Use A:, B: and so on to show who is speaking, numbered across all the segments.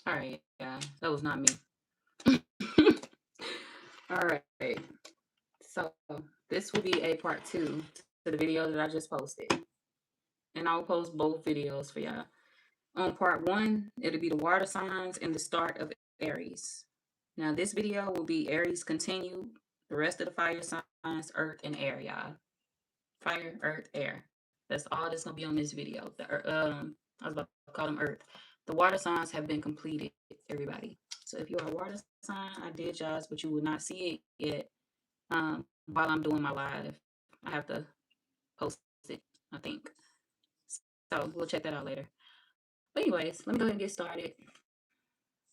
A: All right, yeah, that was not me. All right, so this will be a part 2 to the video that I just posted, and I'll post both videos for y'all. On part 1, it'll be the water signs and the start of Aries. Now, this video will be Aries continued, the rest of the fire signs, Earth and Air, y'all. Fire, Earth, Air. That's all that's gonna be on this video. I was about to call them Earth. The water signs have been completed, everybody. So if you are a water sign, I did yours, but you will not see it yet. While I'm doing my live, I have to post it, I think. So we'll check that out later. But anyways, let me go ahead and get started.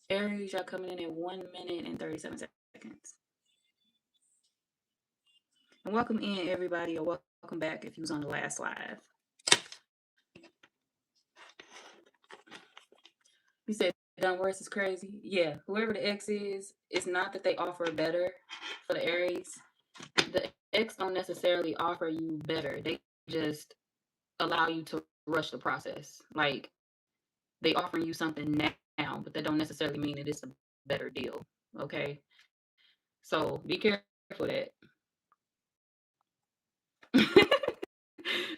A: Aries, y'all coming in at 1 minute and 37 seconds. And welcome in, everybody, or welcome back if you was on the last live. You said done worse is crazy. Yeah, whoever the X is, it's not that they offer better for the Aries. The X don't necessarily offer you better. They just allow you to rush the process. Like they offer you something now, but that don't necessarily mean that it's a better deal. Okay, so be careful of that.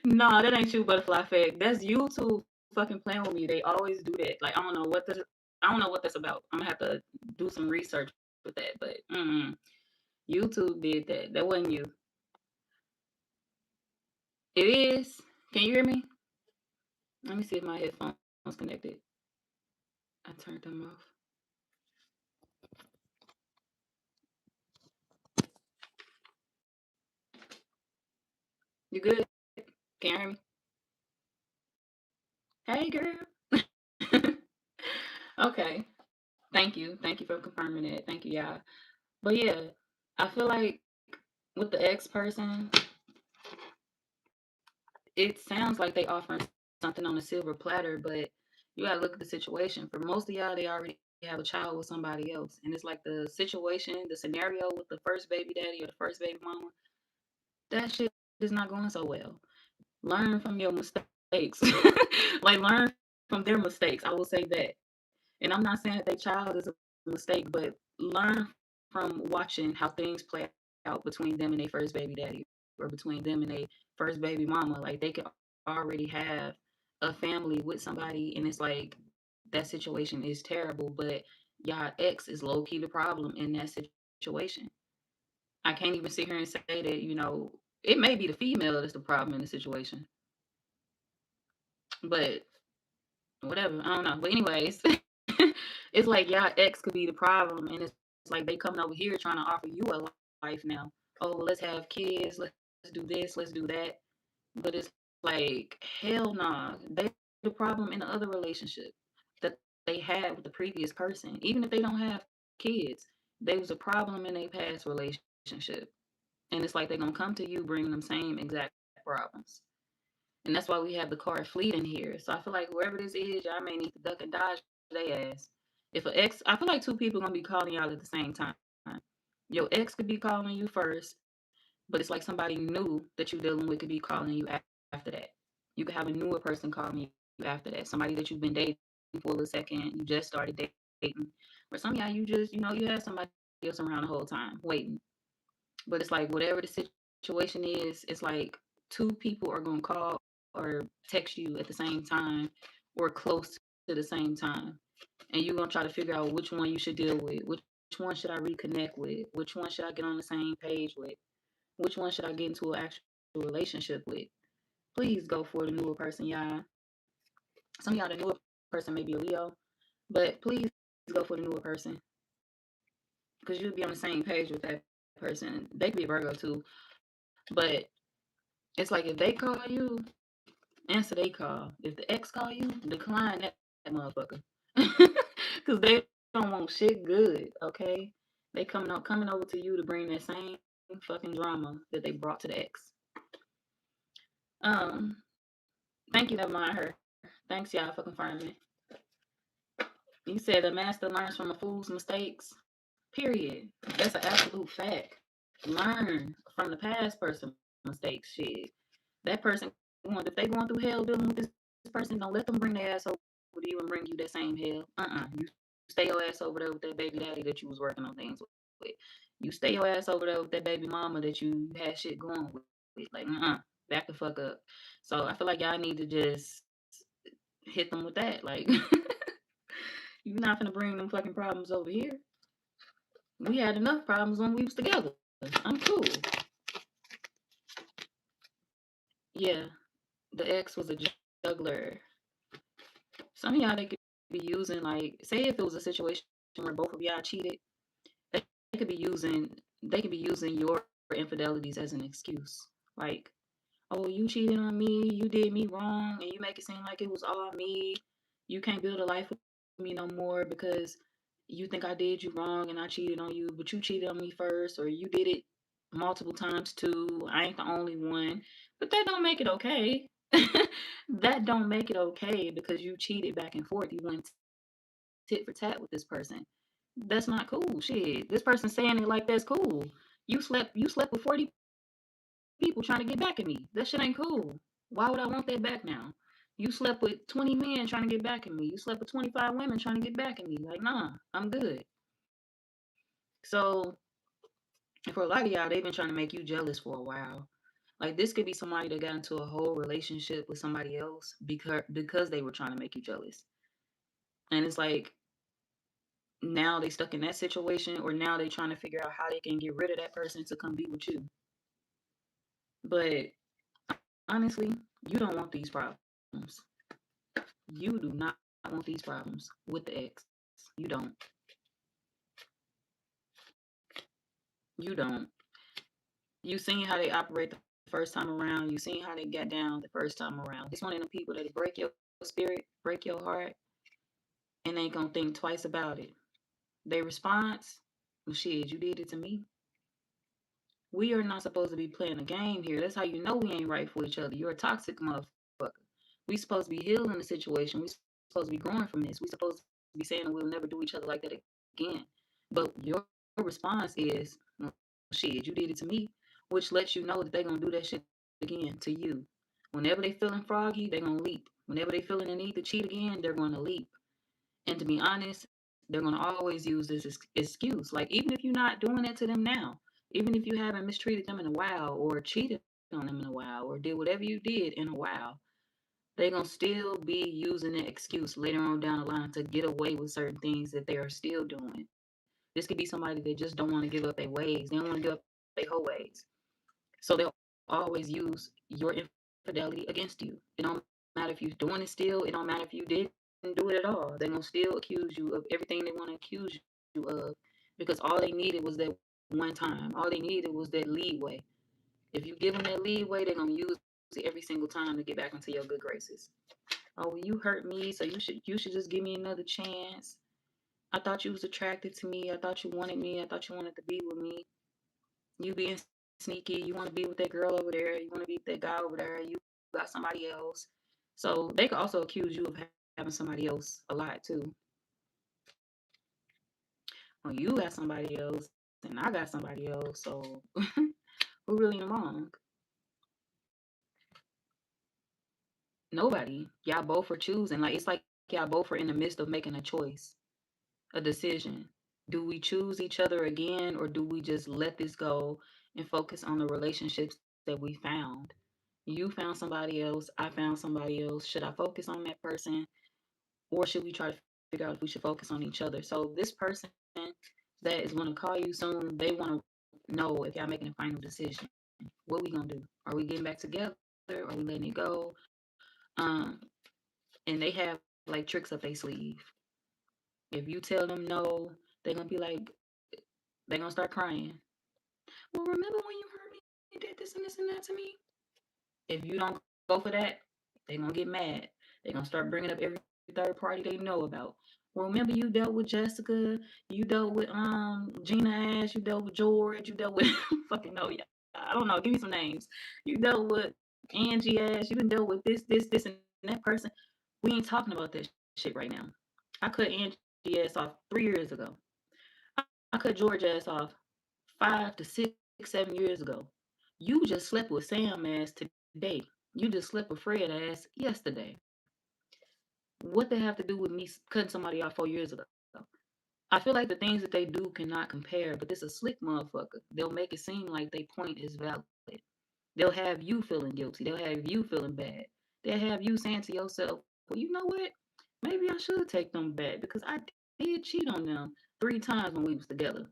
A: No, that ain't you, butterfly effect. That's YouTube fucking playing with me. They always do that. Like I don't know what that's about. I'm gonna have to do some research with that. But YouTube did that. That wasn't you. It is. Can you hear me? Let me see if my headphones connected. I turned them off. You good? Can you hear me? Hey, girl. Okay. Thank you. Thank you for confirming it. Thank you, y'all. But yeah, I feel like with the ex person, it sounds like they offering something on a silver platter, but you gotta look at the situation. For most of y'all, they already have a child with somebody else, and it's like the situation, the scenario with the first baby daddy or the first baby mama, that shit is not going so well. Learn from your mistakes, like learn from their mistakes. I will say that, and I'm not saying that their child is a mistake, but learn from watching how things play out between them and their first baby daddy or between them and their first baby mama. Like they could already have a family with somebody, and it's like that situation is terrible, but y'all ex is low key the problem in that situation. I can't even sit here and say that, it may be the female that's the problem in the situation, but whatever. I don't know. But anyways, it's like y'all ex could be the problem, and it's like they coming over here trying to offer you a life now. Oh, let's have kids. Let's do this. Let's do that. But it's like hell nah. They the problem in the other relationship that they had with the previous person. Even if they don't have kids, there was a problem in their past relationship, and it's like they're gonna come to you bringing them same exact problems. And that's why we have the card fleet in here. So I feel like whoever this is, y'all may need to duck and dodge their ass. If an ex, I feel like two people gonna be calling y'all at the same time. Your ex could be calling you first, but it's like somebody new that you're dealing with could be calling you after that. You could have a newer person calling you after that. Somebody that you've been dating for a second, you just started dating. Or some of y'all, you just, you had somebody else around the whole time waiting. But it's like whatever the situation is, it's like two people are gonna call or text you at the same time or close to the same time. And you're gonna try to figure out which one you should deal with, which one should I reconnect with, which one should I get on the same page with, which one should I get into an actual relationship with. Please go for the newer person, y'all. Some of y'all, the newer person may be a Leo, but please go for the newer person because you'll be on the same page with that person. They could be a Virgo too, but it's like if they call you, answer they call. If the ex call you, decline that motherfucker. Cause they don't want shit good, okay? They coming over to you to bring that same fucking drama that they brought to the ex. Um, Thank you, never mind her. Thanks y'all for confirming. You said the master learns from a fool's mistakes. Period. That's an absolute fact. Learn from the past person mistakes. Shit. That person, if they going through hell dealing with this person, don't let them bring their ass over to you and bring you that same hell. You stay your ass over there with that baby daddy that you was working on things with. You stay your ass over there with that baby mama that you had shit going with. Like, back the fuck up. So I feel like y'all need to just hit them with that. Like, you're not gonna bring them fucking problems over here. We had enough problems when we was together. I'm cool. Yeah, the ex was a juggler. Some of y'all they could be using, like, say if it was a situation where both of y'all cheated, they could be using your infidelities as an excuse. Like, oh, you cheated on me, you did me wrong, and you make it seem like it was all me. You can't build a life with me no more because you think I did you wrong and I cheated on you, but you cheated on me first, or you did it multiple times too. I ain't the only one. But that don't make it okay. That don't make it okay because you cheated back and forth. You went tit for tat with this person. That's not cool. Shit. This person saying it like that's cool. You slept with 40 people trying to get back at me. That shit ain't cool. Why would I want that back now? You slept with 20 men trying to get back at me. You slept with 25 women trying to get back at me. Like, nah, I'm good. So, for a lot of y'all, they've been trying to make you jealous for a while. Like, this could be somebody that got into a whole relationship with somebody else because they were trying to make you jealous. And it's like, now they stuck in that situation, or now they trying to figure out how they can get rid of that person to come be with you. But honestly, you don't want these problems. You do not want these problems with the ex. You don't. You don't. You seen how they operate the first time around. You seen how they got down the first time around. It's one of the people that break your spirit, break your heart, and ain't gonna think twice about it. Their response, well, shit, you did it to me. We are not supposed to be playing a game here. That's how you know we ain't right for each other. You're a toxic motherfucker. We supposed to be healing the situation. We supposed to be growing from this. We supposed to be saying that we'll never do each other like that again. But your response is, well, shit, you did it to me, which lets you know that they're gonna do that shit again to you. Whenever they feeling froggy, they're gonna leap. Whenever they feeling the need to cheat again, they're gonna leap. And to be honest, they're gonna always use this excuse. Like, even if you're not doing that to them now, even if you haven't mistreated them in a while, or cheated on them in a while, or did whatever you did in a while, they're going to still be using an excuse later on down the line to get away with certain things that they are still doing. This could be somebody that just don't want to give up their ways. They don't want to give up their whole ways. So they'll always use your infidelity against you. It don't matter if you're doing it still. It don't matter if you didn't do it at all. They're going to still accuse you of everything they want to accuse you of, because all they needed was that one time. All they needed was that leeway. If you give them that leeway, they're going to use it every single time to get back into your good graces. Oh, well, you hurt me, so you should just give me another chance. I thought you was attracted to me. I thought you wanted me. I thought you wanted to be with me. You being sneaky. You want to be with that girl over there. You want to be with that guy over there. You got somebody else. So they could also accuse you of having somebody else a lot too. Well, you got somebody else and I got somebody else. So who really wrong? Nobody. Y'all both are choosing. Like, it's like y'all both are in the midst of making a choice, a decision. Do we choose each other again, or do we just let this go and focus on the relationships that we found? You found somebody else, I found somebody else. Should I focus on that person, or should we try to figure out if we should focus on each other? So this person that is going to call you soon, they want to know if y'all making a final decision. What we gonna do? Are we getting back together? Are we letting it go? Um, and they have like tricks up their sleeve. If you tell them no, they're gonna be like, they're gonna start crying. Well, remember when you hurt me? You did this and this and that to me. If you don't go for that, they're gonna get mad. They're gonna start bringing up every third party they know about. Well, remember you dealt with Jessica, you dealt with Gina Ash, you dealt with George, you dealt with fucking no, yeah, I don't know. Give me some names. You dealt with Angie Ash. You done dealt with this, and that person. We ain't talking about that shit right now. I cut Angie ass off 3 years ago. I cut George ass off 5 to 6, 7 years ago. You just slept with Sam ass today. You just slept with Fred ass yesterday. What they have to do with me cutting somebody off 4 years ago? I feel like the things that they do cannot compare, but this a slick motherfucker. They'll make it seem like their point is valid. They'll have you feeling guilty. They'll have you feeling bad. They'll have you saying to yourself, well, you know what? Maybe I should take them back because I did cheat on them 3 times when we was together.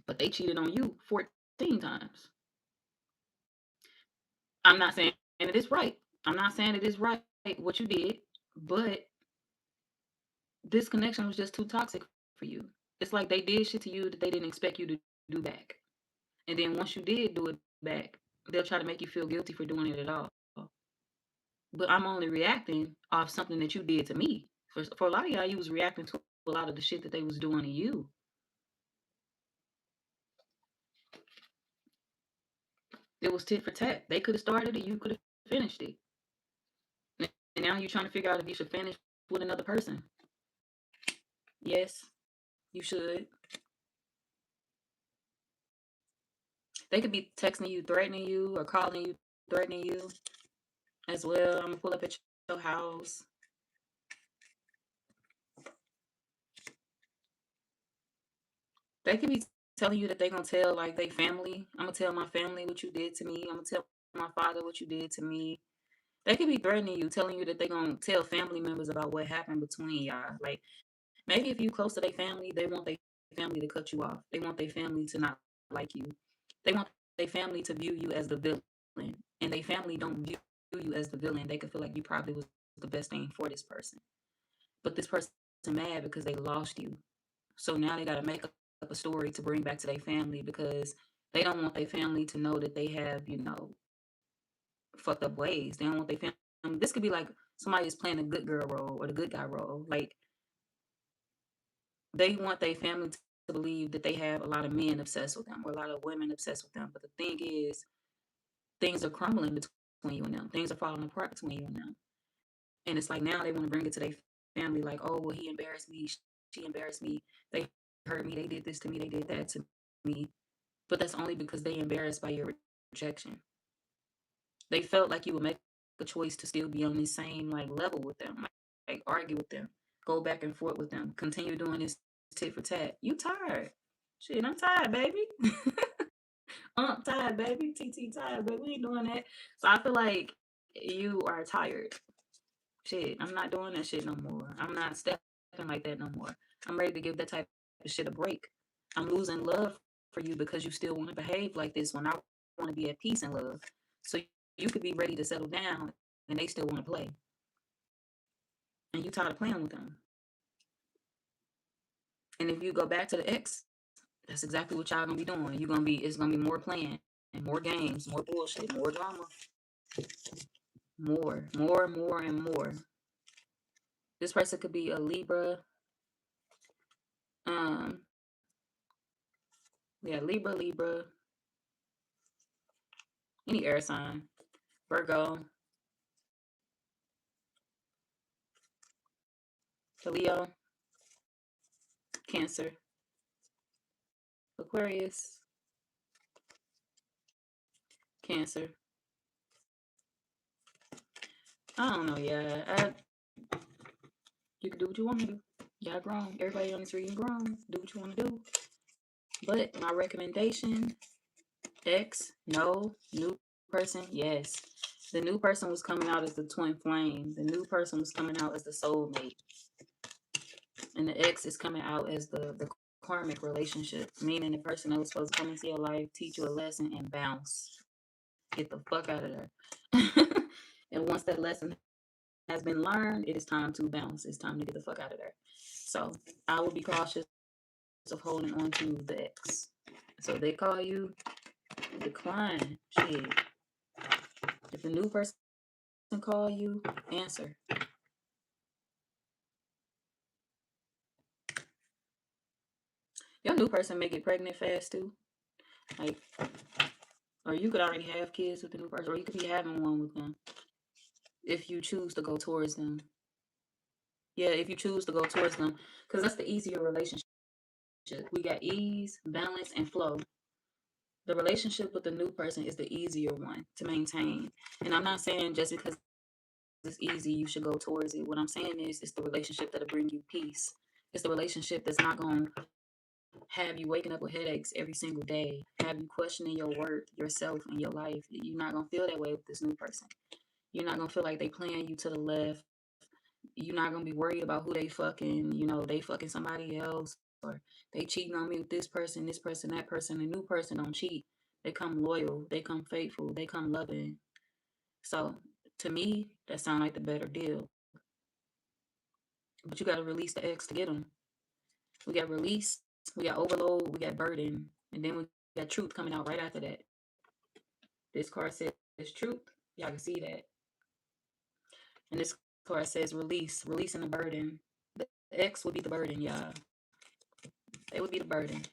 A: But they cheated on you 14 times. I'm not saying it is right. I'm not saying it is right what you did, but this connection was just too toxic for you. It's like they did shit to you that they didn't expect you to do back. And then once you did do it back, they'll try to make you feel guilty for doing it at all. But I'm only reacting off something that you did to me. For a lot of y'all, you was reacting to a lot of the shit that they was doing to you. It was tit for tat. They could have started it, you could have finished it. And now you're trying to figure out if you should finish with another person. Yes, you should. They could be texting you, threatening you, or calling you, threatening you as well. I'm gonna pull up at your house. They could be telling you that they're gonna tell like they family. I'm gonna tell my family what you did to me. I'm gonna tell my father what you did to me. They could be threatening you, telling you that they're gonna tell family members about what happened between y'all. Like maybe if you close to their family, they want their family to cut you off. They want their family to not like you. They want their family to view you as the villain. And their family don't view you as the villain. They could feel like you probably was the best thing for this person. But this person mad because they lost you. So now they gotta make up a story to bring back to their family because they don't want their family to know that they have, fucked up ways. They don't want their family. This could be like somebody is playing the good girl role or the good guy role. Like they want their family to believe that they have a lot of men obsessed with them or a lot of women obsessed with them. But the thing is, things are crumbling between you and them. Things are falling apart between you and them. And it's like now they want to bring it to their family, like, oh, well, he embarrassed me. She embarrassed me. They hurt me. They did this to me. They did that to me. But that's only because they embarrassed by your rejection. They felt like you would make a choice to still be on the same like level with them, like argue with them, go back and forth with them, continue doing this tit for tat. You tired? Shit, I'm tired, baby. I'm tired, baby. TT tired, baby. We ain't doing that. So I feel like you are tired. Shit, I'm not doing that shit no more. I'm not stepping like that no more. I'm ready to give that type of shit a break. I'm losing love for you because you still want to behave like this when I want to be at peace and love. So you could be ready to settle down and they still want to play. And you tired of playing with them. And if you go back to the ex, that's exactly what y'all gonna be doing. It's gonna be more playing and more games, more bullshit, more drama. More, and more. This person could be a Libra. Um, Libra. Any air sign. Virgo. Leo. Cancer. Aquarius. Cancer. I don't know, yeah. You can do what you want to do. Y'all grown. Everybody on this reading grown. Do what you want to do. But my recommendation, X, no. New person, yes. The new person was coming out as the twin flame. The new person was coming out as the soulmate. And the X is coming out as the karmic relationship, meaning the person that was supposed to come into your life, teach you a lesson, and bounce. Get the fuck out of there. And once that lesson has been learned, it is time to bounce. It's time to get the fuck out of there. So I will be cautious of holding on to the X. So they call you, decline. Shit. If the new person call you, answer. Your new person may get pregnant fast too. Like, or you could already have kids with the new person, or you could be having one with them if you choose to go towards them. Yeah, if you choose to go towards them, because that's the easier relationship. We got ease, balance, and flow. The relationship with the new person is the easier one to maintain. And I'm not saying just because it's easy, you should go towards it. What I'm saying is, it's the relationship that'll bring you peace. It's the relationship that's not going to have you waking up with headaches every single day, have you questioning your worth, yourself, and your life. You're not going to feel that way with this new person. You're not going to feel like they playing you to the left. You're not going to be worried about who they fucking, they fucking somebody else, or they cheating on me with this person, that person. The new person don't cheat. They come loyal, they come faithful, they come loving. So to me, that sounds like the better deal. But you got to release the ex to get them. We got release, we got overload, we got burden, and then we got truth coming out right after that. This card says truth. Y'all can see that. And this card says release, releasing the burden. The ex would be the burden, y'all. They would be the burden.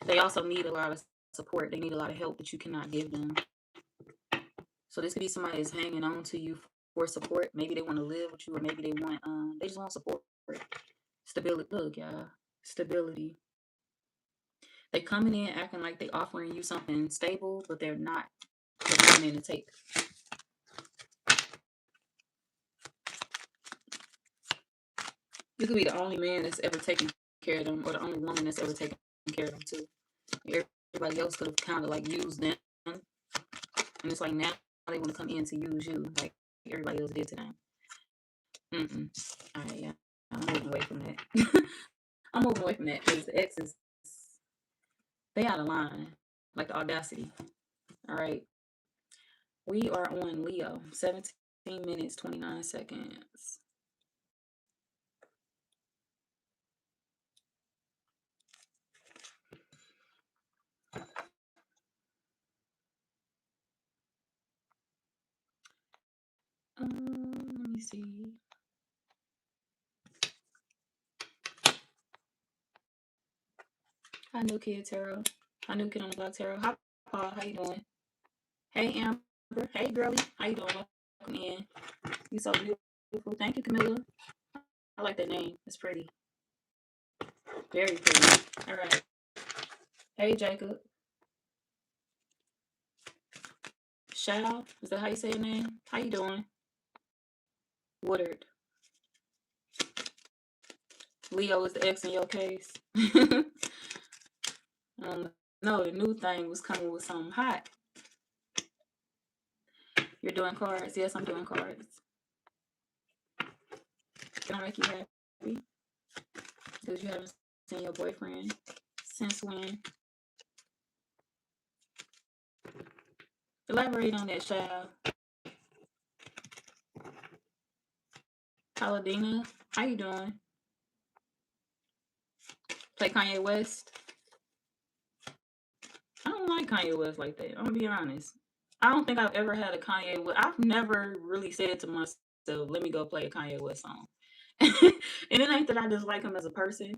A: They also need a lot of support. They need a lot of help that you cannot give them. So this could be somebody that's hanging on to you for support. Maybe they want to live with you, or maybe they just want support. Stability. Look, y'all. Stability. They coming in acting like they offering you something stable, but they're not. They're coming in to take. You could be the only man that's ever taken care of them, or the only woman that's ever taken care of them too. Everybody else could have kind of like used them, and it's like now they want to come in to use you, like everybody else did to them. All right, yeah, I'm moving away from that. I'm moving away from that because the exes, they out of line, like the audacity. All right, we are on Leo, 17 minutes, 29 seconds. Let me see. Hi, new kid tarot. Hi, new kid on the block tarot. Hi, Paul. How you doing? Hey, Amber. Hey, girlie. How you doing? Welcome in. You so beautiful. Thank you, Camilla. I like that name. It's pretty. Very pretty. All right. Hey, Jacob. Shao. Is that how you say your name? How you doing? Woodard. Leo is the X in your case. No, the new thing was coming with something hot. You're doing cards. Yes, I'm doing cards. Can I make you happy? Because you haven't seen your boyfriend since when? Elaborate on that, child. Paladina, how you doing? Play Kanye West? I don't like Kanye West like that. I'm gonna be honest. I don't think I've ever had a Kanye West. I've never really said to myself, let me go play a Kanye West song. And it ain't that I dislike him as a person.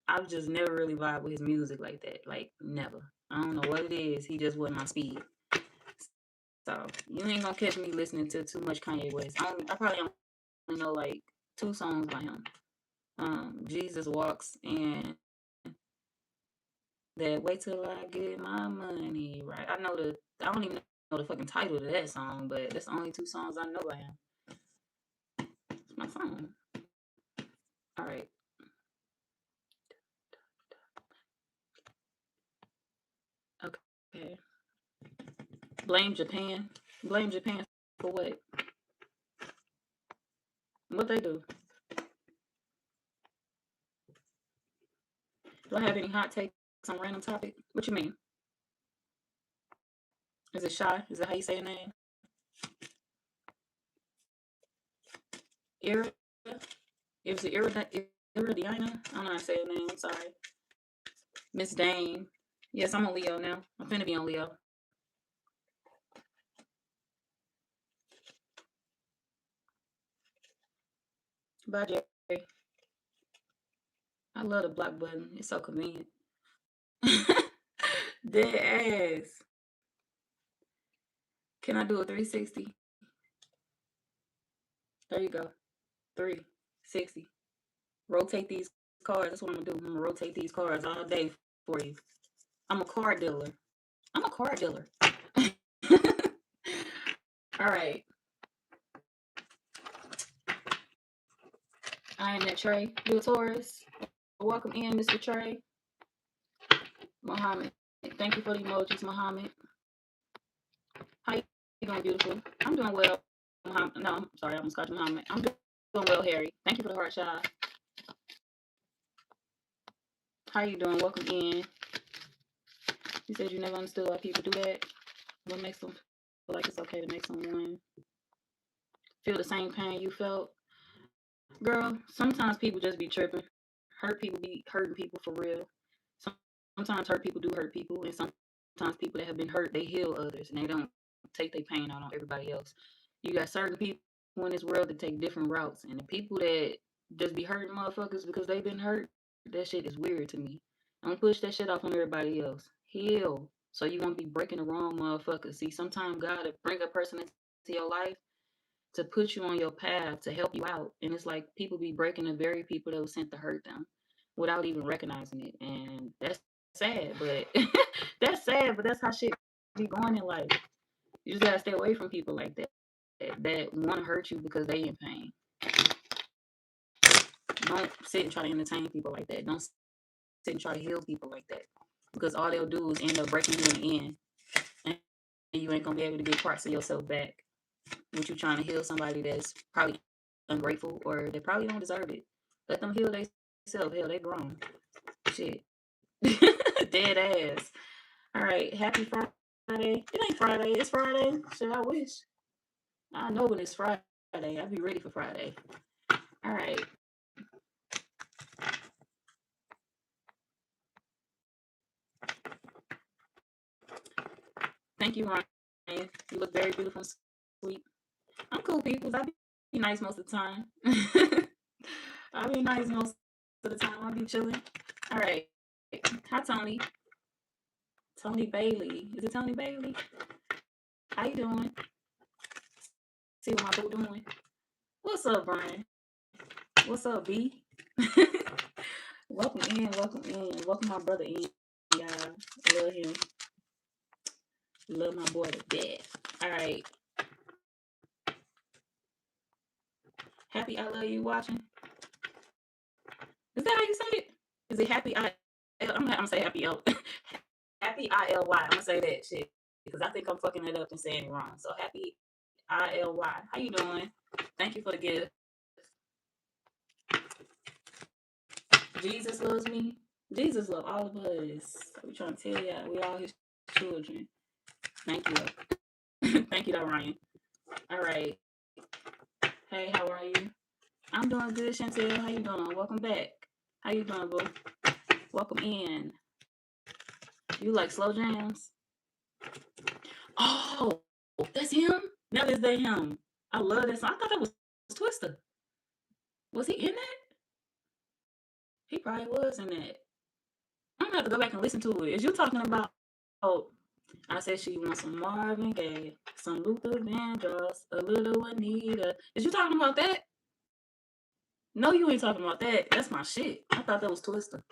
A: I've just never really vibed with his music like that. Like, never. I don't know what it is. He just wasn't my speed. So, you ain't gonna catch me listening to too much Kanye West. I probably only know like 2 songs by him. Jesus Walks and that Wait Till I Get My Money Right. I don't even know the fucking title of that song, but that's the only 2 songs I know by him. It's my phone. All right. Okay. Blame Japan. Blame Japan for what? What they do? Do I have any hot takes on random topic? What you mean? Is it Shy? Is that how you say your name? Ira? Is it Iridiana? I don't know how to say your name. I'm sorry. Miss Dane. Yes, I'm on Leo now. I'm finna be on Leo. Bye, Jerry. I love the block button. It's so convenient. Dead ass. Can I do a 360? There you go. 360. Rotate these cards. That's what I'm gonna do. I'm gonna rotate these cards all day for you. I'm a card dealer. All right. I am that Trey. You a Taurus. Welcome in, Mr. Trey. Muhammad. Thank you for the emojis, Muhammad. How you doing, beautiful? I'm doing well. Muhammad. No, I'm sorry, I'm Scotch Muhammad. I'm doing well, Harry. Thank you for the heart shot. How you doing? Welcome in. You said you never understood why people do that. What makes them feel like it's okay to make someone feel the same pain you felt? Girl, sometimes people just be tripping. Hurt people be hurting people for real. Sometimes hurt people do hurt people, and sometimes people that have been hurt, they heal others, and they don't take their pain out on everybody else. You got certain people in this world that take different routes, and the people that just be hurting motherfuckers because they've been hurt, that shit is weird to me. Don't push that shit off on everybody else. Heal, so you won't be breaking the wrong motherfuckers. See, sometimes God will bring a person into your life to put you on your path to help you out. And it's like people be breaking the very people that was sent to hurt them without even recognizing it. And that's sad, but that's sad, but that's how shit be going in life. You just gotta stay away from people like that want to hurt you because they in pain. Don't sit and try to entertain people like that. Don't sit and try to heal people like that, because all they'll do is end up breaking you in the end, and you ain't gonna be able to get parts of yourself back. What you trying to heal somebody that's probably ungrateful or they probably don't deserve it. Let them heal themselves. Hell, they grown. Shit. Dead ass. All right. Happy Friday. It ain't Friday. It's Friday. Shit, I wish. I know when it's Friday. I'll be ready for Friday. All right. Thank you, Ryan. You look very beautiful and sweet. I'm cool, people. I'll be nice most of the time. I'll be nice most of the time. I'll be chilling. All right. Hi, Tony. Tony Bailey. Is it Tony Bailey? How you doing? See what my boo doing? What's up, Brian? What's up, B? Welcome in, welcome in. Welcome my brother in, y'all. Love him. Love my boy to death. All right. Happy I love you watching. Is that how you say it? Is it happy I? I'm gonna say happy L. Happy ILY. I'm gonna say that shit because I think I'm fucking it up and saying it wrong. So happy ILY. How you doing? Thank you for the gift. Jesus loves me. Jesus loves all of us. We trying to tell y'all we all his children. Thank you. Thank you, though, Ryan. All right. Hey, how are you? I'm doing good, Chantel. How you doing? Welcome back. How you doing, boo? Welcome in. You like slow jams? Oh, that's him? That is that him. I love that song. I thought that was Twister. Was he in that? He probably was in that. I'm gonna have to go back and listen to it. Is you talking about? Oh, I said she wants some Marvin Gaye, some Luther Vandross, a little Anita. Is you talking about that? No, you ain't talking about that. That's my shit. I thought that was Twister.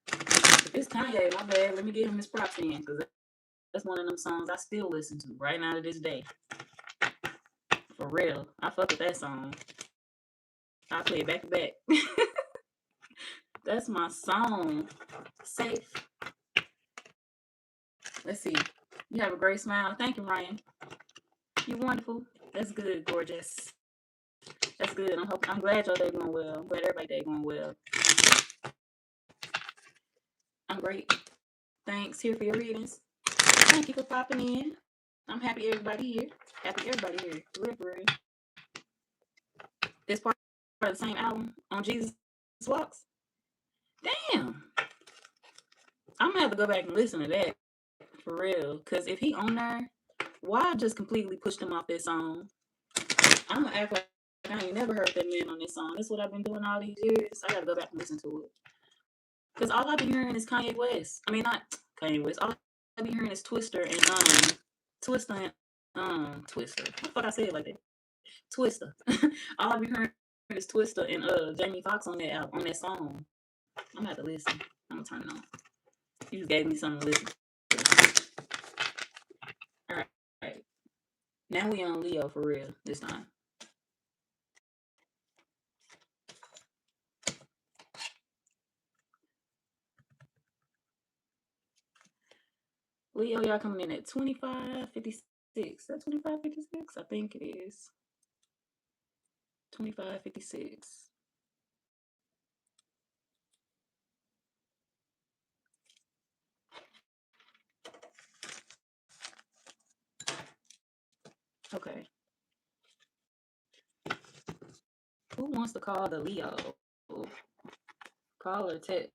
A: If it's Kanye, my bad. Let me give him his props in, because that's one of them songs I still listen to right now to this day. For real. I fuck with that song. I play it back to back. That's my song. Safe. Let's see. You have a great smile. Thank you, Ryan. You're wonderful. That's good, gorgeous. That's good. I'm glad your day going well. I'm glad everybody's day going well. I'm great. Thanks. Here for your readings. Thank you for popping in. I'm happy everybody here. Happy everybody here. For real. This part of the same album on Jesus Walks. Damn. I'm gonna have to go back and listen to that. For real. Because if he on there, why just completely pushed him off this song? I'm gonna act like I ain't never heard that man on this song. That's what I've been doing all these years. I gotta go back and listen to it. Because all I've been hearing is Kanye West. I mean, not Kanye West. All I've been hearing is Twister and Twister and Twister. What the fuck I say it like that? Twister. All I've been hearing is Twister and Jamie Foxx on that album, on that song. I'm gonna have to listen. I'm gonna turn it on. You just gave me something to listen to. All right. Now we on Leo for real this time. Leo, y'all coming in at 2556. Is that 2556? I think it is. 2556. Okay. Who wants to call the Leo? Call or text?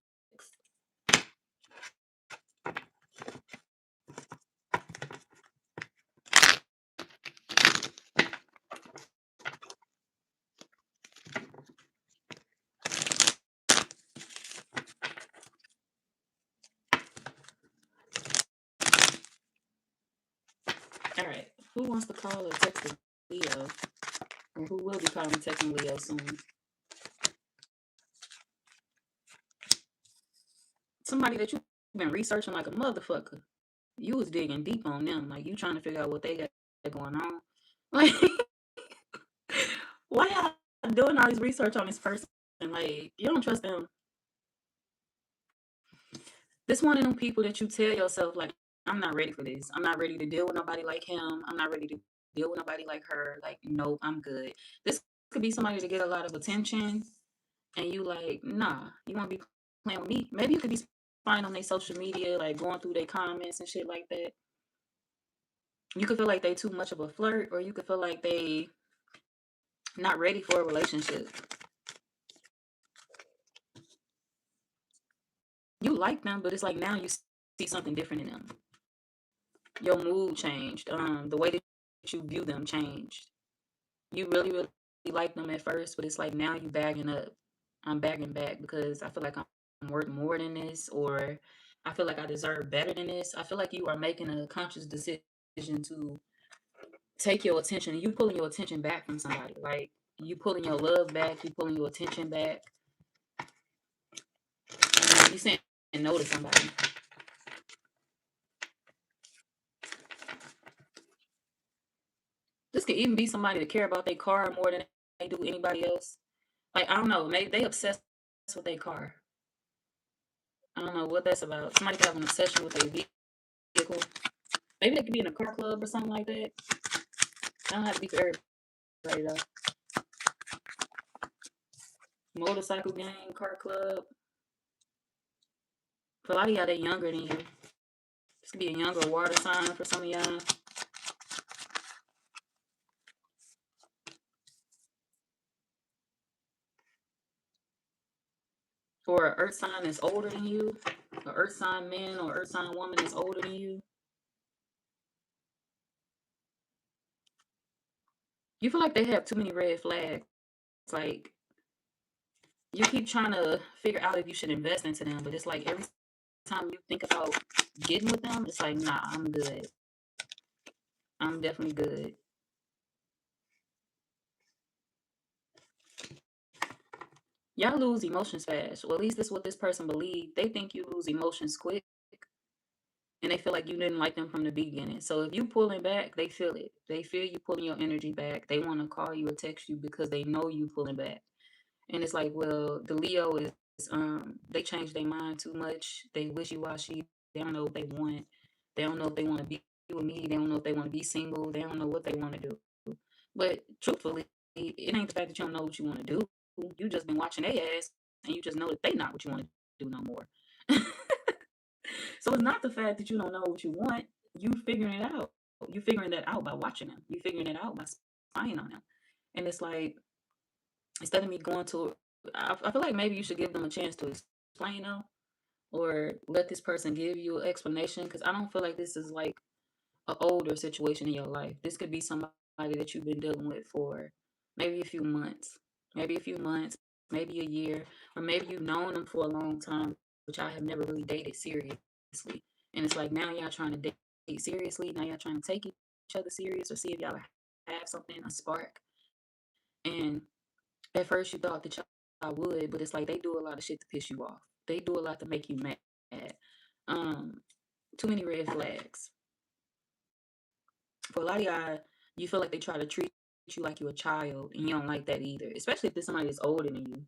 A: All right. Who wants to call or text the Leo? Or who will be calling and texting Leo soon? Somebody that you've been researching like a motherfucker. You was digging deep on them. Like, you trying to figure out what they got going on. Like, why y'all doing all this research on this person? Like, you don't trust them. This one of them people that you tell yourself, like, I'm not ready for this. I'm not ready to deal with nobody like him. I'm not ready to deal with nobody like her. Like, no, I'm good. This could be somebody to get a lot of attention, and you like, nah, you want to be playing with me? Maybe you could be spying on their social media, like going through their comments and shit like that. You could feel like they too much of a flirt, or you could feel like they not ready for a relationship. You like them, but it's like now you see something different in them. Your mood changed. The way that you view them changed. You really, really like them at first, but it's like now you bagging up. I'm bagging back because I feel like I'm worth more than this, or I feel like I deserve better than this. I feel like you are making a conscious decision to take your attention. You pulling your attention back from somebody. Like, you pulling your love back. You pulling your attention back. You saying no to somebody. This could even be somebody that care about their car more than they do anybody else. Like, I don't know. Maybe they obsessed with their car. I don't know what that's about. Somebody could have an obsession with their vehicle. Maybe they could be in a car club or something like that. I don't have to be for everybody though. Motorcycle gang, car club. For a lot of y'all, they younger than you. This could be a younger water sign for some of y'all. Or an earth sign that's older than you. An earth sign man or earth sign woman that's older than you. You feel like they have too many red flags. It's like you keep trying to figure out if you should invest into them, but it's like every time you think about getting with them, it's like, nah, I'm good. I'm definitely good. Y'all lose emotions fast. Well, at least that's what this person believes. They think you lose emotions quick, and they feel like you didn't like them from the beginning. So if you pulling back, they feel it. They feel you pulling your energy back. They want to call you or text you because they know you pulling back. And it's like, well, the Leo is they change their mind too much. They wishy washy. They don't know what they want. They don't know if they want to be with me. They don't know if they want to be single. They don't know what they want to do. But truthfully, it ain't the fact that you don't know what you want to do. You just been watching their ass, and you just know that they not what you want to do no more. So it's not the fact that you don't know what you want. You figuring it out. You figuring that out by watching them. You figuring it out by spying on them. And it's like, instead of me going to, I feel like maybe you should give them a chance to explain them, or let this person give you an explanation, because I don't feel like this is like an older situation in your life. This could be somebody that you've been dealing with for maybe a few months, maybe a year, or maybe you've known them for a long time, which I have never really dated seriously. And it's like now y'all trying to date seriously. Now y'all trying to take each other serious, or see if y'all have something, a spark. And at first you thought that y'all would, but it's like they do a lot of shit to piss you off. They do a lot to make you mad. Um, Too many red flags. For a lot of y'all, you feel like they try to treat you like you're a child, and you don't like that either. Especially if there's somebody that's older than you.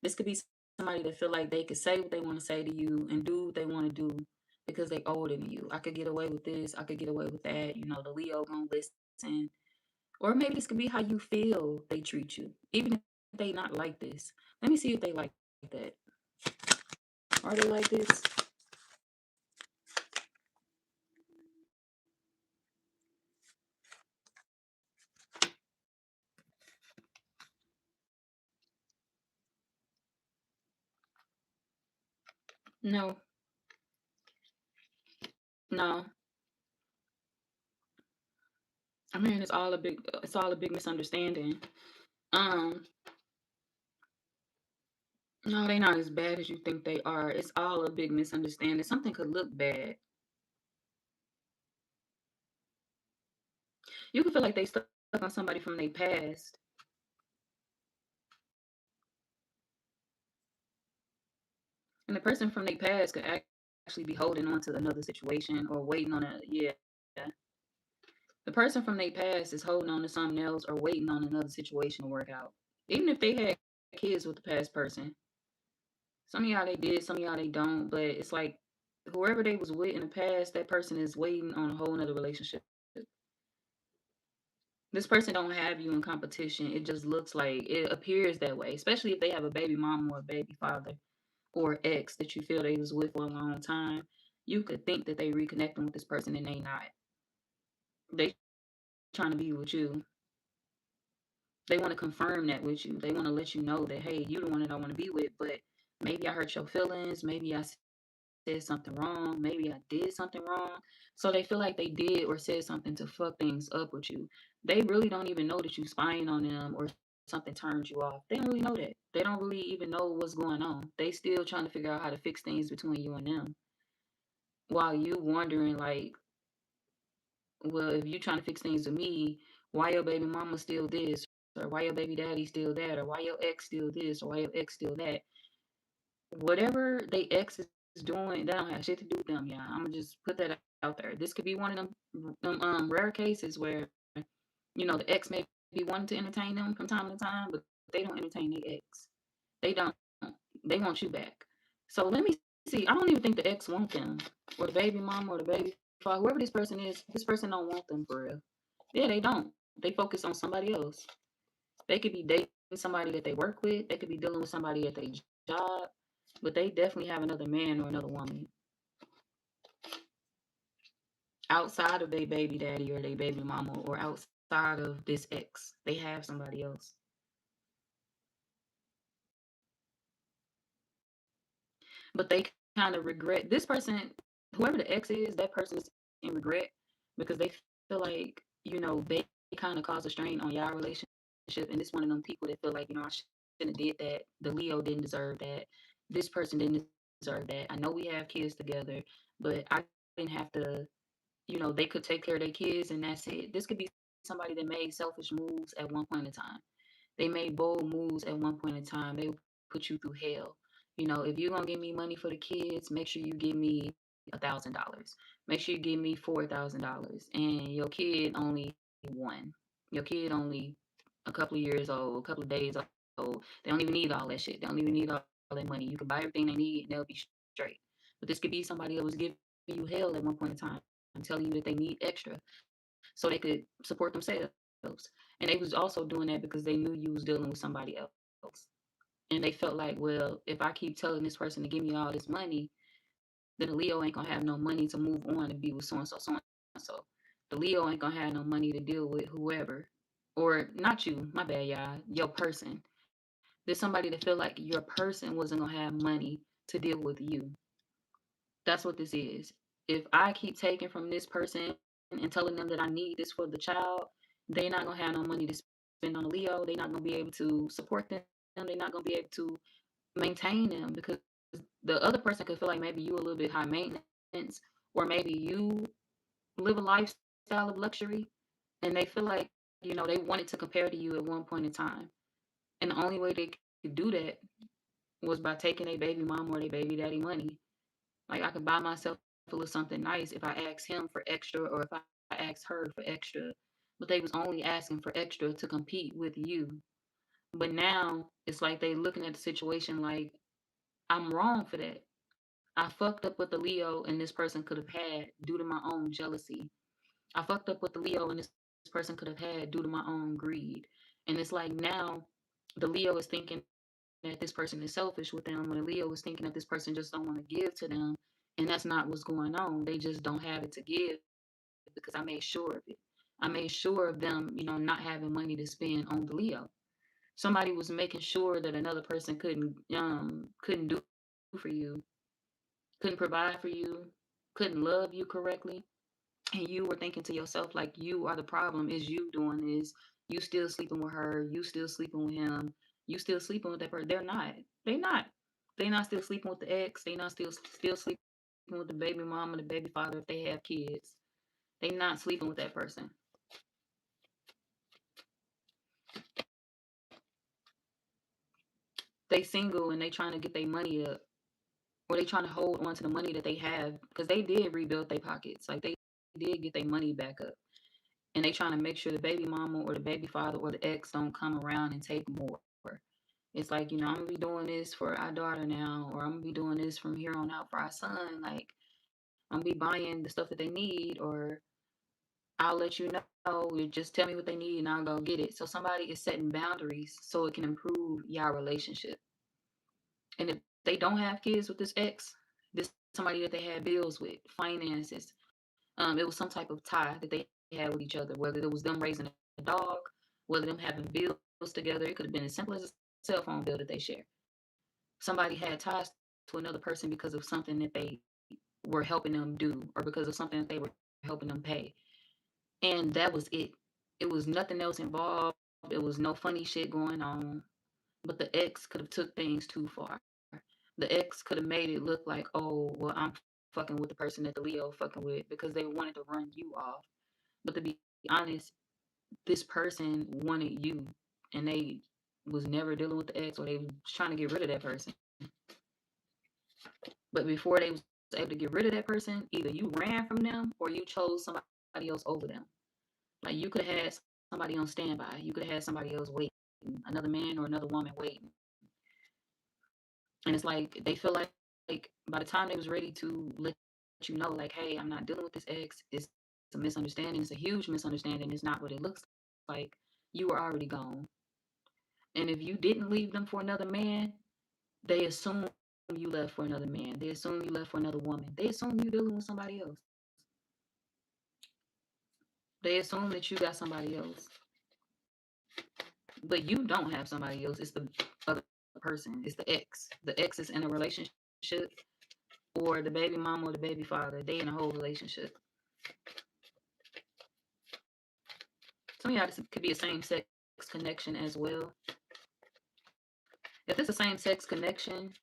A: This could be somebody that feel like they could say what they want to say to you and do what they want to do, because they older than you. I could get away with this. I could get away with that. You know, the Leo gonna listen. Or maybe this could be how you feel they treat you. Even if they not like this. Let me see if they like that. Are they like this? No. No. I mean, it's all a big misunderstanding. Um, no, they not as bad as you think they are. It's all a big misunderstanding. Something could look bad. You could feel like they stuck on somebody from their past. And the person from their past could actually be holding on to another situation or waiting on a, yeah. The person from their past is holding on to something else or waiting on another situation to work out. Even if they had kids with the past person. Some of y'all they did, some of y'all they don't, but it's like whoever they was with in the past, that person is waiting on a whole nother relationship. This person don't have you in competition. It just looks like it appears that way, especially if they have a baby mom or a baby father or ex that you feel they was with for a long time. You could think that they reconnecting with this person and they not. They trying to be with you. They want to confirm that with you. They want to let you know that, hey, you the one that I want to be with, but maybe I hurt your feelings. Maybe I said something wrong. Maybe I did something wrong. So they feel like they did or said something to fuck things up with you. They really don't even know that you spying on them or something turned you off. They don't really know that. They don't really even know what's going on. They still trying to figure out how to fix things between you and them. While you wondering like, well, if you trying to fix things with me, why your baby mama still this? Or why your baby daddy still that? Or why your ex still this? Or why your ex still that? Whatever they ex is doing, that don't have shit to do with them, yeah. I'm gonna just put that out there. This could be one of them rare cases where, the ex may be wanting to entertain them from time to time, but they don't entertain the ex. They don't. They want you back. So let me see. I don't even think the ex want them, or the baby mom, or the baby father, whoever this person is. This person don't want them for real. Yeah, they don't. They focus on somebody else. They could be dating somebody that they work with. They could be dealing with somebody at their job, but they definitely have another man or another woman outside of their baby daddy or their baby mama or outside of this ex. They have somebody else. But they kind of regret this person, whoever the ex is, that person is in regret because they feel like, they kind of cause a strain on y'all relationship. And it's one of them people that feel like, I shouldn't have did that. The Leo didn't deserve that. This person didn't deserve that. I know we have kids together, but I didn't have to, they could take care of their kids and that's it. This could be somebody that made selfish moves at one point in time. They made bold moves at one point in time. They will put you through hell. If you're gonna give me money for the kids, make sure you give me $1,000. Make sure you give me $4,000. And your kid only one. Your kid only a couple of years old, a couple of days old. They don't even need all that shit. They don't even need all that money. You can buy everything they need and they'll be straight. But this could be somebody that was giving you hell at one point in time. I'm telling you that they need extra so they could support themselves. And they was also doing that because they knew you was dealing with somebody else. And they felt like, well, if I keep telling this person to give me all this money, then the Leo ain't gonna have no money to move on and be with so and so, so and so. The Leo ain't gonna have no money to deal with whoever. Or not you, my bad, y'all, your person. There's somebody that feel like your person wasn't gonna have money to deal with you. That's what this is. If I keep taking from this person and telling them that I need this for the child, they're not gonna have no money to spend on a Leo. They're not gonna be able to support them. They're not gonna be able to maintain them because the other person could feel like maybe you a little bit high maintenance, or maybe you live a lifestyle of luxury, and they feel like they wanted to compare to you at one point in time, and the only way they could do that was by taking a baby mom or their baby daddy money. Like I could buy myself a little something nice if I asked him for extra or if I asked her for extra. But they was only asking for extra to compete with you. But now it's like they looking at the situation like I'm wrong for that. I fucked up with the Leo and this person could have had due to my own jealousy. I fucked up with the Leo and this person could have had due to my own greed. And it's like now the Leo is thinking that this person is selfish with them, when the Leo is thinking that this person just don't want to give to them. And that's not what's going on. They just don't have it to give because I made sure of it. I made sure of them, not having money to spend on the Leo. Somebody was making sure that another person couldn't do for you, couldn't provide for you, couldn't love you correctly. And you were thinking to yourself, like, you are the problem, is you doing this, you still sleeping with her, you still sleeping with him, you still sleeping with that person. They're not still sleeping with the ex. They not still sleeping with the baby mama, the baby father, if they have kids. They not sleeping with that person. They single and they trying to get their money up, or they trying to hold on to the money that they have, because they did rebuild their pockets. Like, they did get their money back up, and they trying to make sure the baby mama or the baby father or the ex don't come around and take more. It's like, I'm gonna be doing this for our daughter now, or I'm gonna be doing this from here on out for our son. Like, I'm gonna be buying the stuff that they need, or I'll let you know. You just tell me what they need and I'll go get it. So somebody is setting boundaries so it can improve your relationship. And if they don't have kids with this ex, this somebody that they had bills with, finances, it was some type of tie that they had with each other, whether it was them raising a dog, whether them having bills together. It could have been as simple as a cell phone bill that they share. Somebody had ties to another person because of something that they were helping them do, or because of something that they were helping them pay. And that was it. It was nothing else involved. It was no funny shit going on. But the ex could have took things too far. The ex could have made it look like, oh, well, I'm fucking with the person that the Leo fucking with, because they wanted to run you off. But to be honest, this person wanted you, and they was never dealing with the ex, or they was trying to get rid of that person. But before they was able to get rid of that person, either you ran from them or you chose somebody else over them. Like, you could have had somebody on standby. You could have had somebody else waiting, another man or another woman waiting. And it's like they feel like by the time they was ready to let you know, like, hey, I'm not dealing with this ex. It's a misunderstanding. It's a huge misunderstanding. It's not what it looks like. You were already gone. And if you didn't leave them for another man, they assume you left for another man. They assume you left for another woman. They assume you dealing with somebody else. They assume that you got somebody else. But you don't have somebody else. It's the other person. It's the ex. The ex is in a relationship, or the baby mama or the baby father. They in a whole relationship. Some of y'all, this could be a same-sex connection as well. If it's a same-sex connection,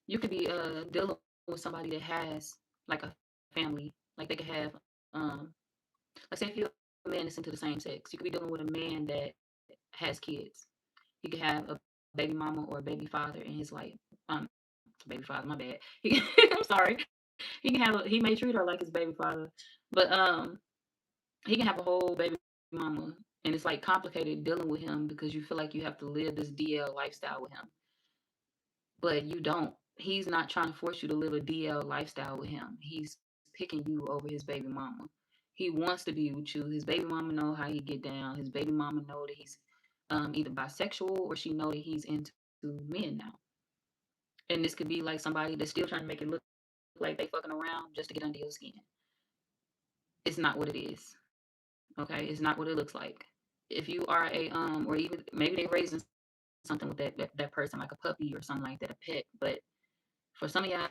A: you could be dealing with somebody that has like a family. Like, they could have, let's say if you're a man that's into the same sex, you could be dealing with a man that has kids. He could have a baby mama or a baby father in his life. Baby father, my bad. I'm sorry. He may treat her like his baby father, but he can have a whole baby mama, and it's like complicated dealing with him because you feel like you have to live this DL lifestyle with him, but you don't. He's not trying to force you to live a DL lifestyle with him. He's picking you over his baby mama. He wants to be with you. His baby mama know how he get down. His baby mama know that he's either bisexual, or she know that he's into men now. And this could be like somebody that's still trying to make it look like they fucking around just to get under your skin. It's not what it is. Okay, it's not what it looks like. If you are a or even maybe they raising something with that person, like a puppy or something like that, a pet. But for some of y'all,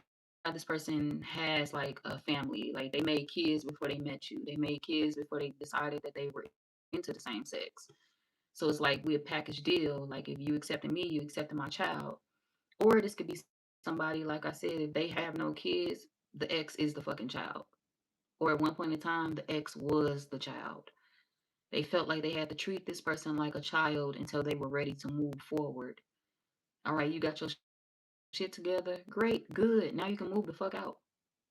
A: this person has like a family. Like, they made kids before they met you. They made kids before they decided that they were into the same sex. So it's like we a package deal. Like, if you accepted me, you accepted my child. Or this could be somebody, like I said, if they have no kids, the ex is the fucking child. Or at one point in time, the ex was the child. They felt like they had to treat this person like a child until they were ready to move forward. All right, you got your shit together. Great, good. Now you can move the fuck out.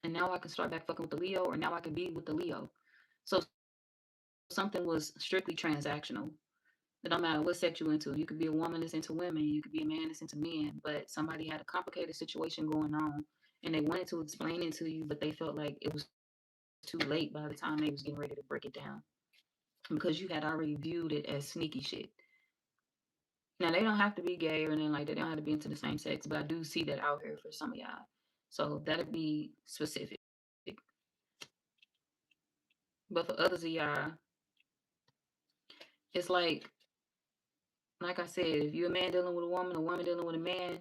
A: And now I can start back fucking with the Leo, or now I can be with the Leo. So something was strictly transactional. It don't matter what sex you into. You could be a woman that's into women. You could be a man that's into men. But somebody had a complicated situation going on, and they wanted to explain it to you, but they felt like it was too late by the time they was getting ready to break it down, because you had already viewed it as sneaky shit. Now, they don't have to be gay or anything like that. They don't have to be into the same sex, but I do see that out here for some of y'all. So that'll be specific. But for others of y'all, it's like I said, if you're a man dealing with a woman dealing with a man,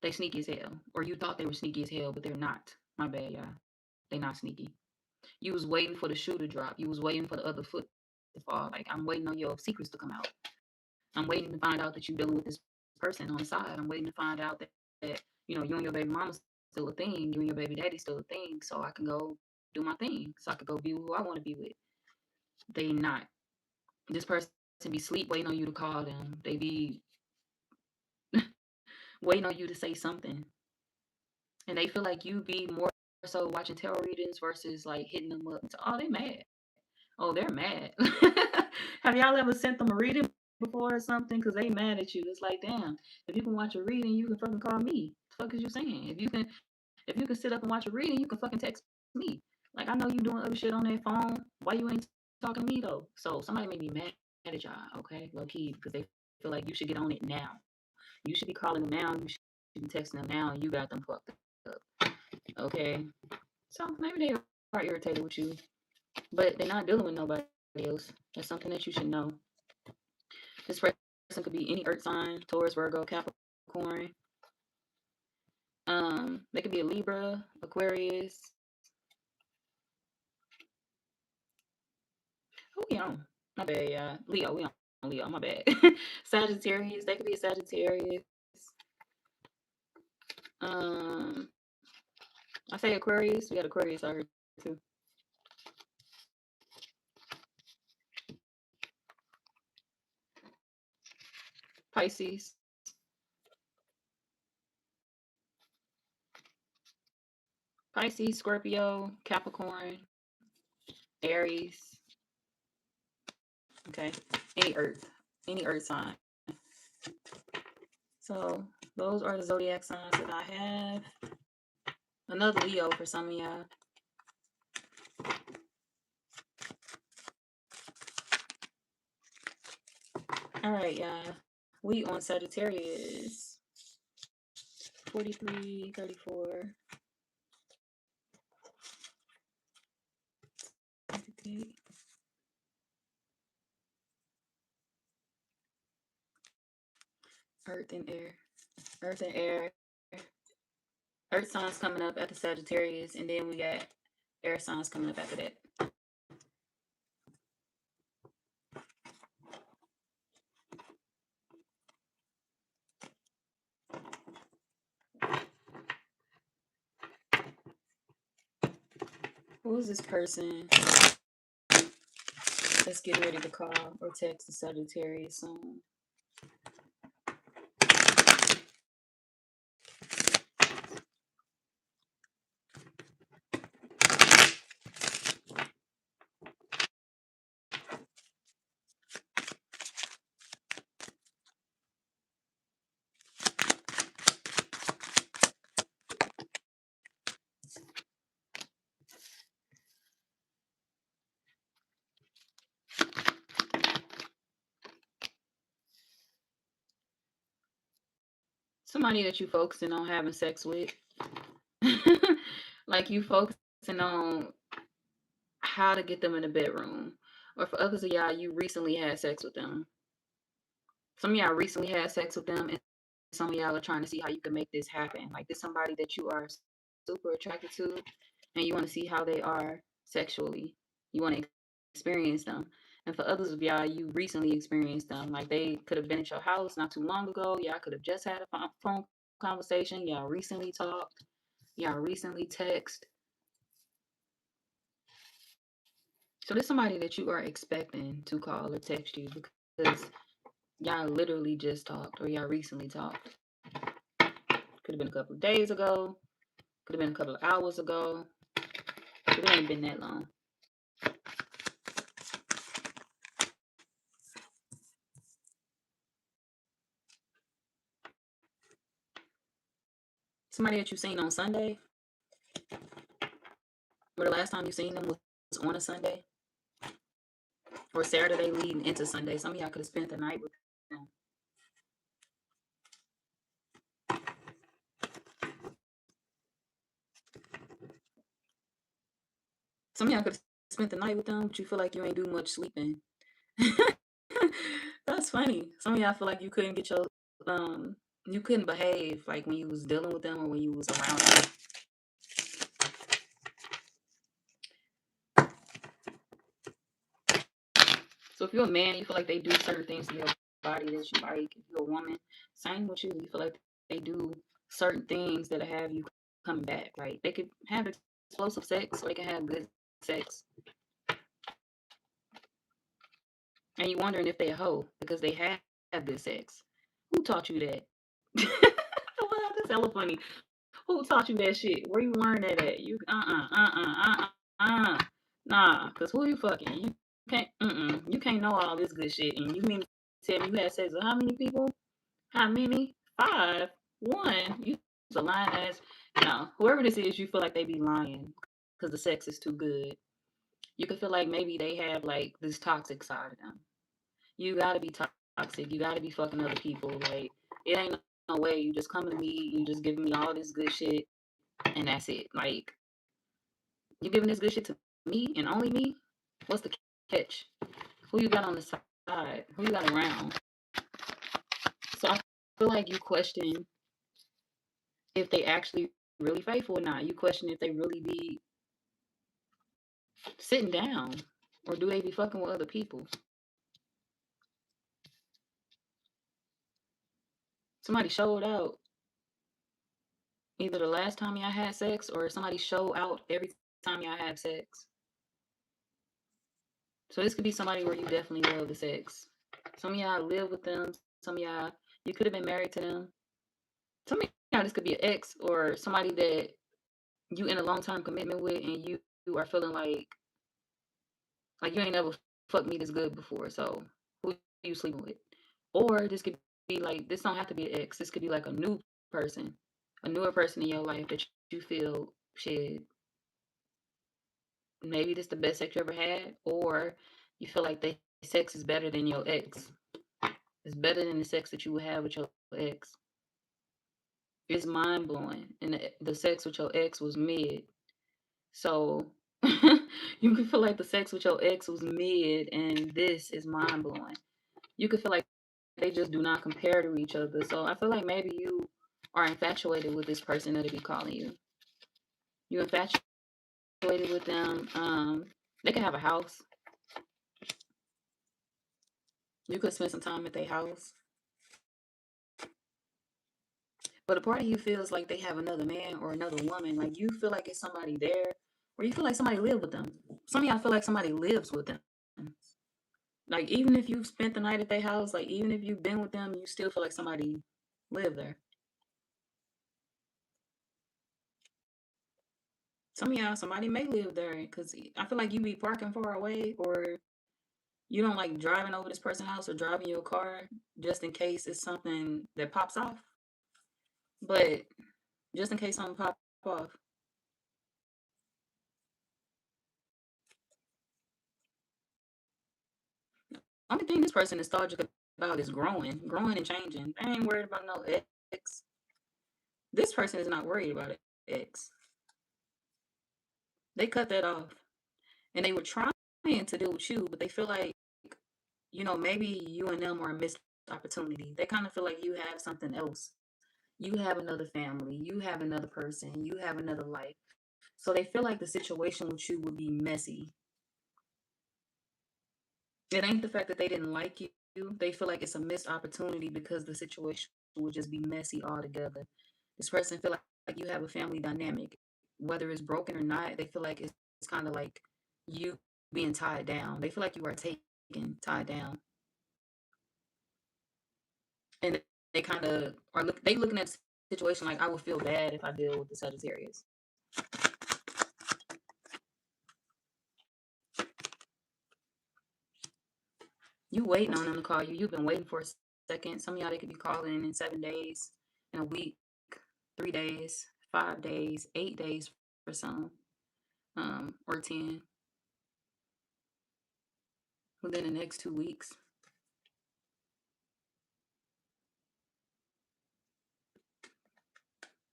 A: they sneaky as hell. Or you thought they were sneaky as hell, but they're not. My bad, y'all. They not sneaky. You was waiting for the shoe to drop. You was waiting for the other foot to fall. Like, I'm waiting on your secrets to come out. I'm waiting to find out that you're dealing with this person on the side. I'm waiting to find out that you know, you and your baby mama still a thing. You and your baby daddy still a thing. So I can go do my thing. So I can go be who I want to be with. They not. This person be sleep waiting on you to call them. They be waiting on you to say something. And they feel like you be more so watching tarot readings versus like hitting them up. Oh, they mad. Oh, they're mad. Have y'all ever sent them a reading before or something? Because they mad at you. It's like, damn, if you can watch a reading, you can fucking call me. The fuck is you saying? If you can sit up and watch a reading, you can fucking text me. Like, I know you doing other shit on that phone. Why you ain't talking to me though? So somebody may be mad at y'all, okay? Low key, because they feel like you should get on it now. You should be calling them now. You should be texting them now, and you got them fucked up. Okay? So maybe they are irritated with you, but they're not dealing with nobody else. That's something that you should know. This person could be any earth sign: Taurus, Virgo, Capricorn. They could be a Libra, Aquarius. Who we on? My bad, y'all. Leo, we on Leo. My bad. Sagittarius. They could be a Sagittarius. I say Aquarius. We got Aquarius out here too. Pisces. Pisces, Scorpio, Capricorn, Aries. Okay. Any earth sign. So those are the zodiac signs that I have. Another Leo for some of y'all. All right, y'all. We on Sagittarius. 43, 34. 58. Earth and air. Earth and air. Earth signs coming up after Sagittarius, and then we got air signs coming up after that. Who is this person that's getting ready to call or text the Sagittarius soon? Somebody that you focusing on having sex with. Like, you focusing on how to get them in the bedroom. Or for others of y'all, you recently had sex with them. Some of y'all recently had sex with them, and some of y'all are trying to see how you can make this happen. Like, this somebody that you are super attracted to, and you want to see how they are sexually. You want to experience them. And for others of y'all, you recently experienced them. Like, they could have been at your house not too long ago. Y'all could have just had a phone conversation. Y'all recently talked. Y'all recently text. So there's somebody that you are expecting to call or text you, because y'all literally just talked, or y'all recently talked. Could have been a couple of days ago. Could have been a couple of hours ago. But it ain't been that long. Somebody that you seen on Sunday. Or the last time you seen them was on a Sunday or Saturday leading into Sunday. Some of y'all could have spent the night with them. Some of y'all could have spent the night with them, but you feel like you ain't do much sleeping. That's funny. Some of y'all feel like you couldn't get your you couldn't behave like when you was dealing with them or when you was around them. So if you're a man, you feel like they do certain things to your body that you like. If you're a woman, same with you. You feel like they do certain things that have you coming back, right? They could have explosive sex or they can have good sex. And you're wondering if they're a hoe because they have good sex. Who taught you that? Well, that's hella funny. Who taught you that shit? Where you learn that at? You nah, cause who you fucking? You can't know all this good shit. And you mean to tell me you had sex with how many people? How many? 5. 1. You a lying ass. No, whoever this is, you feel like they be lying because the sex is too good. You can feel like maybe they have like this toxic side of them. You gotta be toxic. You gotta be fucking other people. Like it ain't no way you just coming to me, you just giving me all this good shit, and that's it. Like you giving this good shit to me and only me. What's the catch? Who you got on the side? Who you got around? So I feel like you question if they actually really faithful or not. You question if they really be sitting down or do they be fucking with other people. Somebody showed out either the last time y'all had sex or somebody show out every time y'all have sex. So this could be somebody where you definitely love the sex. Some of y'all live with them. Some of y'all, you could have been married to them. Some of y'all, this could be an ex or somebody that you in a long-term commitment with and you are feeling like you ain't never fucked me this good before. So who you sleeping with? Or this could be like, this don't have to be an ex. This could be like a new person, a newer person in your life that you feel shit. Maybe this the best sex you ever had, or you feel like the sex is better than your ex. It's better than the sex that you would have with your ex. It's mind blowing, and the sex with your ex was mid. So you can feel like the sex with your ex was mid, and this is mind blowing. You could feel like they just do not compare to each other. So I feel like maybe you are infatuated with this person that'll be calling you. You infatuated with them. They can have a house. You could spend some time at their house. But a part of you feels like they have another man or another woman. Like you feel like it's somebody there, or you feel like somebody live with them. Some of y'all feel like somebody lives with them. Like even if you've spent the night at their house, like even if you've been with them, you still feel like somebody live there. Some of y'all, somebody may live there because I feel like you be parking far away, or you don't like driving over this person's house or driving your car just in case it's something that pops off. But just in case something pop off, only thing this person is nostalgic about is growing and changing. They ain't worried about no ex. This person is not worried about ex. They cut that off, and they were trying to deal with you, but they feel like maybe you and them are a missed opportunity. They kind of feel like you have something else. You have another family. You have another person. You have another life. So they feel like the situation with you would be messy. It ain't the fact that they didn't like you. They feel like it's a missed opportunity because the situation would just be messy altogether. This person feel like you have a family dynamic, whether it's broken or not. They feel like it's kind of like you being tied down. They feel like you are taken, tied down, and they kind of they looking at the situation like I would feel bad if I deal with the Sagittarius. You waiting on them to call you. You've been waiting for a second. Some of y'all they could be calling in 7 days, in a week, 3 days, 5 days, 8 days for some. or 10 within the next 2 weeks.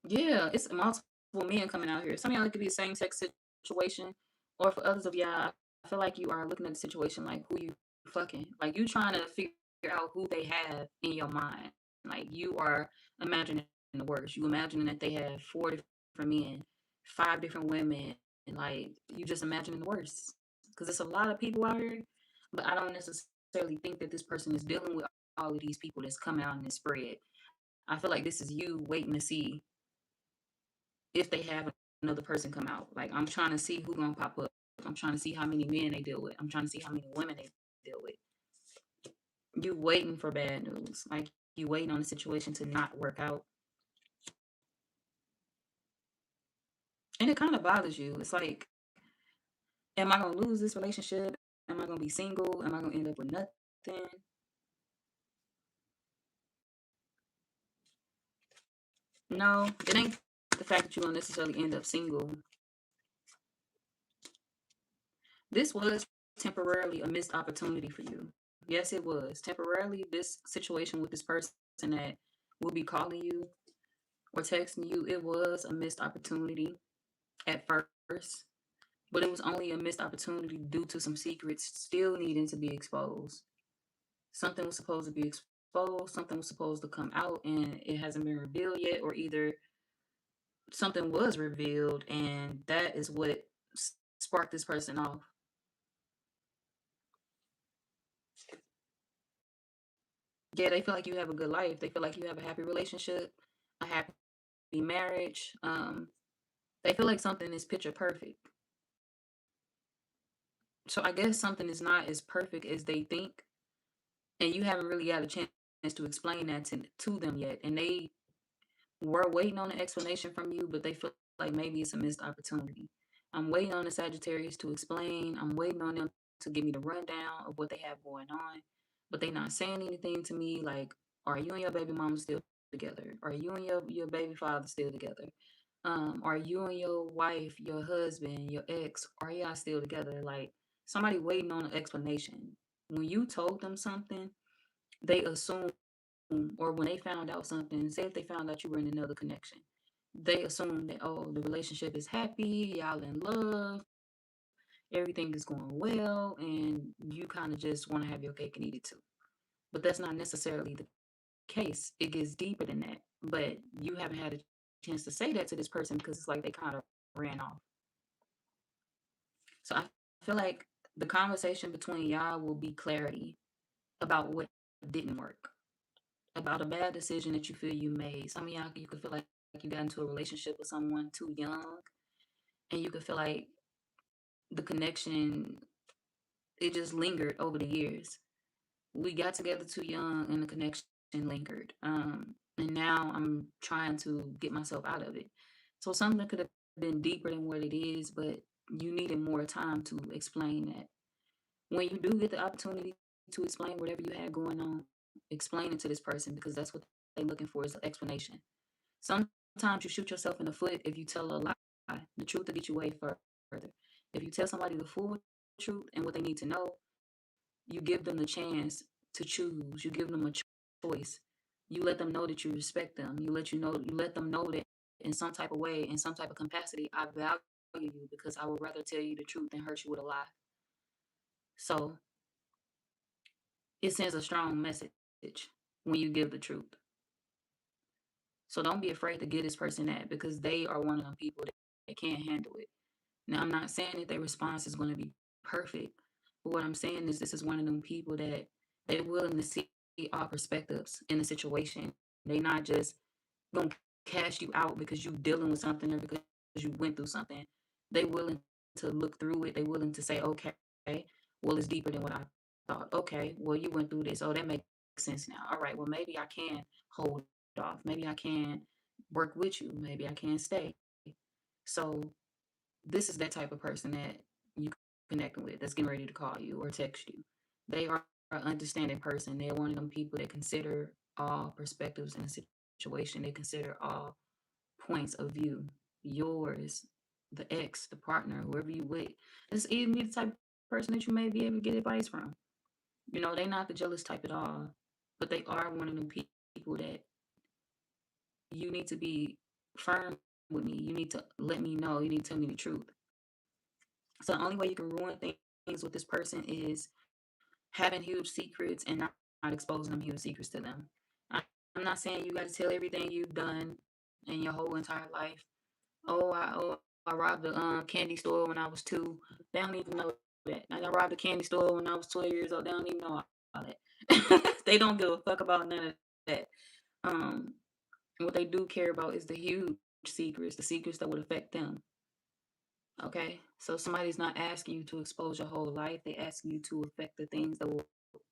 A: Yeah, it's multiple men coming out here. Some of y'all, it could be the same sex situation, or for others of y'all, I feel like you are looking at the situation like who you fucking, like you trying to figure out who they have in your mind. Like you are imagining the worst. You imagining that they have 4 different men, 5 different women, and like you just imagining the worst. Because it's a lot of people out here, but I don't necessarily think that this person is dealing with all of these people that's coming out in this spread. I feel like this is you waiting to see if they have another person come out. Like I'm trying to see who gonna pop up. I'm trying to see how many men they deal with. I'm trying to see how many women they deal with. You waiting for bad news. Like you waiting on the situation to not work out. And it kind of bothers you. It's like, am I gonna lose this relationship? Am I gonna be single? Am I gonna end up with nothing? No, it ain't the fact that you're gonna necessarily end up single. This was temporarily a missed opportunity for you. Yes, it was. Temporarily, this situation with this person that will be calling you or texting you, it was a missed opportunity at first, but it was only a missed opportunity due to some secrets still needing to be exposed. Something was supposed to be exposed, something was supposed to come out, and it hasn't been revealed yet, or either something was revealed, and that is what sparked this person off. Yeah, they feel like you have a good life. They feel like you have a happy relationship, a happy marriage. They feel like something is picture perfect. So I guess something is not as perfect as they think, and you haven't really got a chance to explain that to them yet. And they were waiting on an explanation from you, but they feel like maybe it's a missed opportunity. I'm waiting on the Sagittarius to explain. I'm waiting on them to give me the rundown of what they have going on, but they not saying anything to me. Like, are you and your baby mama still together? Are you and your baby father still together? Are you and your wife, your husband, your ex, are y'all still together? Like somebody waiting on an explanation. When you told them something, they assume, or when they found out something, say if they found out you were in another connection, they assume that, oh, the relationship is happy, y'all in love, everything is going well, and you kind of just want to have your cake and eat it too. But that's not necessarily the case. It gets deeper than that. But you haven't had a chance to say that to this person because it's like they kind of ran off. So I feel like the conversation between y'all will be clarity about what didn't work, about a bad decision that you feel you made. Some of y'all, you could feel like you got into a relationship with someone too young, and you could feel like the connection, it just lingered over the years. We got together too young, and the connection lingered. And now I'm trying to get myself out of it. So something could have been deeper than what it is, but you needed more time to explain that. When you do get the opportunity to explain whatever you had going on, explain it to this person because that's what they're looking for is an explanation. Sometimes you shoot yourself in the foot if you tell a lie. The truth will get you way further. If you tell somebody the full truth and what they need to know, you give them the chance to choose. You give them a choice. You let them know that you respect them. You let them know that in some type of way, in some type of capacity, I value you because I would rather tell you the truth than hurt you with a lie. So it sends a strong message when you give the truth. So don't be afraid to give this person that because they are one of them people that can't handle it. Now, I'm not saying that their response is going to be perfect, but what I'm saying is this is one of them people that they're willing to see all perspectives in the situation. They're not just going to cash you out because you're dealing with something or because you went through something. They're willing to look through it. They're willing to say, okay, well, it's deeper than what I thought. Okay, well, you went through this. Oh, that makes sense now. All right, well, maybe I can hold off. Maybe I can work with you. Maybe I can stay. So this is that type of person that you connecting with that's getting ready to call you or text you. They are an understanding person. They're one of them people that consider all perspectives in a situation. They consider all points of view. Yours. the ex, the partner, whoever you with. This even be the type of person that you may be able to get advice from. You know, they're not the jealous type at all, but they are one of them people that you need to be firm with me. You need to let me know. You need to tell me the truth. So the only way you can ruin things with this person is having huge secrets and not exposing them huge secrets to them. I, I'm not saying you got to tell everything you've done in your whole entire life. I robbed a candy store when I was 2. They don't even know that. I robbed a candy store when I was 12 years old. They don't even know all that. They don't give a fuck about none of that. Um, what they do care about is the huge secrets, the secrets that would affect them. Okay, so somebody's not asking you to expose your whole life. They ask you to affect the things that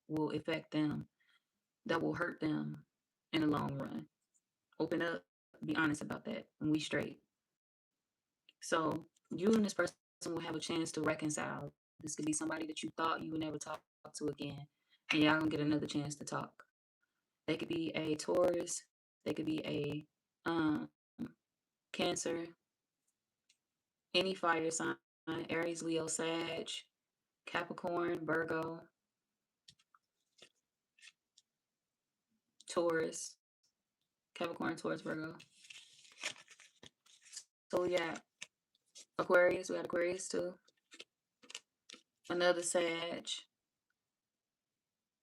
A: will affect them, that will hurt them in the long run. Open up, be honest about that, and we straight. So you and this person will have a chance to reconcile. This could be somebody that you thought you would never talk to again, and y'all gonna get another chance to talk. They could be a Taurus, they could be a Cancer, any fire sign, Aries, Leo, Sag, Capricorn, Virgo, Taurus, Capricorn, Taurus, Virgo. So we got Aquarius, we got Aquarius too. Another Sag.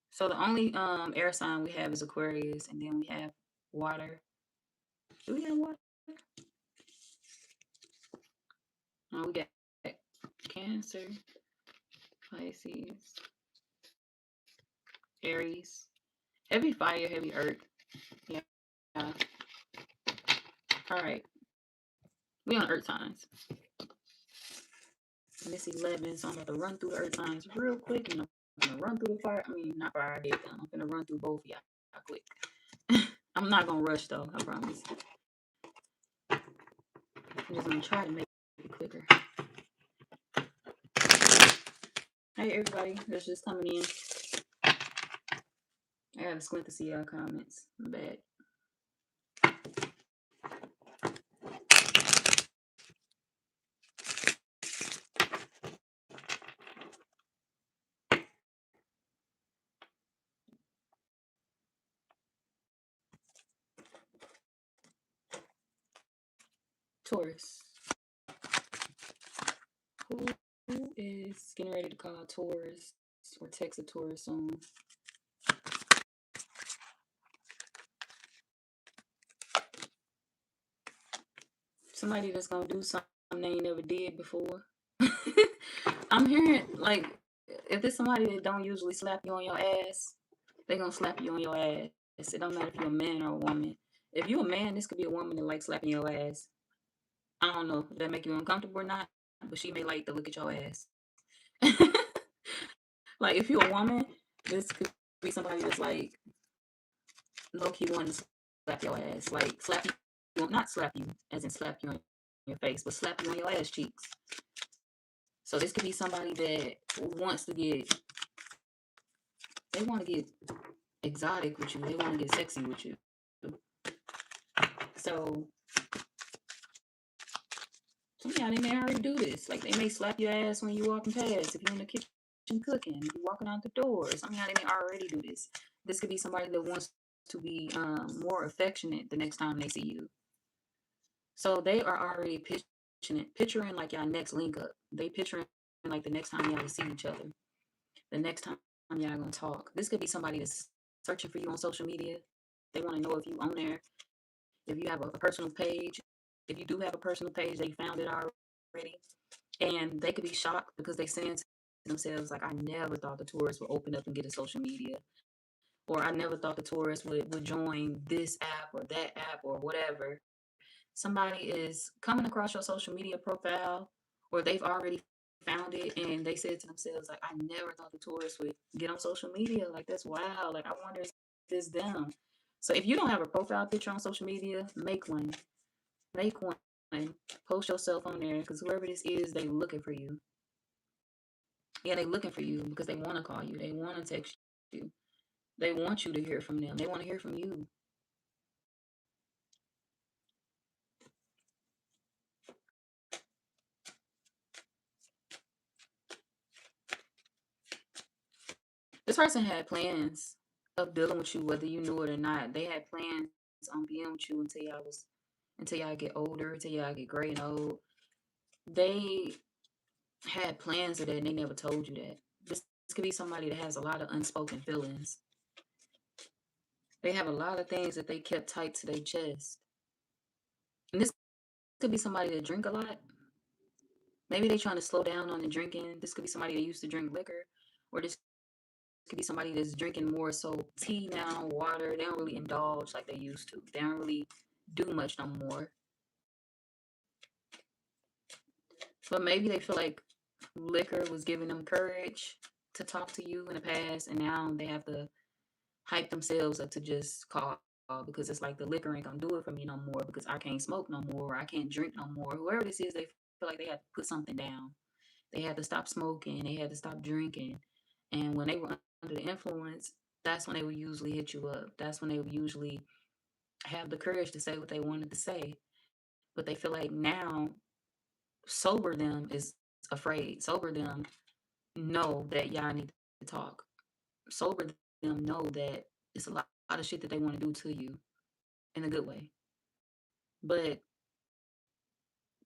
A: So the only air sign we have is Aquarius, and then we have water. Do we have water? Oh, we got Cancer, Pisces, Aries. Heavy fire, heavy earth. Yeah. All right. We on earth signs. And it's 11, so I'm about to run through the earth signs real quick, and I'm gonna run through the fire. I mean, not fire, I did. I'm gonna run through both of y'all quick. I'm not gonna rush though, I promise. I'm just gonna try to make it quicker. Hey everybody that's just coming in. I gotta squint to see y'all comments. I'm bad. Taurus. Who is getting ready to call Taurus or text a Taurus on? Somebody that's gonna do something they never did before. I'm hearing like if there's somebody that don't usually slap you on your ass, they gonna slap you on your ass. It don't matter if you're a man or a woman. If you're a man, this could be a woman that likes slapping your ass. I don't know if that make you uncomfortable or not, but she may like to look at your ass. Like if you're a woman, this could be somebody that's like low key wanting to slap your ass, like slap you, not slap you as in slap you on your face, but slap you on your ass cheeks. So this could be somebody that wants to get, they want to get exotic with you. They want to get sexy with you. So some of y'all, they may already do this. Like they may slap your ass when you walking past. If you're in the kitchen cooking, if you're walking out the door. Some of y'all, they may already do this. This could be somebody that wants to be more affectionate the next time they see you. So they are already picturing like y'all next link up. They picturing like the next time y'all see each other. The next time y'all gonna talk. This could be somebody that's searching for you on social media. They want to know if you on there, if you have a personal page. If you do have a personal page, they found it already. And they could be shocked because they saying to themselves, like, I never thought the Taurus would open up and get a social media. Or I never thought the Taurus would join this app or that app or whatever. Somebody is coming across your social media profile, or they've already found it and they said to themselves, like, I never thought the Taurus would get on social media. Like, that's wild. Like, I wonder if it's them. So if you don't have a profile picture on social media, make one. Make one. Post yourself on there, because whoever this is, they looking for you. Yeah, they looking for you because they want to call you. They want to text you. They want you to hear from them. They want to hear from you. This person had plans of dealing with you, whether you knew it or not. They had plans on being with you until y'all get older, until y'all get great and old. They had plans of that and they never told you that. This could be somebody that has a lot of unspoken feelings. They have a lot of things that they kept tight to their chest. And this could be somebody that drink a lot. Maybe they trying to slow down on the drinking. This could be somebody that used to drink liquor, or this could be somebody that's drinking more so tea now, water. They don't really indulge like they used to. They don't really do much no more. But maybe they feel like liquor was giving them courage to talk to you in the past, and now they have to hype themselves up to just call because it's like the liquor ain't gonna do it for me no more because I can't smoke no more, or I can't drink no more. Whoever this is, they feel like they have to put something down. They had to stop smoking, they had to stop drinking. And when they were under the influence, that's when they would usually hit you up. That's when they would usually have the courage to say what they wanted to say. But they feel like now sober them is afraid. Sober them know that y'all need to talk. Sober them know that it's a lot of shit that they want to do to you in a good way. But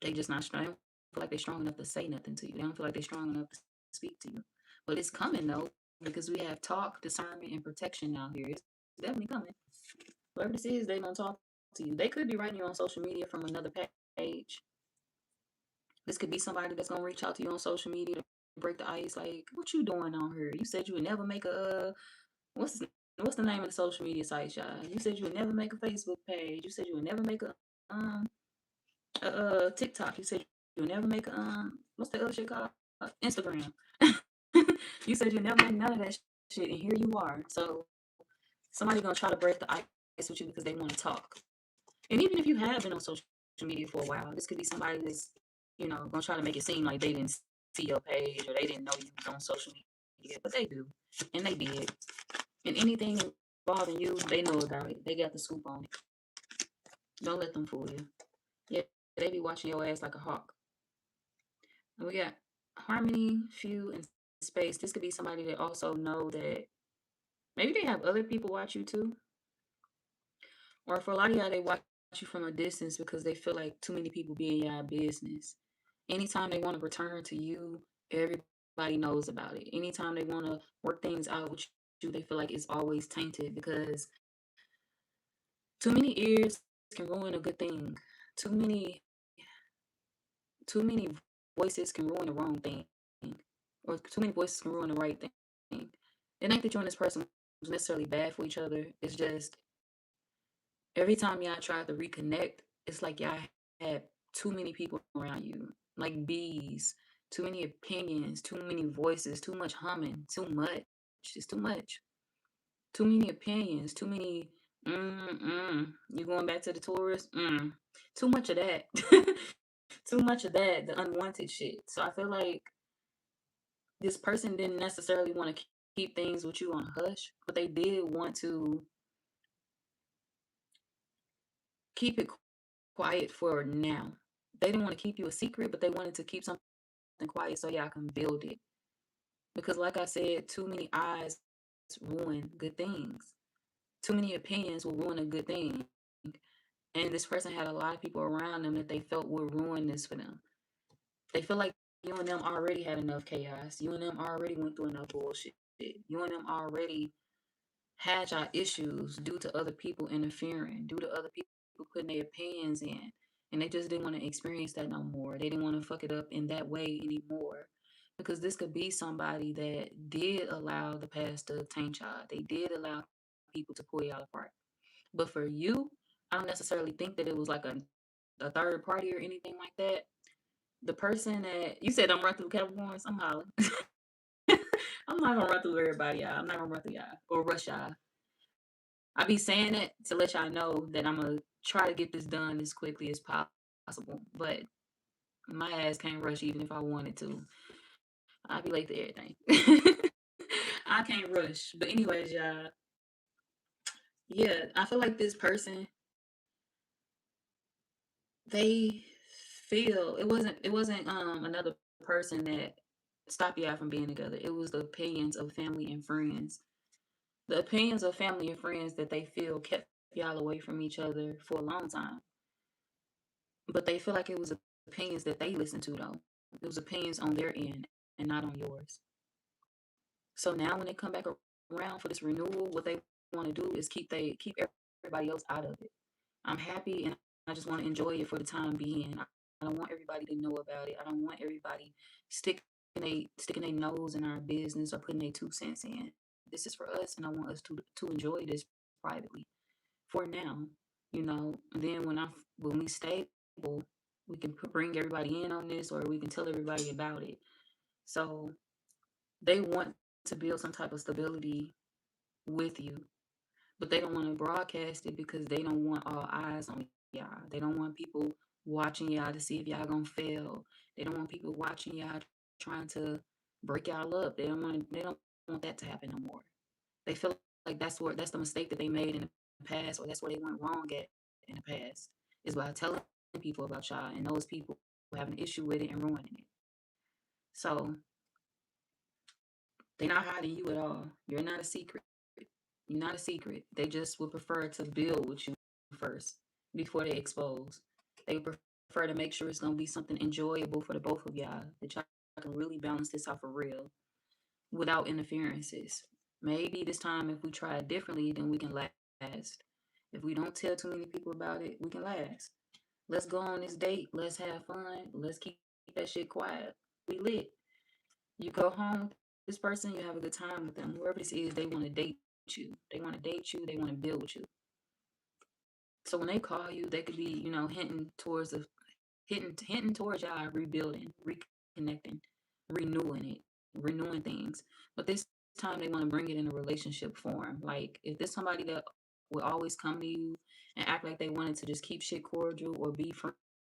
A: they just not strong. They don't feel like they're strong enough to say nothing to you. They don't feel like they're strong enough to speak to you. But it's coming though, because we have talk, discernment, and protection out here. It's definitely coming. Whoever this is, they're gonna talk to you. They could be writing you on social media from another page. This could be somebody that's gonna reach out to you on social media to break the ice. Like, what you doing on here? You said you would never make a what's the name of the social media site, y'all? You said you would never make a Facebook page. You said you would never make a TikTok. You said you would never make a what's the other shit called? Instagram. You said you never make none of that shit, and here you are. So somebody gonna try to break the ice with you because they want to talk. And even if you have been on social media for a while, this could be somebody that's, gonna try to make it seem like they didn't see your page or they didn't know you was on social media, but they do, and they did. And anything involving you, they know about it. They got the scoop on it. Don't let them fool you. Yeah, they be watching your ass like a hawk. And we got harmony, few, and space. This could be somebody that also know that maybe they have other people watch you too. Or for a lot of y'all, they watch you from a distance because they feel like too many people be in y'all business. Anytime they want to return to you, everybody knows about it. Anytime they want to work things out with you, they feel like it's always tainted because too many ears can ruin a good thing. Too many voices can ruin the wrong thing. Or too many voices can ruin the right thing. It ain't that you and this person was necessarily bad for each other. It's just every time y'all try to reconnect, it's like y'all had too many people around you, like bees, too many opinions, too many voices, too much humming, too much. It's too much. Too many opinions, too many. You going back to the Taurus? Too much of that. Too much of that, the unwanted shit. So I feel like this person didn't necessarily want to keep things with you on hush, but they did want to keep it quiet for now. They didn't want to keep you a secret, but they wanted to keep something quiet so y'all can build it. Because like I said, too many eyes ruin good things. Too many opinions will ruin a good thing. And this person had a lot of people around them that they felt would ruin this for them. They feel like you and them already had enough chaos. You and them already went through enough bullshit. You and them already had y'all issues due to other people interfering, due to other people putting their opinions in. And they just didn't want to experience that no more. They didn't want to fuck it up in that way anymore. Because this could be somebody that did allow the past to taint y'all. They did allow people to pull y'all apart. But for you, I don't necessarily think that it was like a third party or anything like that. The person that you said I'm run through Capricorns, I'm hollering. I'm not gonna run through everybody, y'all. I'm not gonna run through y'all or rush y'all. I be saying it to let y'all know that I'm gonna try to get this done as quickly as possible. But my ass can't rush even if I wanted to. I'll be late to everything. I can't rush. But anyways, y'all. Yeah, I feel like this person, they feel it wasn't another person that stop y'all from being together. It was the opinions of family and friends. The opinions of family and friends that they feel kept y'all away from each other for a long time. But they feel like it was opinions that they listened to, though. It was opinions on their end and not on yours. So now when they come back around for this renewal, what they want to do is keep everybody else out of it. I'm happy and I just want to enjoy it for the time being. I don't want everybody to know about it. I don't want everybody sticking their nose in our business or putting their 2 cents in. This is for us, and I want us to enjoy this privately for now. And then when we stable, we can bring everybody in on this, or we can tell everybody about it. So they want to build some type of stability with you, but they don't want to broadcast it because they don't want all eyes on y'all. They don't want people watching y'all to see if y'all gonna fail. They don't want people watching y'all trying to break y'all up. They don't want that to happen no more. They feel like that's the mistake that they made in the past, or that's where they went wrong at in the past, is by telling people about y'all, and those people having an issue with it and ruining it. So they're not hiding you at all. You're not a secret. You're not a secret. They just would prefer to build with you first before they expose. They prefer to make sure it's gonna be something enjoyable for the both of y'all, that y'all can really balance this out for real without interferences. Maybe this time, if we try it differently, then we can last. If we don't tell too many people about it, we can last. Let's go on this date. Let's have fun. Let's keep that shit quiet. We lit. You go home with this person, you have a good time with them. Whoever this is, they want to date you. They want to date you. They want to build with you. So when they call you, they could be, hinting towards y'all rebuilding, reconnecting, renewing things. But this time they want to bring it in a relationship form. Like, if there's somebody that will always come to you and act like they wanted to just keep shit cordial or be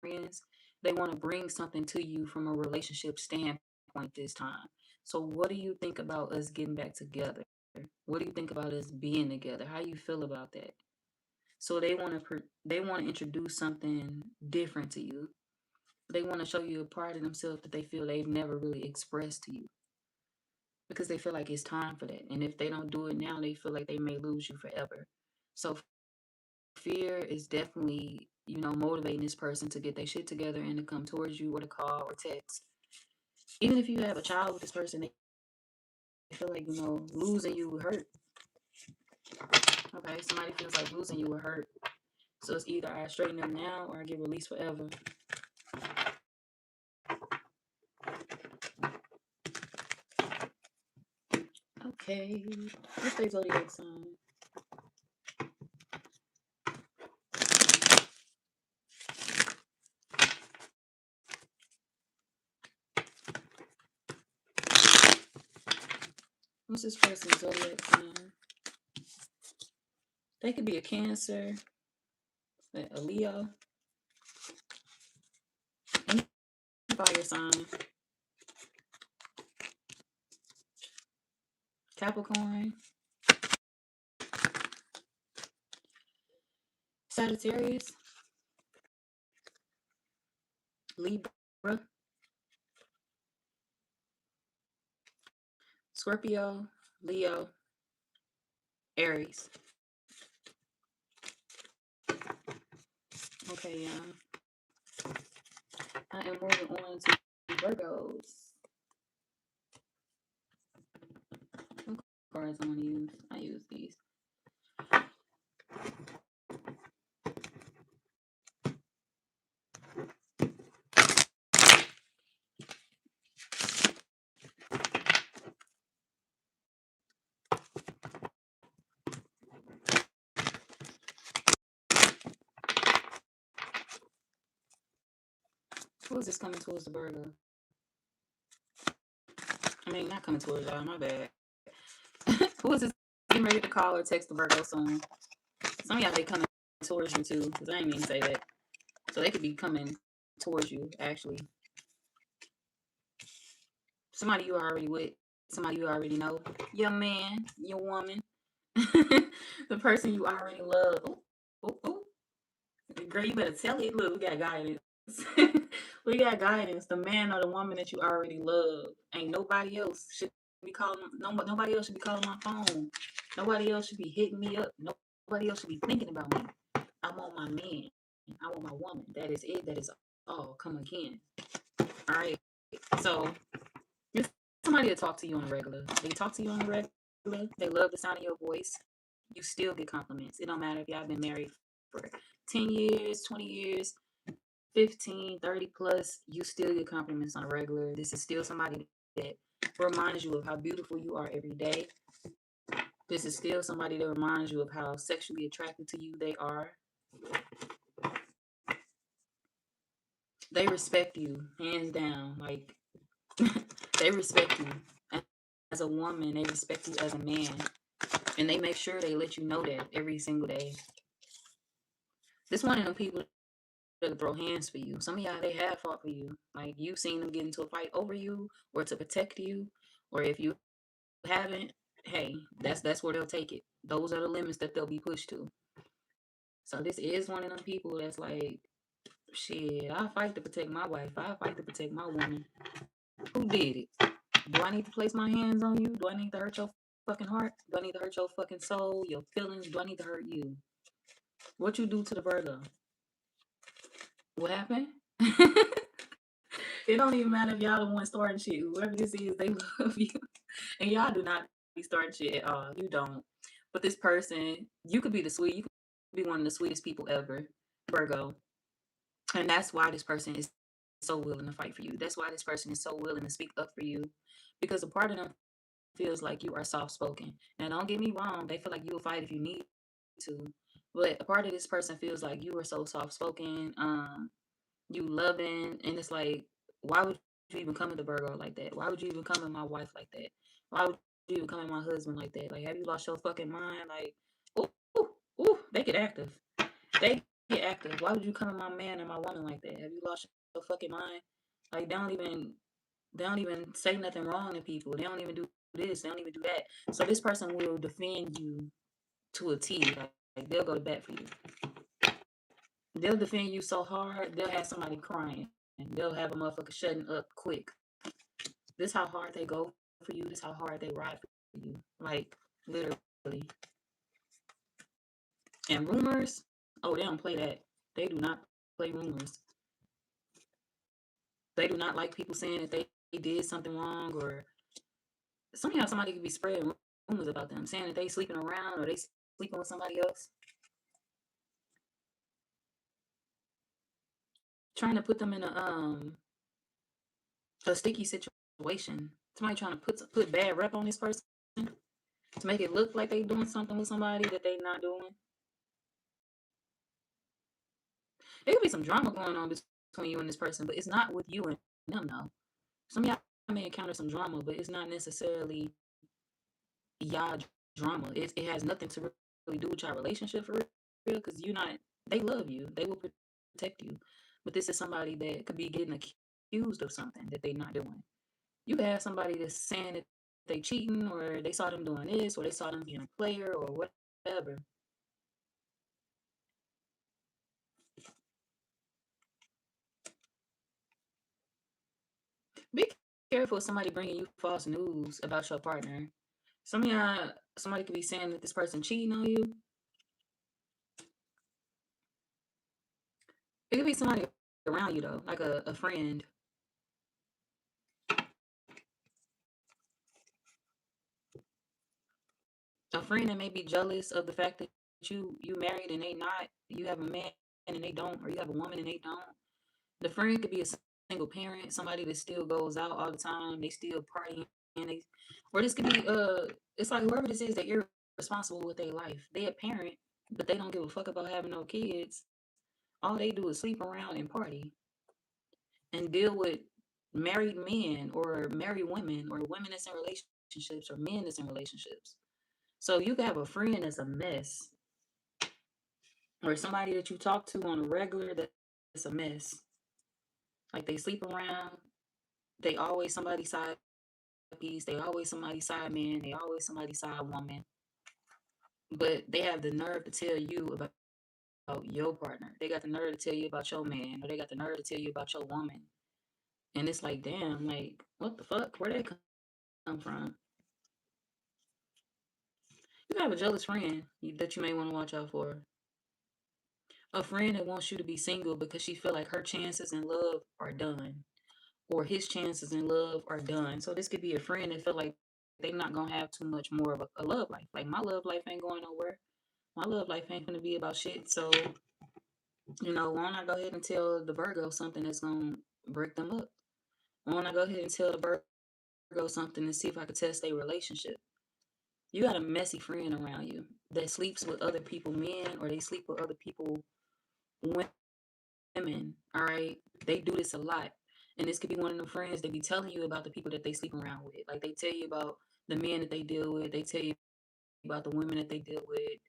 A: friends, they want to bring something to you from a relationship standpoint this time. So what do you think about us getting back together? What do you think about us being together? How you feel about that? So they want to introduce something different to you. They want to show you a part of themselves that they feel they've never really expressed to you, because they feel like it's time for that. And if they don't do it now, they feel like they may lose you forever. So fear is definitely, motivating this person to get their shit together and to come towards you, or to call or text. Even if you have a child with this person, they feel like, losing you will hurt. Okay, somebody feels like losing you will hurt. So it's either I straighten them now or I get released forever. Okay, what's their zodiac sign? What's this person's zodiac sign? They could be a Cancer, a Leo, any fire sign, Capricorn, Sagittarius, Libra, Scorpio, Leo, Aries. Okay, yeah. I am moving on to Virgos. What cards I want to use? I use these. Who is this coming towards the Virgo? I mean, not coming towards y'all, my bad. Who is this getting ready to call or text the Virgo soon? Some of y'all, they coming towards you too, because I ain't mean to say that. So they could be coming towards you, actually. Somebody you already with, somebody you already know, your man, your woman, the person you already love. Ooh, ooh, ooh. Girl, you better tell it. Look, we got a guy in it. We got guidance. The man or the woman that you already love. Ain't nobody else should be calling. Nobody else should be calling my phone. Nobody else should be hitting me up. Nobody else should be thinking about me. I want my man. I want my woman. That is it. That is all. Come again. All right. So if somebody to talk to you on a regular. They talk to you on a regular. They love the sound of your voice. You still get compliments. It don't matter if y'all been married for 10 years, 20 years, 15, 30 plus, you still get compliments on a regular. This is still somebody that reminds you of how beautiful you are every day. This is still somebody that reminds you of how sexually attracted to you they are. They respect you, hands down. Like, they respect you as a woman. They respect you as a man. And they make sure they let you know that every single day. This one of them people to throw hands for you. Some of y'all, they have fought for you. Like, you've seen them get into a fight over you or to protect you. Or if you haven't, hey, that's where they'll take it. Those are the limits that they'll be pushed to. So this is one of them people that's like, shit, I fight to protect my wife. I fight to protect my woman. Who did it? Do I need to place my hands on you? Do I need to hurt your fucking heart? Do I need to hurt your fucking soul, your feelings? Do I need to hurt you? What you do to the Virgo? What happened? It don't even matter if y'all the one starting shit. Whoever this is, they love you. And y'all do not be starting shit at all. You don't. But this person, you could be you could be one of the sweetest people ever, Virgo. And that's why this person is so willing to fight for you. That's why this person is so willing to speak up for you. Because a part of them feels like you are soft spoken. Now, don't get me wrong, they feel like you will fight if you need to. But a part of this person feels like you are so soft spoken, you loving, and it's like, why would you even come at the Virgo like that? Why would you even come at my wife like that? Why would you even come at my husband like that? Like, have you lost your fucking mind? Like, ooh, ooh, ooh, they get active. They get active. Why would you come at my man and my woman like that? Have you lost your fucking mind? Like, they don't even say nothing wrong to people. They don't even do this. They don't even do that. So this person will defend you to a T. Like they'll go to bat for you. They'll defend you so hard, they'll have somebody crying. And they'll have a motherfucker shutting up quick. This how hard they go for you. This how hard they ride for you. Like, literally. And rumors, oh, they don't play that. They do not play rumors. They do not like people saying that they did something wrong, or somehow somebody could be spreading rumors about them, saying that they sleeping around or they sleeping with somebody else, trying to put them in a sticky situation. Somebody trying to put bad rep on this person to make it look like they doing something with somebody that they not doing. There could be some drama going on between you and this person, but it's not with you and them. No, some of y'all may encounter some drama, but it's not necessarily y'all drama. It has nothing to really do with your relationship for real, because you're not. They love you. They will protect you. But this is somebody that could be getting accused of something that they're not doing. You could have somebody that's saying that they cheating, or they saw them doing this, or they saw them being a player, or whatever. Be careful of somebody bringing you false news about your partner. Some of y'all, somebody could be saying that this person cheating on you. It could be somebody around you though, like a friend. A friend that may be jealous of the fact that you married and they not. You have a man and they don't, or you have a woman and they don't. The friend could be a single parent, somebody that still goes out all the time. They still partying, and or this could be it's like whoever this is that you're responsible with their life. They a parent, but they don't give a fuck about having no kids. All they do is sleep around and party and deal with married men or married women or women that's in relationships or men that's in relationships. So you can have a friend that's a mess, or somebody that you talk to on a regular that's a mess. Like they sleep around, they always somebody's side piece, they always somebody's side man, they always somebody's side woman. But they have the nerve to tell you about your partner. They got the nerve to tell you about your man, or they got the nerve to tell you about your woman. And it's like, damn, like, what the fuck? Where they come from? You have a jealous friend that you may want to watch out for. A friend that wants you to be single because she feel like her chances in love are done, or his chances in love are done. So this could be a friend that feel like they not gonna have too much more of a love life. Like, my love life ain't going nowhere. My love life ain't gonna be about shit. So, why don't I go ahead and tell the Virgo something that's gonna break them up? Why don't I go ahead and tell the Virgo something and see if I could test their relationship? You got a messy friend around you that sleeps with other people, men, or they sleep with other people, women. All right, they do this a lot, and this could be one of them friends that be telling you about the people that they sleep around with. Like, they tell you about the men that they deal with. They tell you about the women that they deal with.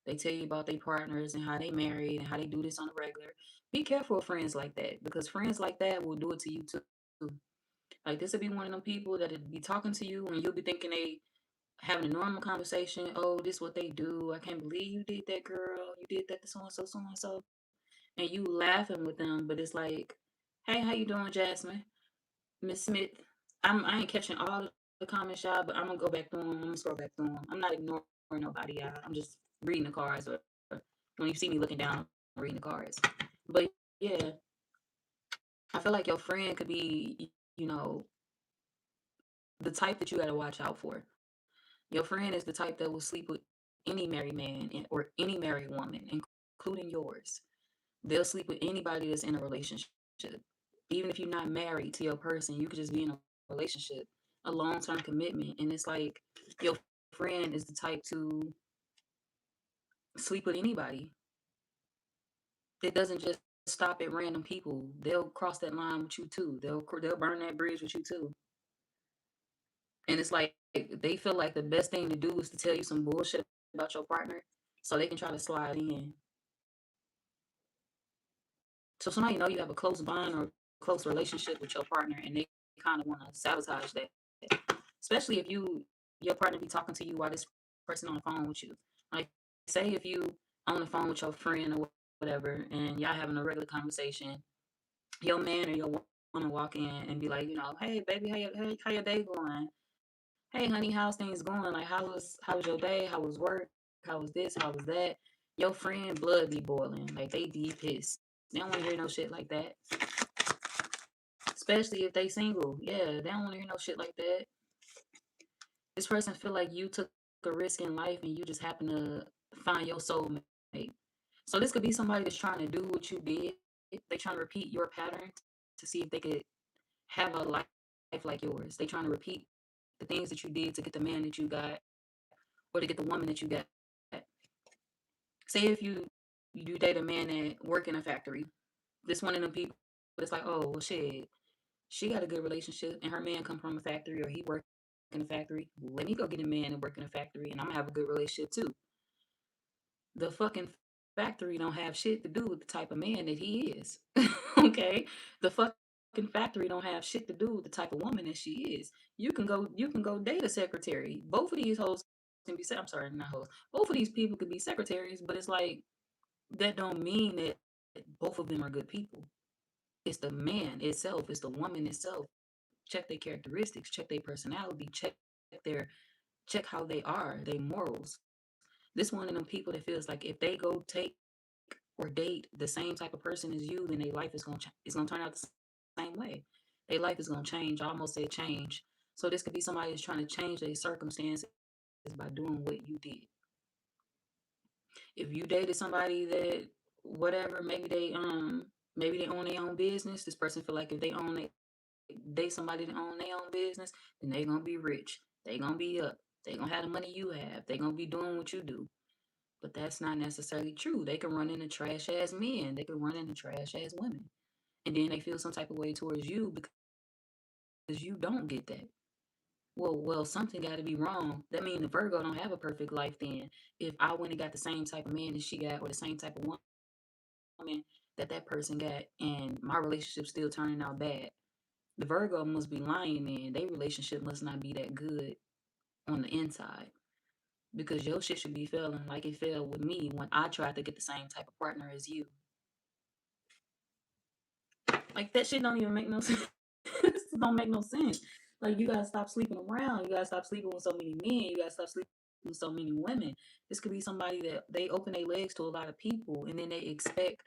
A: They tell you about their partners and how they married and how they do this on a regular. Be careful of friends like that, because friends like that will do it to you too. Like, this would be one of them people that would be talking to you and you'll be thinking they having a normal conversation. Oh, this what they do. I can't believe you did that, girl. You did that to so and so, so and so. And you laughing with them, but it's like, hey, how you doing, Jasmine? Miss Smith. I ain't catching all the comments, y'all, but I'm gonna go back through them. I'm gonna scroll back through them. I'm not ignoring nobody, y'all. I'm just reading the cards, or when you see me looking down, I'm reading the cards. But yeah, I feel like your friend could be, the type that you gotta watch out for. Your friend is the type that will sleep with any married man or any married woman, including yours. They'll sleep with anybody that's in a relationship. Even if you're not married to your person, you could just be in a relationship, a long-term commitment. And it's like, your friend is the type to sleep with anybody. It doesn't just stop at random people. They'll cross that line with you too. They'll burn that bridge with you too. And it's like, they feel like the best thing to do is to tell you some bullshit about your partner so they can try to slide in. So somebody know you have a close bond or close relationship with your partner, and they kind of want to sabotage that. Especially if your partner be talking to you while this person on the phone with you. Like, say if you on the phone with your friend or whatever, and y'all having a regular conversation, your man or your woman walk in and be like, hey baby, how your day going? Hey honey, how's things going? Like, how was your day? How was work? How was this? How was that? Your friend blood be boiling. Like, they deep pissed. They don't want to hear no shit like that. Especially if they single. Yeah, they don't want to hear no shit like that. This person feel like you took a risk in life and you just happen to find your soulmate. So this could be somebody that's trying to do what you did. They trying to repeat your pattern to see if they could have a life like yours. They trying to repeat the things that you did to get the man that you got, or to get the woman that you got. Say if you date a man that work in a factory. This one of them people, it's like, oh well, shit, she got a good relationship and her man come from a factory, or he work in a factory. Let me go get a man and work in a factory, and I'm gonna have a good relationship too. The fucking factory don't have shit to do with the type of man that he is. Okay, the fucking factory don't have shit to do with the type of woman that she is. You can go date a secretary. Both of these hoes can be. I'm sorry, not hoes. Both of these people could be secretaries, but it's like, that don't mean that both of them are good people. It's the man itself. It's the woman itself. Check their characteristics. Check their personality. Their check how they are. Their morals. This one of them people that feels like if they go take or date the same type of person as you, then their life is gonna turn out the same way. Their life is gonna change. I almost said change. So this could be somebody that's trying to change their circumstances by doing what you did. If you dated somebody that whatever, maybe they own their own business. This person feel like if they own it, date somebody that own their own business, then they gonna be rich. They gonna be up. They gonna have the money you have. They gonna be doing what you do. But that's not necessarily true. They can run into trash ass men. They can run into trash ass women. And then they feel some type of way towards you because you don't get that. Well, something got to be wrong. That means the Virgo don't have a perfect life then. If I went and got the same type of man that she got, or the same type of woman that person got, and my relationship still turning out bad, the Virgo must be lying then. Their relationship must not be that good on the inside. because your shit should be feeling like it felt with me when I tried to get the same type of partner as you. Like that shit don't even make no sense. This don't make no sense. Like you gotta stop sleeping around. You gotta stop sleeping with so many men. You gotta stop sleeping with so many women. This could be somebody that they open their legs to a lot of people, and then they expect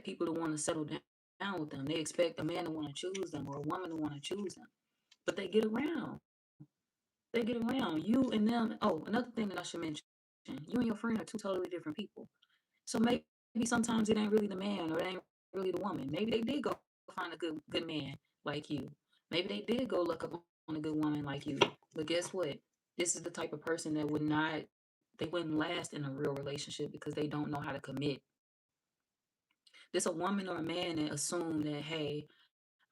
A: people to want to settle down with them. They expect a man to want to choose them or a woman to want to choose them. But they get around. They get around. You and them. Oh, another thing that I should mention. You and your friend are two totally different people. So maybe sometimes it ain't really the man or it ain't really the woman. Maybe they did go find a good man like you. Maybe they did go look up on a good woman like you. But guess what? This is the type of person that they wouldn't last in a real relationship because they don't know how to commit. This a woman or a man that assume that, hey,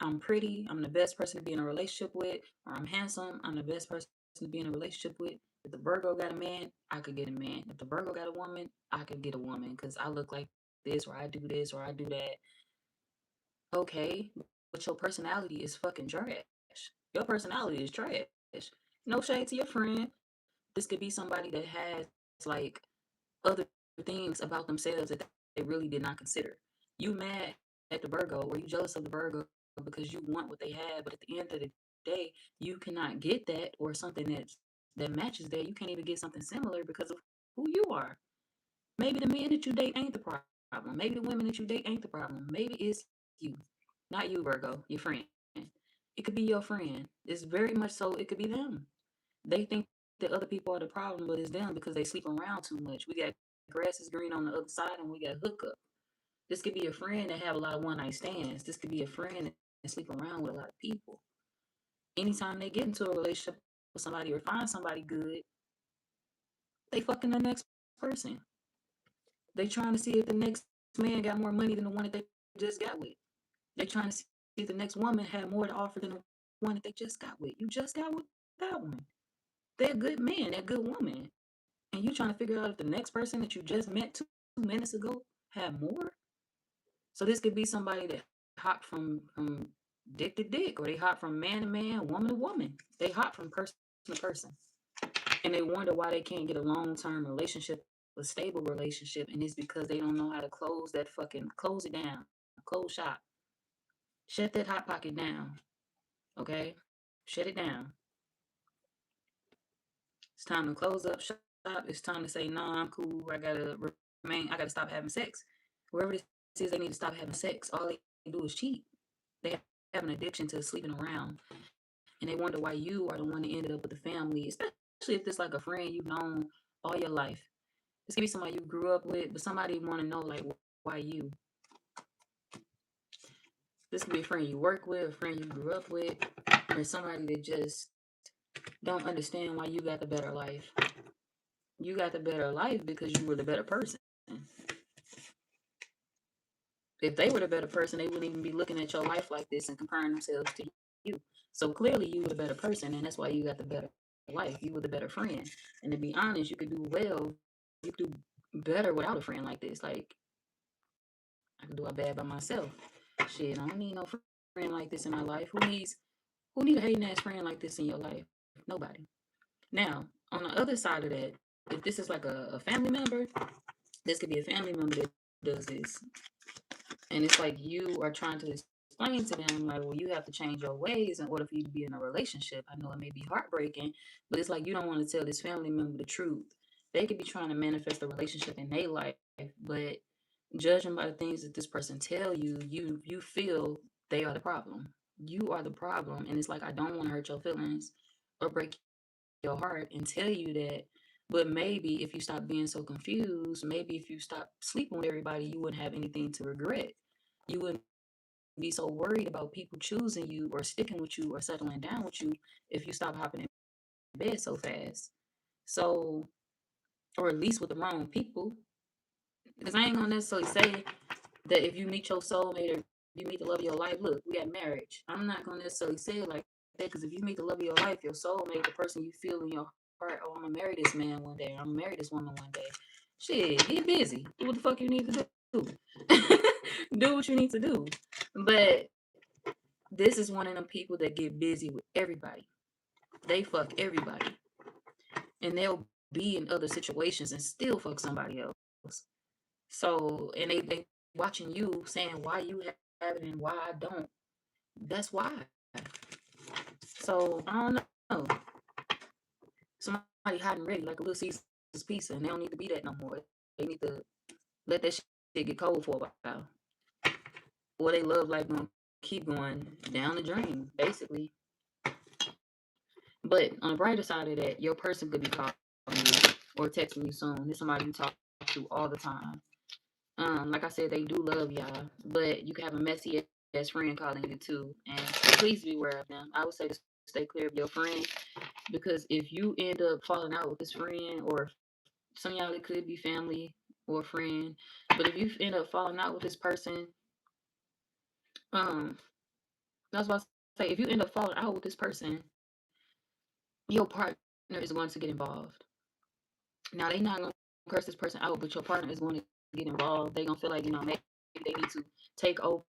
A: I'm pretty, I'm the best person to be in a relationship with, or I'm handsome, I'm the best person to be in a relationship with. If the Virgo got a man, I could get a man. If the Virgo got a woman, I could get a woman because I look like this, or I do that. Okay, but your personality is fucking trash. Your personality is trash. No shade to your friend. This could be somebody that has like other things about themselves that they really did not consider. You mad at the Virgo or you jealous of the Virgo because you want what they have, but at the end of the day, you cannot get that or something that matches that. You can't even get something similar because of who you are. Maybe the men that you date ain't the problem. Maybe the women that you date ain't the problem. Maybe it's you. Not you, Virgo, your friend. It could be your friend. It's very much so it could be them. They think that other people are the problem, but it's them because they sleep around too much. We got grass is green on the other side and we got hookup. This could be a friend that have a lot of one night stands. This could be a friend that sleep around with a lot of people. Anytime they get into a relationship with somebody or find somebody good, they fucking the next person. They trying to see if the next man got more money than the one that they just got with. They trying to see if the next woman had more to offer than the one that they just got with. You just got with that one. They're good men, they're good woman. And you trying to figure out if the next person that you just met 2 minutes ago had more. So this could be somebody that hop from dick to dick, or they hop from man to man, woman to woman. They hop from person to person, and they wonder why they can't get a long term relationship, a stable relationship, and it's because they don't know how to close it down, close shop, shut that hot pocket down. Okay, shut it down. It's time to close up shop. It's time to say, nah, I'm cool. I gotta remain. I gotta stop having sex. Wherever this is, they need to stop having sex. All they do is cheat. They have an addiction to sleeping around, and they wonder why you are the one that ended up with the family, especially if it's like a friend you've known all your life. This could be somebody you grew up with, but somebody want to know like why you. This could be a friend you work with, a friend you grew up with, or somebody that just don't understand why you got the better life. You got the better life because you were the better person. If they were the better person, they wouldn't even be looking at your life like this and comparing themselves to you. So clearly, you were the better person, and that's why you got the better life. You were the better friend. And to be honest, you could do well. You could do better without a friend like this. Like, I can do it bad by myself. Shit, I don't need no friend like this in my life. Who need a hating ass friend like this in your life? Nobody. Now, on the other side of that, if this is like a family member, this could be a family member that does this. And it's like you are trying to explain to them, like, well, you have to change your ways in order for you to be in a relationship. I know it may be heartbreaking, but it's like you don't want to tell this family member the truth. They could be trying to manifest a relationship in their life, but judging by the things that this person tell you, you feel they are the problem. You are the problem. And it's like I don't want to hurt your feelings or break your heart and tell you that. But maybe if you stop being so confused, maybe if you stop sleeping with everybody, you wouldn't have anything to regret. You wouldn't be so worried about people choosing you or sticking with you or settling down with you if you stop hopping in bed so fast. So, or at least with the wrong people. Because I ain't gonna necessarily say that if you meet your soulmate or you meet the love of your life, look, we got marriage. I'm not gonna necessarily say it like that because if you meet the love of your life, your soulmate, the person you feel in your heart, oh, I'm gonna marry this man one day, I'm gonna marry this woman one day. Shit, get busy. Do what the fuck you need to do. Do what you need to do. But this is one of them people that get busy with everybody. They fuck everybody. And they'll be in other situations and still fuck somebody else. So, and they watching you saying why you have it and why I don't. That's why. So, I don't know. Somebody hot and ready like a little Caesar's pizza, and they don't need to be that no more. They need to let that shit get cold for a while. Or they love like gonna keep going down the drain, basically. But on the brighter side of that, your person could be calling you or texting you soon. There's somebody you talk to all the time. Like I said, they do love y'all, but you can have a messy ass friend calling you too. And please be aware of them. I would say to stay clear of your friend, because if you end up falling out with this friend, or some of y'all, it could be family or friend, but if you end up falling out with this person, um, I was about to say, if you end up falling out with this person, your partner is going to get involved. Now they not gonna curse this person out, but your partner is going to get involved. They gonna feel like, maybe they need to take over.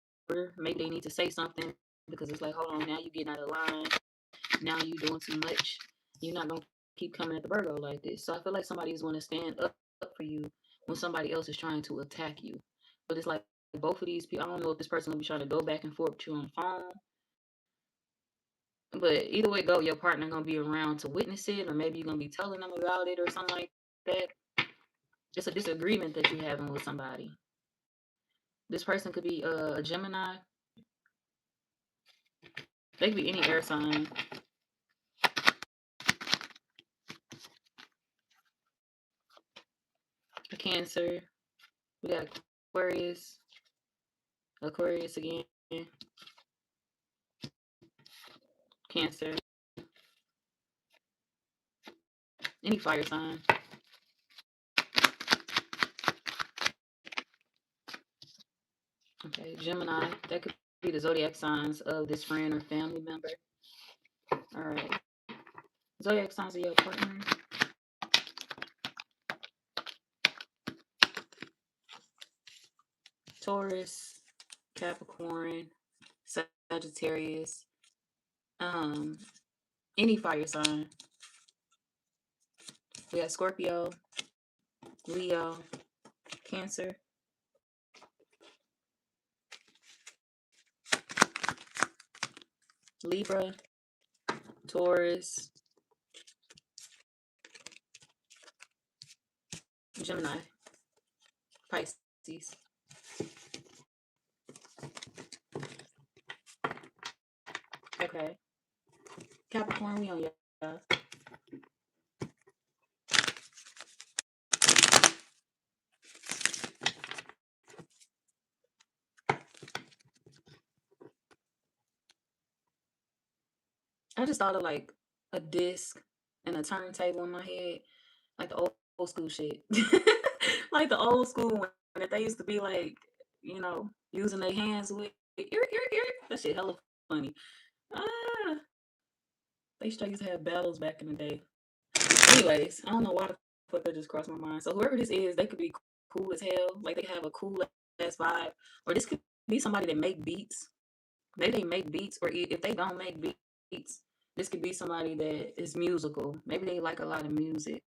A: Maybe they need to say something, because it's like, hold on, now you getting out of line. Now you doing too much. You're not gonna keep coming at the Virgo like this. So I feel like somebody is going to stand up for you when somebody else is trying to attack you. But it's like both of these people. I don't know if this person will be trying to go back and forth with you on the phone. But either way go, your partner gonna be around to witness it, or maybe you're gonna be telling them about it or something like that. It's a disagreement that you're having with somebody. This person could be a Gemini. They could be any air sign. A Cancer. We got Aquarius. Aquarius again. Cancer. Any fire sign. Okay, Gemini. That could be the zodiac signs of this friend or family member. All right. Zodiac signs of your partner. Taurus, Capricorn, Sagittarius, any fire sign. We got Scorpio, Leo, Cancer, Libra, Taurus, Gemini, Pisces. Okay. Capricorn, we on y'all. I just thought of like a disc and a turntable in my head, like the old school shit, like the old school one that they used to be like, using their hands with. That shit hella funny. Ah, they straight used to have battles back in the day. Anyways, I don't know why the fuck that just crossed my mind. So whoever this is, they could be cool as hell. Like they have a cool ass vibe, or this could be somebody that make beats. Maybe they make beats, or if they don't make beats, this could be somebody that is musical. Maybe they like a lot of music.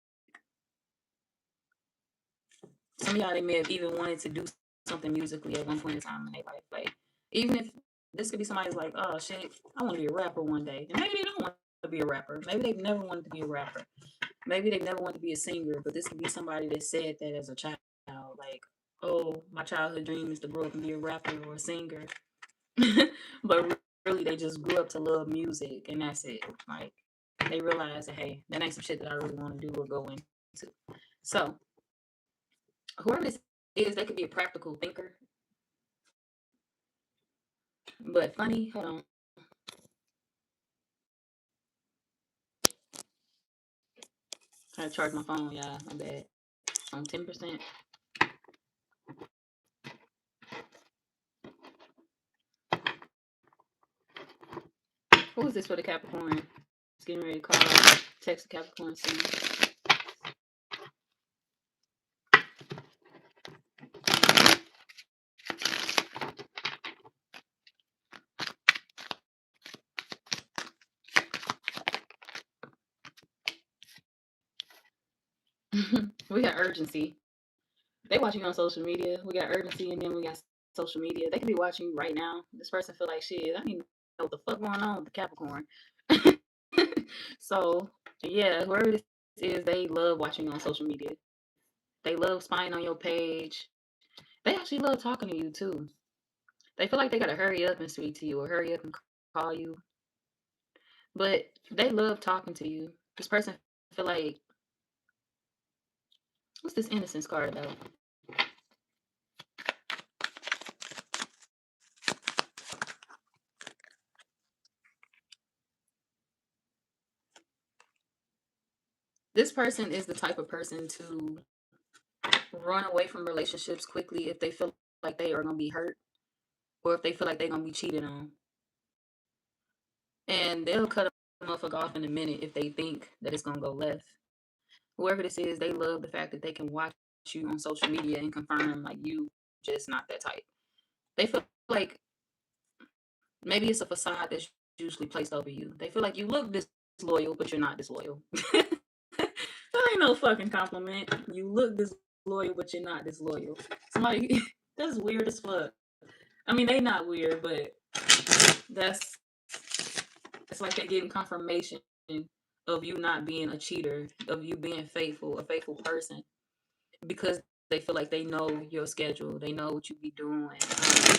A: Some of y'all, they may have even wanted to do something musically at one point in time in their life. Like, even if this could be somebody's like, oh shit, I want to be a rapper one day. And maybe they don't want to be a rapper. Maybe they've never wanted to be a rapper. Maybe they've never wanted to be a singer, but this could be somebody that said that as a child. Like, oh, my childhood dream is to grow up and be a rapper or a singer. But really, they just grew up to love music, and that's it. Like, they realize that, hey, that ain't some shit that I really want to do or go into. So, whoever this is, they could be a practical thinker. But funny, hold on. I had to charge my phone, y'all. My bad. On 10%. Who is this for the Capricorn? It's getting ready to call. Text the Capricorn soon. We got urgency. They watch you on social media. We got urgency, and then we got social media. They could be watching you right now. This person feel like shit. I don't even know what the fuck going on with the Capricorn. So yeah, whoever this is, they love watching you on social media. They love spying on your page. They actually love talking to you too. They feel like they gotta hurry up and speak to you or hurry up and call you. But they love talking to you. This person feel like, what's this innocence card about? This person is the type of person to run away from relationships quickly if they feel like they are gonna be hurt or if they feel like they're gonna be cheated on. And they'll cut a motherfucker off in a minute if they think that it's gonna go left. Whoever this is, they love the fact that they can watch you on social media and confirm like you just not that type. They feel like maybe it's a facade that's usually placed over you. They feel like you look disloyal, but you're not disloyal. That ain't no fucking compliment. You look disloyal, but you're not disloyal. Somebody that's weird as fuck. I mean, they not weird, but that's it's like they're getting confirmation of you not being a cheater, of you being faithful, a faithful person, because they feel like they know your schedule, they know what you be doing.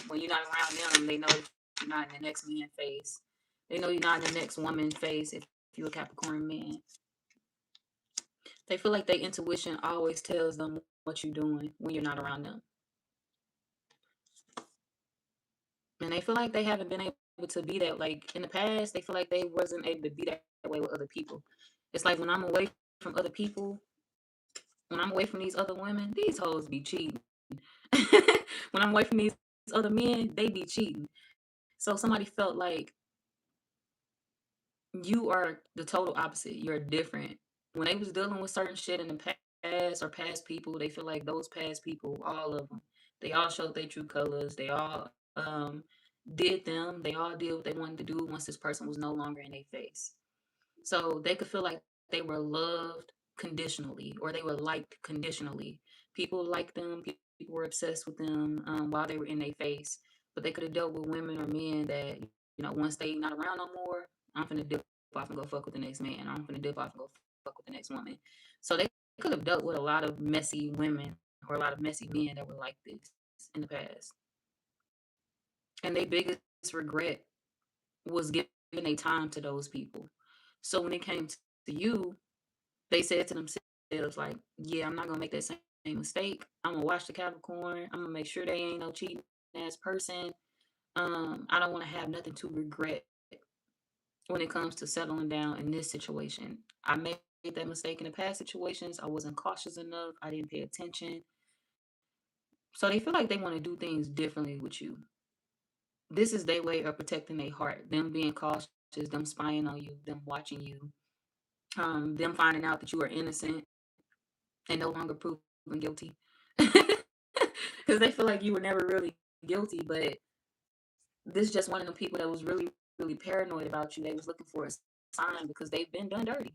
A: When you're not around them, they know you're not in the next man phase. They know you're not in the next woman phase if you're a Capricorn man. They feel like their intuition always tells them what you're doing when you're not around them. And they feel like they haven't been able to be that. Like in the past, they feel like they wasn't able to be that way with other people. It's like when I'm away from other people, when I'm away from these other women, these hoes be cheating. When I'm away from these other men, they be cheating. So somebody felt like you are the total opposite. You're different. When they was dealing with certain shit in the past or past people, they feel like those past people, all of them, they all showed their true colors. They all did them. They all did what they wanted to do once this person was no longer in their face. So they could feel like they were loved conditionally or they were liked conditionally. People liked them. People were obsessed with them while they were in their face. But they could have dealt with women or men that, once they not around no more, I'm finna dip off and go fuck with the next man. I'm finna dip off and go fuck with the next woman. So they could have dealt with a lot of messy women or a lot of messy men that were like this in the past. And their biggest regret was giving their time to those people. So when it came to you, they said to themselves, like, yeah, I'm not gonna make that same mistake. I'm gonna watch the Capricorn. I'm gonna make sure they ain't no cheating ass person. I don't want to have nothing to regret when it comes to settling down in this situation. I made that mistake in the past situations. I wasn't cautious enough. I didn't pay attention. So they feel like they want to do things differently with you. This is their way of protecting their heart. Them being cautious, them spying on you, them watching you, them finding out that you are innocent and no longer proven guilty. Because they feel like you were never really guilty, but this is just one of the people that was really, really paranoid about you. They was looking for a sign because they've been done dirty.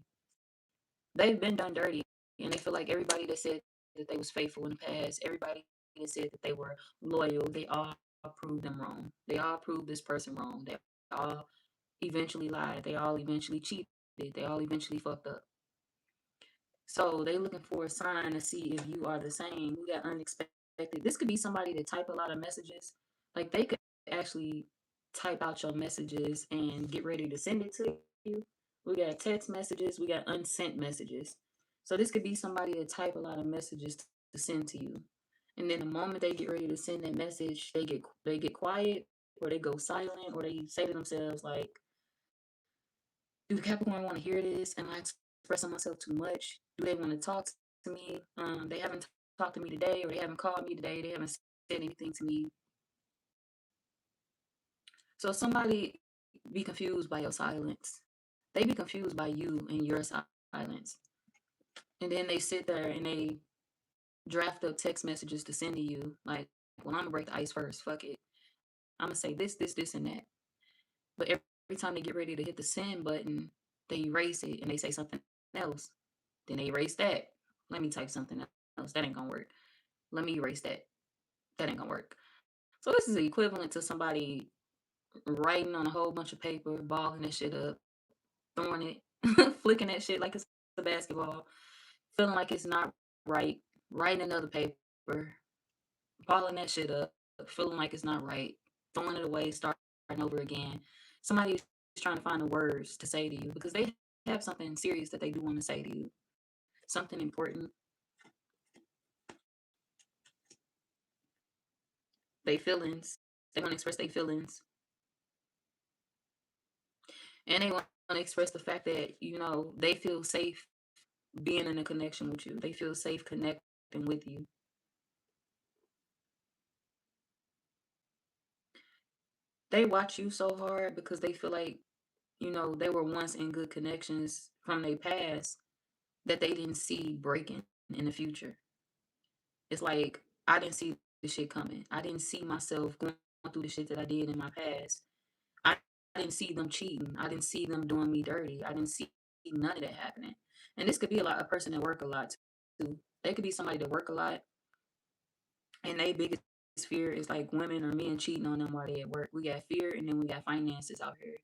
A: They've been done dirty. And they feel like everybody that said that they was faithful in the past, everybody that said that they were loyal, they all proved them wrong. They all proved this person wrong. They all eventually lied. They all eventually cheated. They all eventually fucked up. So they looking for a sign to see if you are the same. We got unexpected. This could be somebody that type a lot of messages. Like they could actually type out your messages and get ready to send it to you. We got text messages. We got unsent messages. So this could be somebody that type a lot of messages to send to you. And then the moment they get ready to send that message, they get quiet or they go silent or they say to themselves like, do Capricorn want to hear this? Am I expressing myself too much? Do they want to talk to me? They haven't talked to me today, or they haven't called me today. They haven't said anything to me. So somebody be confused by your silence. They be confused by you and your silence. And then they sit there and they draft up text messages to send to you. Like, well, I'm gonna break the ice first. Fuck it. I'm gonna say this, and that. But every time they get ready to hit the send button, they erase it and they say something else. Then they erase that. Let me type something else. That ain't gonna work. Let me erase that. That ain't gonna work. So this is equivalent to somebody writing on a whole bunch of paper, balling that shit up, throwing it, flicking that shit like it's a basketball, feeling like it's not right, writing another paper, balling that shit up, feeling like it's not right, throwing it away, starting over again. Somebody's trying to find the words to say to you because they have something serious that they do want to say to you, something important. They feelings. They want to express their feelings, and they want to express the fact that they feel safe being in a connection with you. They feel safe connecting with you. They watch you so hard because they feel like they were once in good connections from their past that they didn't see breaking in the future. It's like I didn't see the shit coming. I didn't see myself going through the shit that I did in my past. I didn't see them cheating. I didn't see them doing me dirty. I didn't see none of that happening. And this could be a person that work a lot too. They could be somebody that work a lot, and their biggest fear is like women or men cheating on them while they at work. We got fear, and then we got finances out here,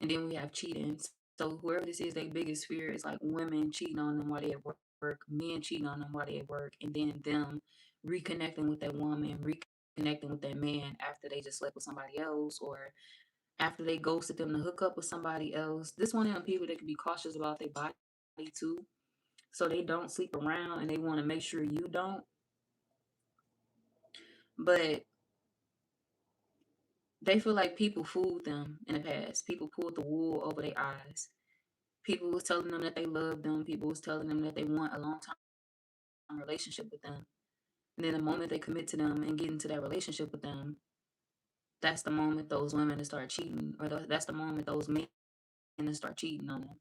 A: and then we have cheating. So whoever this is, their biggest fear is like women cheating on them while they at work, men cheating on them while they at work, and then them reconnecting with that woman, reconnecting with that man after they just slept with somebody else, or after they ghosted them to hook up with somebody else. This one of them people that can be cautious about their body too. So they don't sleep around and they want to make sure you don't. But they feel like people fooled them in the past. People pulled the wool over their eyes. People was telling them that they love them. People was telling them that they want a long time relationship with them. And then the moment they commit to them and get into that relationship with them, that's the moment those women start cheating, or that's the moment those men start cheating on them.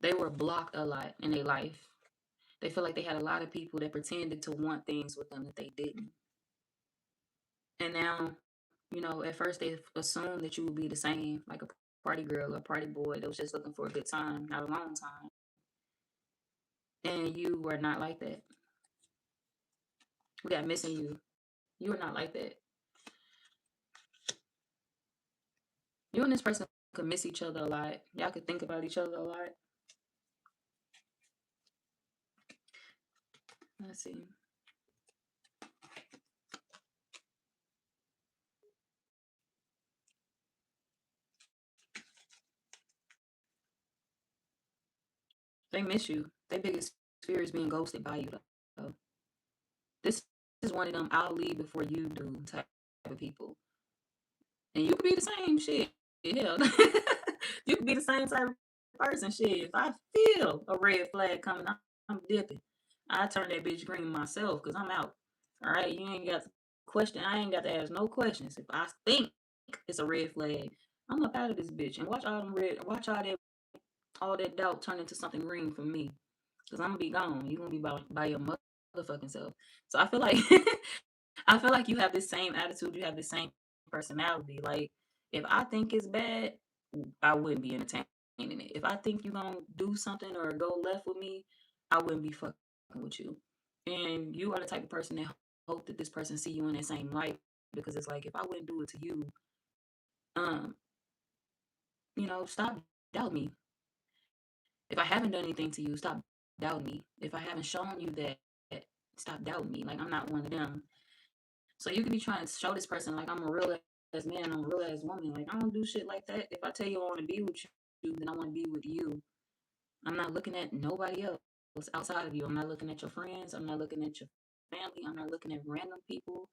A: They were blocked a lot in their life. They feel like they had a lot of people that pretended to want things with them that they didn't. And now, at first they assumed that you would be the same, like a party girl or party boy that was just looking for a good time, not a long time. And you were not like that. We got missing you. You were not like that. You and this person could miss each other a lot. Y'all could think about each other a lot. Let's see. They miss you. Their biggest fear is being ghosted by you, though. This is one of them I'll leave before you do type of people. And you could be the same shit. Yeah. You could be the same type of person. Shit. If I feel a red flag coming, I'm dipping. I turn that bitch green myself because I'm out. All right. You ain't got to question. I ain't got to ask no questions. If I think it's a red flag, I'm up out of this bitch and watch all that doubt turn into something green for me. Cause I'm gonna be gone. You're gonna be by your motherfucking self. So I feel like I feel like you have this same attitude, you have the same personality. Like if I think it's bad, I wouldn't be entertaining it. If I think you're gonna do something or go left with me, I wouldn't be fucking with you. And you are the type of person that hope that this person see you in the same light, because it's like if I wouldn't do it to you, um, stop doubt me. If I haven't done anything to you, stop doubting me. If I haven't shown you that, stop doubting me. Like I'm not one of them. So you could be trying to show this person like I'm a real ass man, I'm a real ass woman. Like I don't do shit like that. If I tell you I want to be with you, then I want to be with you. I'm not looking at nobody else outside of you. I'm not looking at your friends. I'm not looking at your family. I'm not looking at random people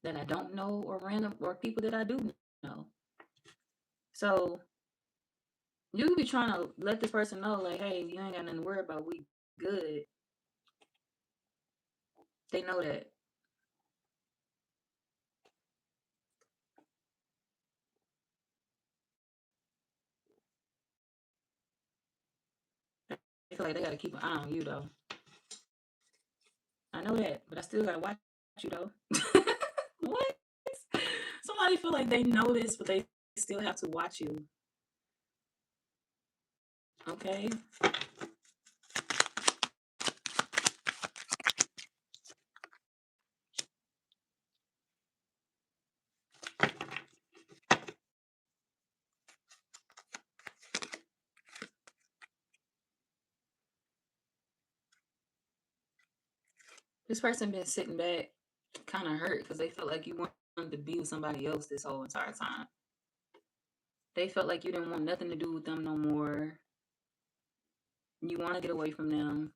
A: that I don't know, or random or people that I do know. So you could be trying to let this person know, like, hey, you ain't got nothing to worry about. We good. They know that. They feel like they gotta keep an eye on you though. I know that, but I still gotta watch you though. What? Somebody feel like they know this, but they still have to watch you. Okay. This person been sitting back, kind of hurt because they felt like you wanted to be with somebody else this whole entire time. They felt like you didn't want nothing to do with them no more. You want to get away from them.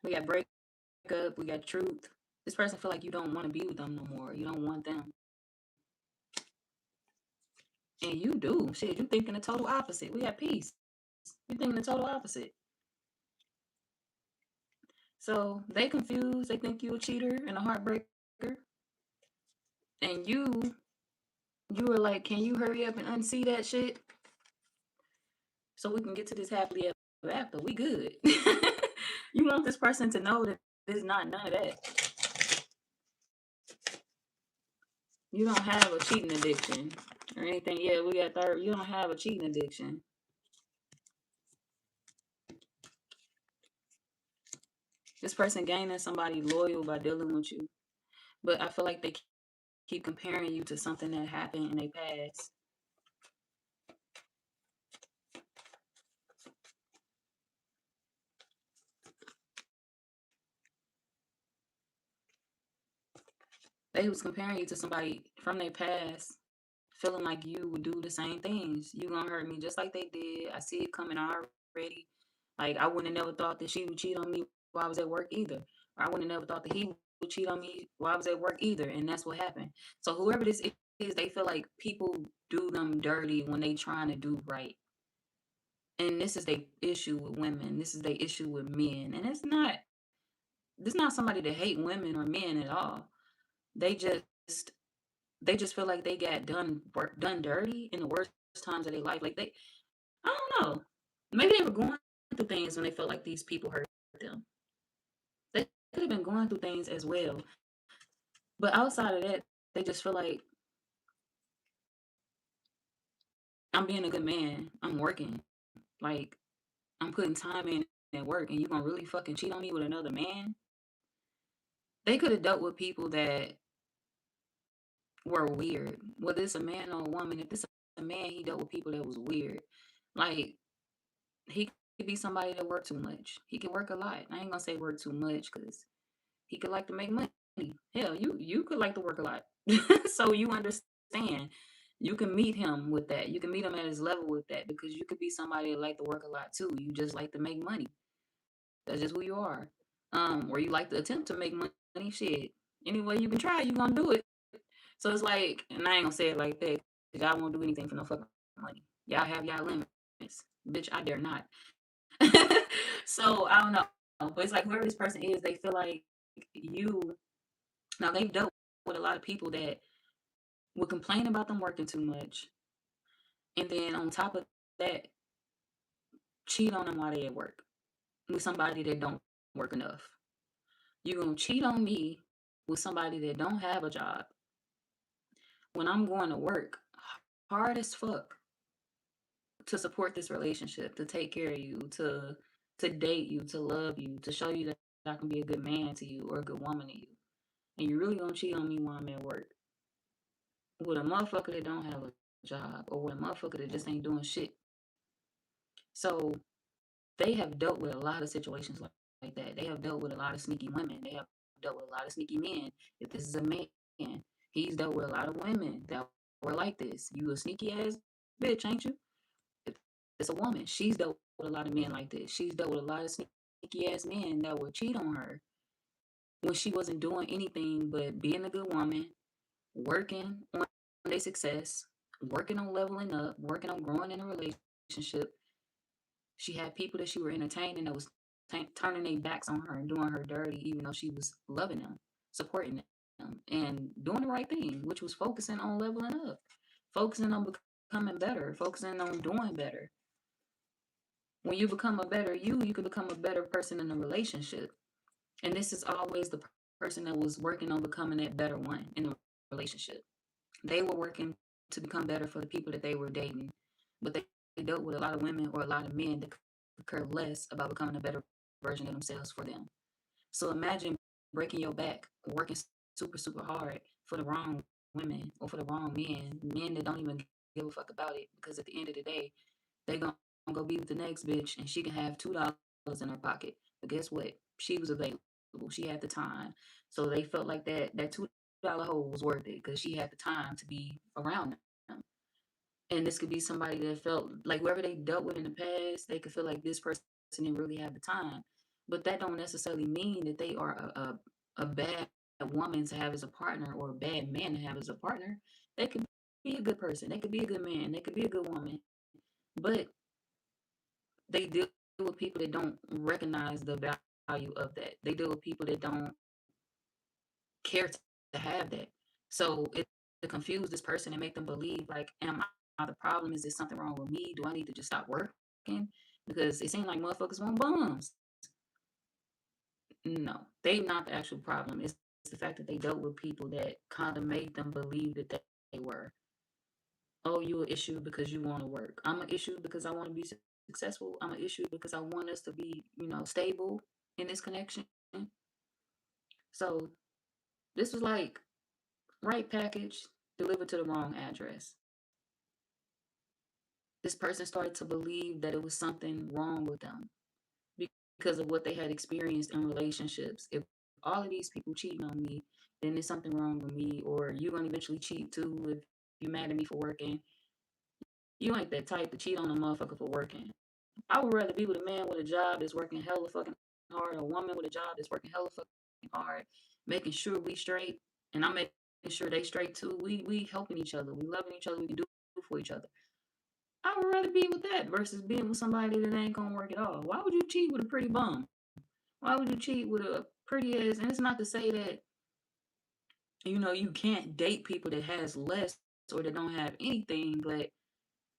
A: We got breakup. We got truth. This person feel like you don't want to be with them no more. You don't want them. And you do. Shit, you thinking the total opposite. We got peace. You thinking the total opposite. So they confused. They think you a cheater and a heartbreaker. And you were like, can you hurry up and unsee that shit so we can get to this happily ever after? We good. You want this person to know that there's not none of that. You don't have a cheating addiction or anything. Yeah, we got third. You don't have a cheating addiction. This person gaining somebody loyal by dealing with you. But I feel like they keep comparing you to something that happened in their past. They was comparing you to somebody from their past, feeling like you would do the same things. You gonna hurt me just like they did. I see it coming already. Like I wouldn't have never thought that she would cheat on me while I was at work either. Or I wouldn't have never thought that he would cheat on me while I was at work either. And that's what happened. So whoever this is, they feel like people do them dirty when they trying to do right. And this is their issue with women. This is their issue with men. And it's not somebody that hate women or men at all. They just feel like they got done dirty in the worst times of their life. Like I don't know. Maybe they were going through things when they felt like these people hurt them. They could have been going through things as well. But outside of that, they just feel like I'm being a good man. I'm working. Like I'm putting time in at work, and you gonna really fucking cheat on me with another man? They could have dealt with people that were weird. Whether it's a man or a woman, if it's a man, he dealt with people that was weird. Like he could be somebody that worked too much. He could work a lot. I ain't gonna say work too much because he could like to make money. Hell, you could like to work a lot. So you understand. You can meet him with that. You can meet him at his level with that because you could be somebody that like to work a lot too. You just like to make money. That's just who you are. Or you like to attempt to make money. Shit. Any way you can try, you gonna do it. So it's like, and I ain't gonna say it like that, because y'all won't do anything for no fucking money. Y'all have y'all limits. Bitch, I dare not. So I don't know. But it's like whoever this person is, they feel like you now they've dealt with a lot of people that would complain about them working too much. And then on top of that, cheat on them while they at work with somebody that don't work enough. You gonna cheat on me with somebody that don't have a job when I'm going to work hard as fuck to support this relationship, to take care of you, to date you, to love you, to show you that I can be a good man to you or a good woman to you. And you really gonna cheat on me while I'm at work with a motherfucker that don't have a job or with a motherfucker that just ain't doing shit. So they have dealt with a lot of situations like that. They have dealt with a lot of sneaky women. They have dealt with a lot of sneaky men. If this is a man, he's dealt with a lot of women that were like this. You a sneaky ass bitch, ain't you? If it's a woman, she's dealt with a lot of men like this. She's dealt with a lot of sneaky ass men that would cheat on her when she wasn't doing anything but being a good woman, working on their success, working on leveling up, working on growing in a relationship. She had people that she were entertaining that was turning their backs on her and doing her dirty, even though she was loving them, supporting them, and doing the right thing, which was focusing on leveling up, focusing on becoming better, focusing on doing better. When you become a better you can become a better person in a relationship. And this is always the person that was working on becoming that better one in a relationship. They were working to become better for the people that they were dating, but they dealt with a lot of women or a lot of men that could care less about becoming a better version of themselves for them. So imagine breaking your back, working super, super hard for the wrong women or for the wrong men that don't even give a fuck about it because at the end of the day, they gonna go be with the next bitch and she can have $2 in her pocket. But guess what? She was available. She had the time. So they felt like that $2 hole was worth it because she had the time to be around them. And this could be somebody that felt like whoever they dealt with in the past, they could feel like this person didn't really have the time. But that don't necessarily mean that they are a bad woman to have as a partner or a bad man to have as a partner. They could be a good person. They could be a good man. They could be a good woman. But they deal with people that don't recognize the value of that. They deal with people that don't care to have that. So it to confuse this person and make them believe like, am I the problem? Is there something wrong with me? Do I need to just stop working? Because it seems like motherfuckers want bums. No, they not the actual problem. It's the fact that they dealt with people that kind of made them believe that they were. Oh, you an issue because you want to work. I'm an issue because I want to be successful. I'm an issue because I want us to be, stable in this connection. So this was like right package delivered to the wrong address. This person started to believe that it was something wrong with them because of what they had experienced in relationships. If all of these people cheating on me, then there's something wrong with me, or you're gonna eventually cheat too if you're mad at me for working. You ain't that type to cheat on a motherfucker for working. I would rather be with a man with a job that's working hella fucking hard, or a woman with a job that's working hella fucking hard, making sure we straight, and I'm making sure they straight too. We helping each other, we loving each other, we can do for each other. I would rather be with that versus being with somebody that ain't gonna work at all. Why would you cheat with a pretty bum? Why would you cheat with a pretty ass? And it's not to say that you can't date people that has less or that don't have anything, but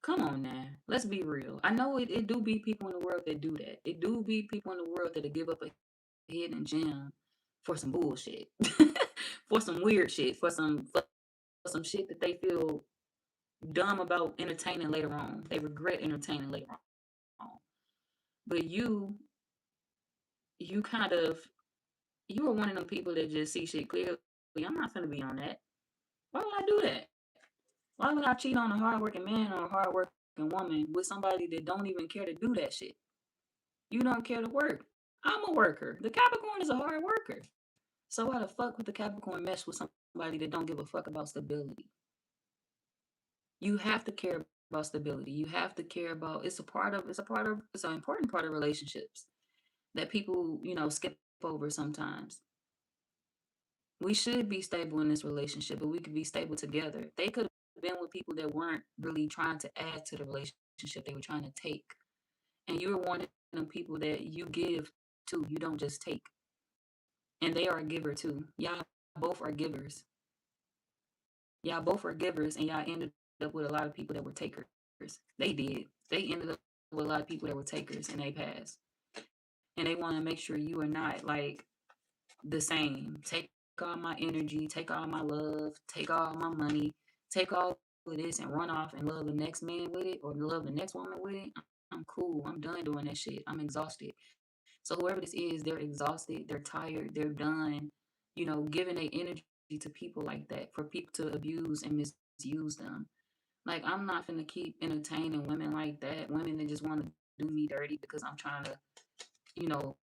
A: come on now, let's be real. I know it do be people in the world that do that. It do be people in the world that give up a hidden gem for some bullshit, for some weird shit, for some shit that they feel dumb about entertaining later on. They regret entertaining later on. But you kind of you are one of them people that just see shit clearly. I'm not gonna be on that. Why would I do that? Why would I cheat on a hardworking man or a hardworking woman with somebody that don't even care to do that shit? You don't care to work. I'm a worker. The Capricorn is a hard worker. So why the fuck would the Capricorn mesh with somebody that don't give a fuck about stability? You have to care about stability. You have to care about it's an important part of relationships that people, skip over sometimes. We should be stable in this relationship, but we could be stable together. They could have been with people that weren't really trying to add to the relationship. They were trying to take. And you're one of them people that you give to. You don't just take. And they are a giver too. Y'all both are givers. Y'all both are givers, and y'all ended up with a lot of people that were takers. They did. They ended up with a lot of people that were takers, and they passed. And they want to make sure you are not like the same. Take all my energy, take all my love, take all my money, take all of this and run off and love the next man with it or love the next woman with it. I'm cool. I'm done doing that shit. I'm exhausted. So whoever this is, they're exhausted, they're tired, they're done, giving their energy to people like that for people to abuse and misuse them. Like I'm not gonna keep entertaining women like that, women that just want to do me dirty because I'm trying to,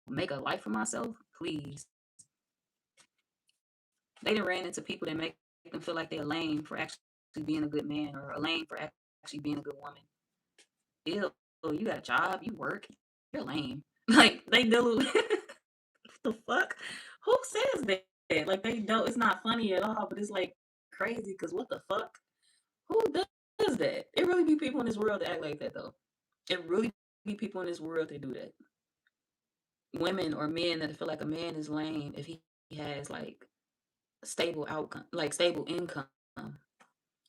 A: make a life for myself. Please. They done ran into people that make them feel like they're lame for actually being a good man or a lame for actually being a good woman. Ew, you got a job, you work, you're lame. Like they do. The fuck? Who says that? Like they don't. It's not funny at all, but it's like crazy because what the fuck? Who does that? It really be people in this world that act like that though. It really be people in this world that do that. Women or men that feel like a man is lame if he has like stable outcome, like stable income.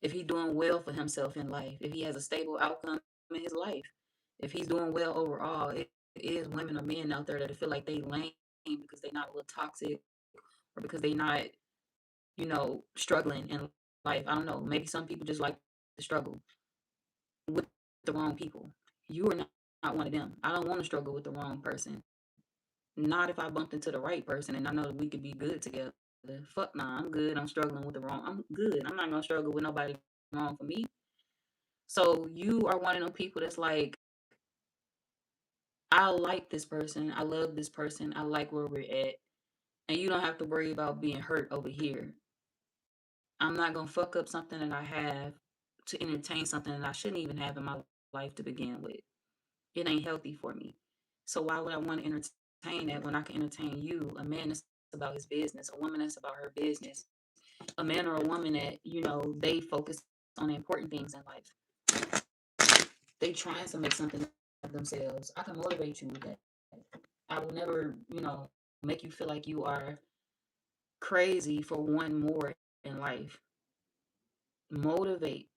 A: If he's doing well for himself in life, if he has a stable outcome in his life, if he's doing well overall, it is women or men out there that feel like they lame because they're not a little toxic or because they not, struggling in life. I don't know. Maybe some people just like to struggle with the wrong people. You are not one of them. I don't want to struggle with the wrong person. Not if I bumped into the right person and I know that we could be good together. Fuck nah, I'm good. I'm struggling with the wrong. I'm good. I'm not gonna struggle with nobody wrong for me. So you are one of them people that's like, I like this person. I love this person. I like where we're at. And you don't have to worry about being hurt over here. I'm not going to fuck up something that I have to entertain something that I shouldn't even have in my life to begin with. It ain't healthy for me. So why would I want to entertain that when I can entertain you? A man that's about his business, a woman that's about her business, a man or a woman that, they focus on the important things in life. They trying to make something of themselves. I can motivate you with that. I will never, make you feel like you are crazy for one more in life. Motivate.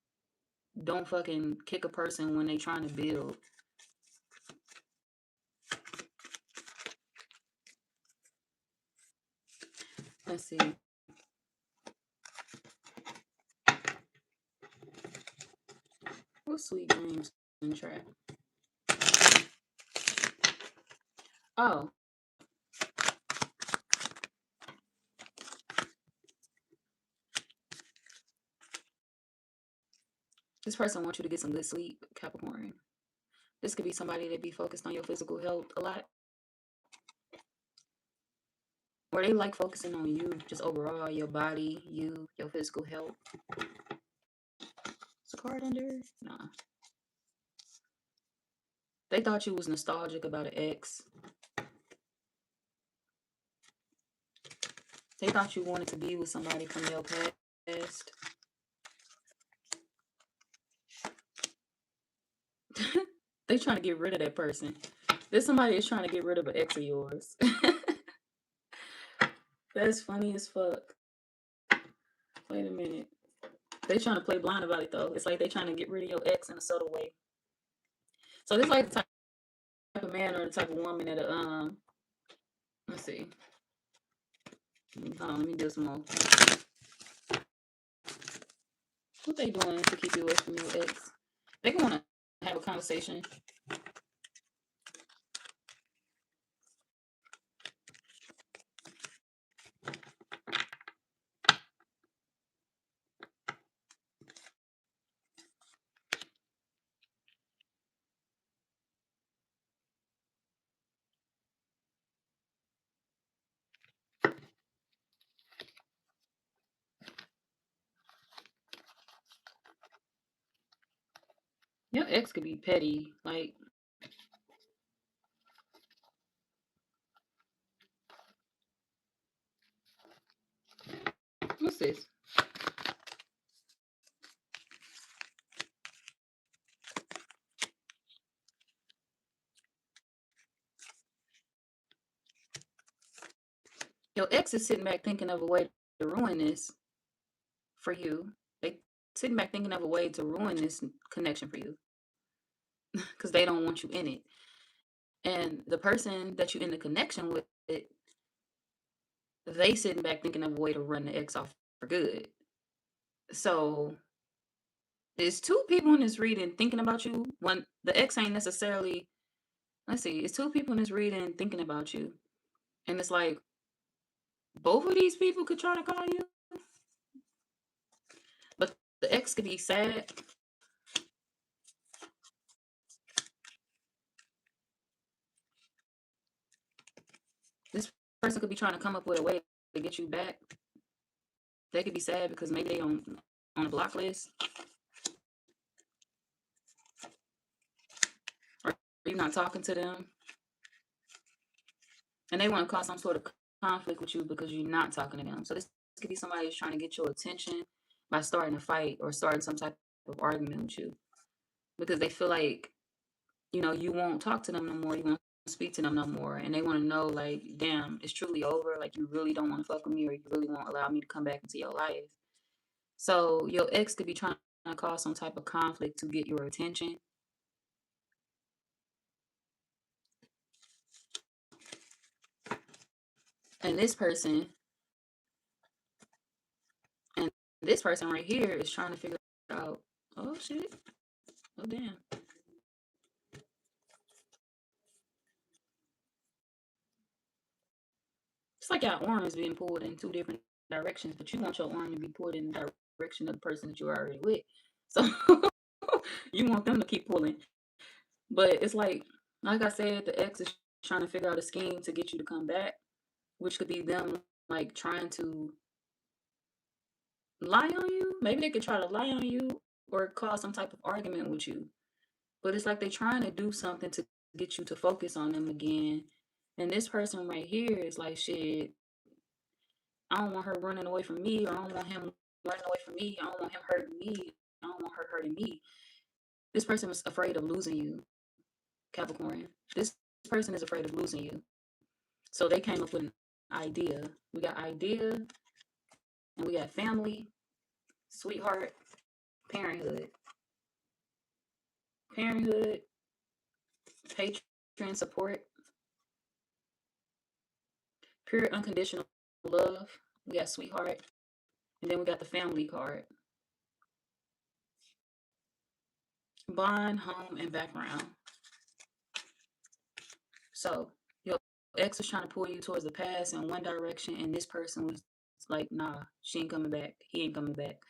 A: Don't fucking kick a person when they trying to build. Let's see. What sweet dreams in trap? Oh, this person wants you to get some good sleep, Capricorn. This could be somebody that be focused on your physical health a lot. Or they like focusing on you, just overall, your body, your physical health. Is a card under? Nah. They thought you was nostalgic about an ex. They thought you wanted to be with somebody from your past. They trying to get rid of that person. There's somebody that's trying to get rid of an ex of yours. That's funny as fuck. Wait a minute. They trying to play blind about it though. It's like they trying to get rid of your ex in a subtle way. So this like the type of man or the type of woman that let's see. Hold on, let me do some more. What they doing to keep you away from your ex? They want to have a conversation. Your ex could be petty. Like, what's this? Your ex is sitting back thinking of a way to ruin this for you. They sitting back thinking of a way to ruin this connection for you because they don't want you in it. And the person that you're in the connection with, they sitting back thinking of a way to run the ex off for good. So there's two people in this reading thinking about you. One, the ex ain't necessarily. Let's see, it's two people in this reading thinking about you, and it's like both of these people could try to call you, but the ex could be sad. This person could be trying to come up with a way to get you back. They could be sad because maybe they on a block list, or you're not talking to them, and they want to cause some sort of conflict with you because you're not talking to them. So this could be somebody who's trying to get your attention by starting a fight or starting some type of argument with you because they feel like you won't talk to them no more. You won't speak to them no more, and they want to know, like, damn, it's truly over. Like, you really don't want to fuck with me, or you really won't allow me to come back into your life. So your ex could be trying to cause some type of conflict to get your attention. And and this person right here is trying to figure out, oh shit, oh damn. It's like your arm is being pulled in two different directions, but you want your arm to be pulled in the direction of the person that you're already with. So you want them to keep pulling. But it's like I said, the ex is trying to figure out a scheme to get you to come back. which could be them like trying to lie on you. Maybe they could try to lie on you or cause some type of argument with you. But it's like they're trying to do something to get you to focus on them again. And this person right here is like, shit, I don't want her running away from me, or I don't want him running away from me. I don't want him hurting me. I don't want her hurting me. This person was afraid of losing you, Capricorn. This person is afraid of losing you. So they came up with an idea. We got idea, and we got family, sweetheart, parenthood. Parenthood, patron, support, pure unconditional love. We got sweetheart. And then we got the family card. Bond, home, and background. So your ex was trying to pull you towards the past in one direction, and this person was like, nah, she ain't coming back. He ain't coming back.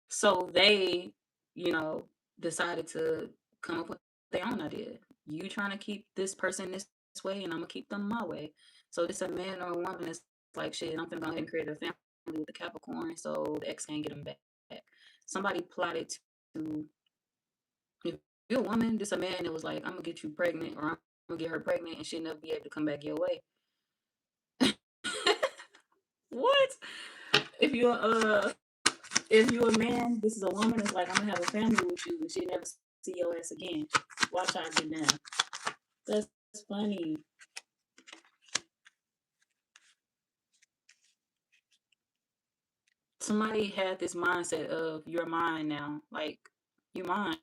A: So they, you know, decided to come up with their own idea. You trying to keep this person this way, and I'm gonna keep them my way. So this a man or a woman that's like, shit, I'm gonna go ahead and create a family with the Capricorn, so the ex can't get them back. Somebody plotted to, if you're a woman, this a man that was like, I'm gonna get you pregnant, or I'm gonna get her pregnant, and she'll never be able to come back your way. What? If you're a man, this is a woman that's like, I'm gonna have a family with you, and she'll never see your ass again. Watch how I get down. That's funny. Somebody had this mindset of, you're mine now, like, you're mine.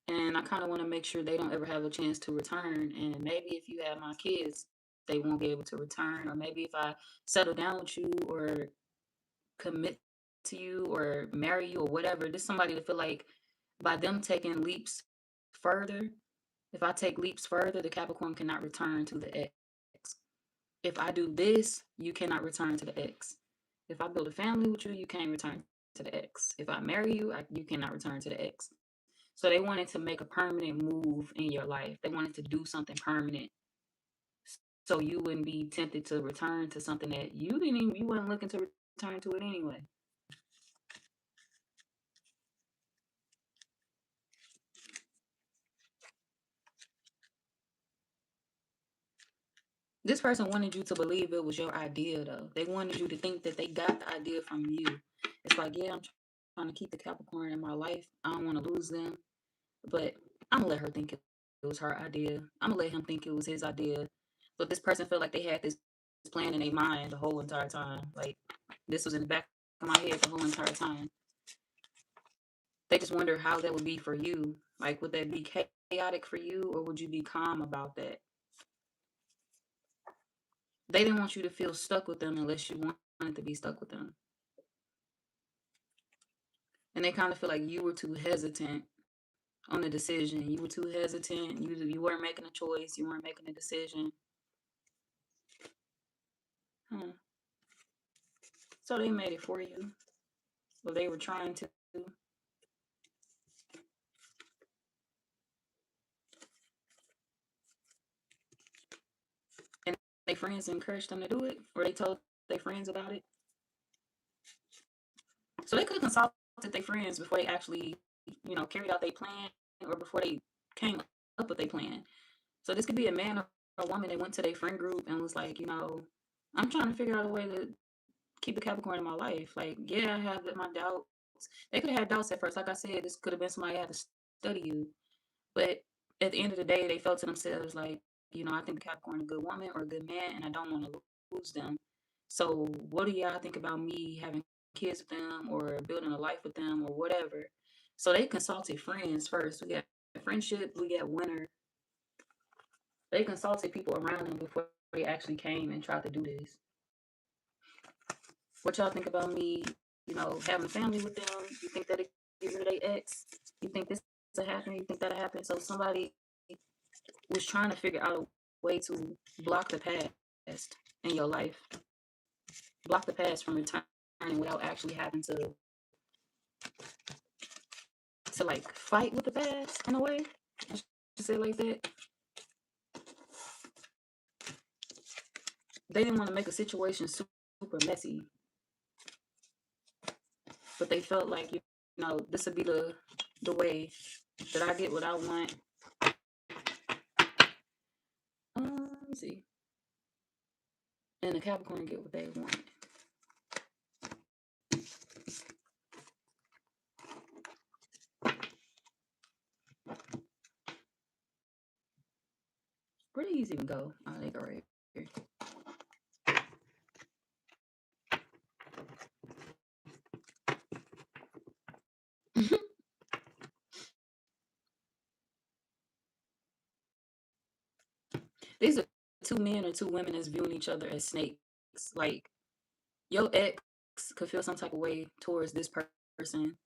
A: And I kind of want to make sure they don't ever have a chance to return. And maybe if you have my kids, they won't be able to return. Or maybe if I settle down with you, or commit to you, or marry you, or whatever, this somebody to feel like by them taking leaps further, if I take leaps further, the Capricorn cannot return to the ex. If I do this, you cannot return to the ex. If I build a family with you, you can't return to the ex. If I marry you, you cannot return to the ex. So they wanted to make a permanent move in your life. They wanted to do something permanent, so you wouldn't be tempted to return to something that you weren't looking to return to it anyway. This person wanted you to believe it was your idea, though. They wanted you to think that they got the idea from you. It's like, yeah, I'm trying to keep the Capricorn in my life. I don't want to lose them, but I'm gonna let her think it was her idea. I'm gonna let him think it was his idea. But this person felt like they had this plan in their mind the whole entire time. Like, this was in the back of my head the whole entire time. They just wonder how that would be for you. Like, would that be chaotic for you, or would you be calm about that? They didn't want you to feel stuck with them unless you wanted to be stuck with them. And they kind of feel like you were too hesitant on the decision. You were too hesitant. You weren't making a choice. You weren't making a decision. Hmm. So they made it for you. Well, they were trying to. And their friends encouraged them to do it, or they told their friends about it. So they could have consulted their friends before they actually, carried out their plan, or before they came up with their plan. So this could be a man or a woman that went to their friend group and was like, I'm trying to figure out a way to keep a Capricorn in my life. Like, yeah, I have my doubts. They could have had doubts at first. Like I said, this could have been somebody that had to study you. But at the end of the day, they felt to themselves like, I think the Capricorn is a good woman or a good man, and I don't want to lose them. So what do y'all think about me having kids with them, or building a life with them, or whatever? So they consulted friends first. We got friendship, we got winner. They consulted people around them before they actually came and tried to do this. What y'all think about me, having a family with them? You think that it get rid of their ex? You think this will happen? You think that'll happen? So somebody was trying to figure out a way to block the past in your life. Block the past from returning without actually having to like fight with the past in a way. I should say it like that. they didn't want to make a situation super messy, but they felt like, you know, this would be the way that I get what I want. Let me see. And the Capricorn get what they want. Pretty easy to go. Oh, they go right here. These are two men or two women that's viewing each other as snakes. Like, your ex could feel some type of way towards this person.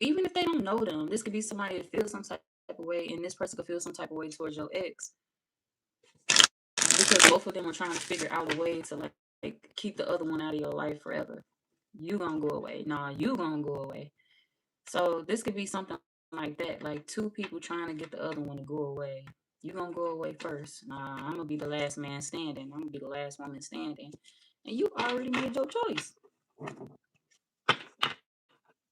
A: Even if they don't know them, this could be somebody that feels some type of way, and this person could feel some type of way towards your ex. Because both of them are trying to figure out a way to like keep the other one out of your life forever. You gonna go away. Nah, you gonna go away. So this could be something like that. Like two people trying to get the other one to go away. You gonna go away first. Nah, I'm gonna be the last man standing. I'm gonna be the last woman standing. And you already made your choice.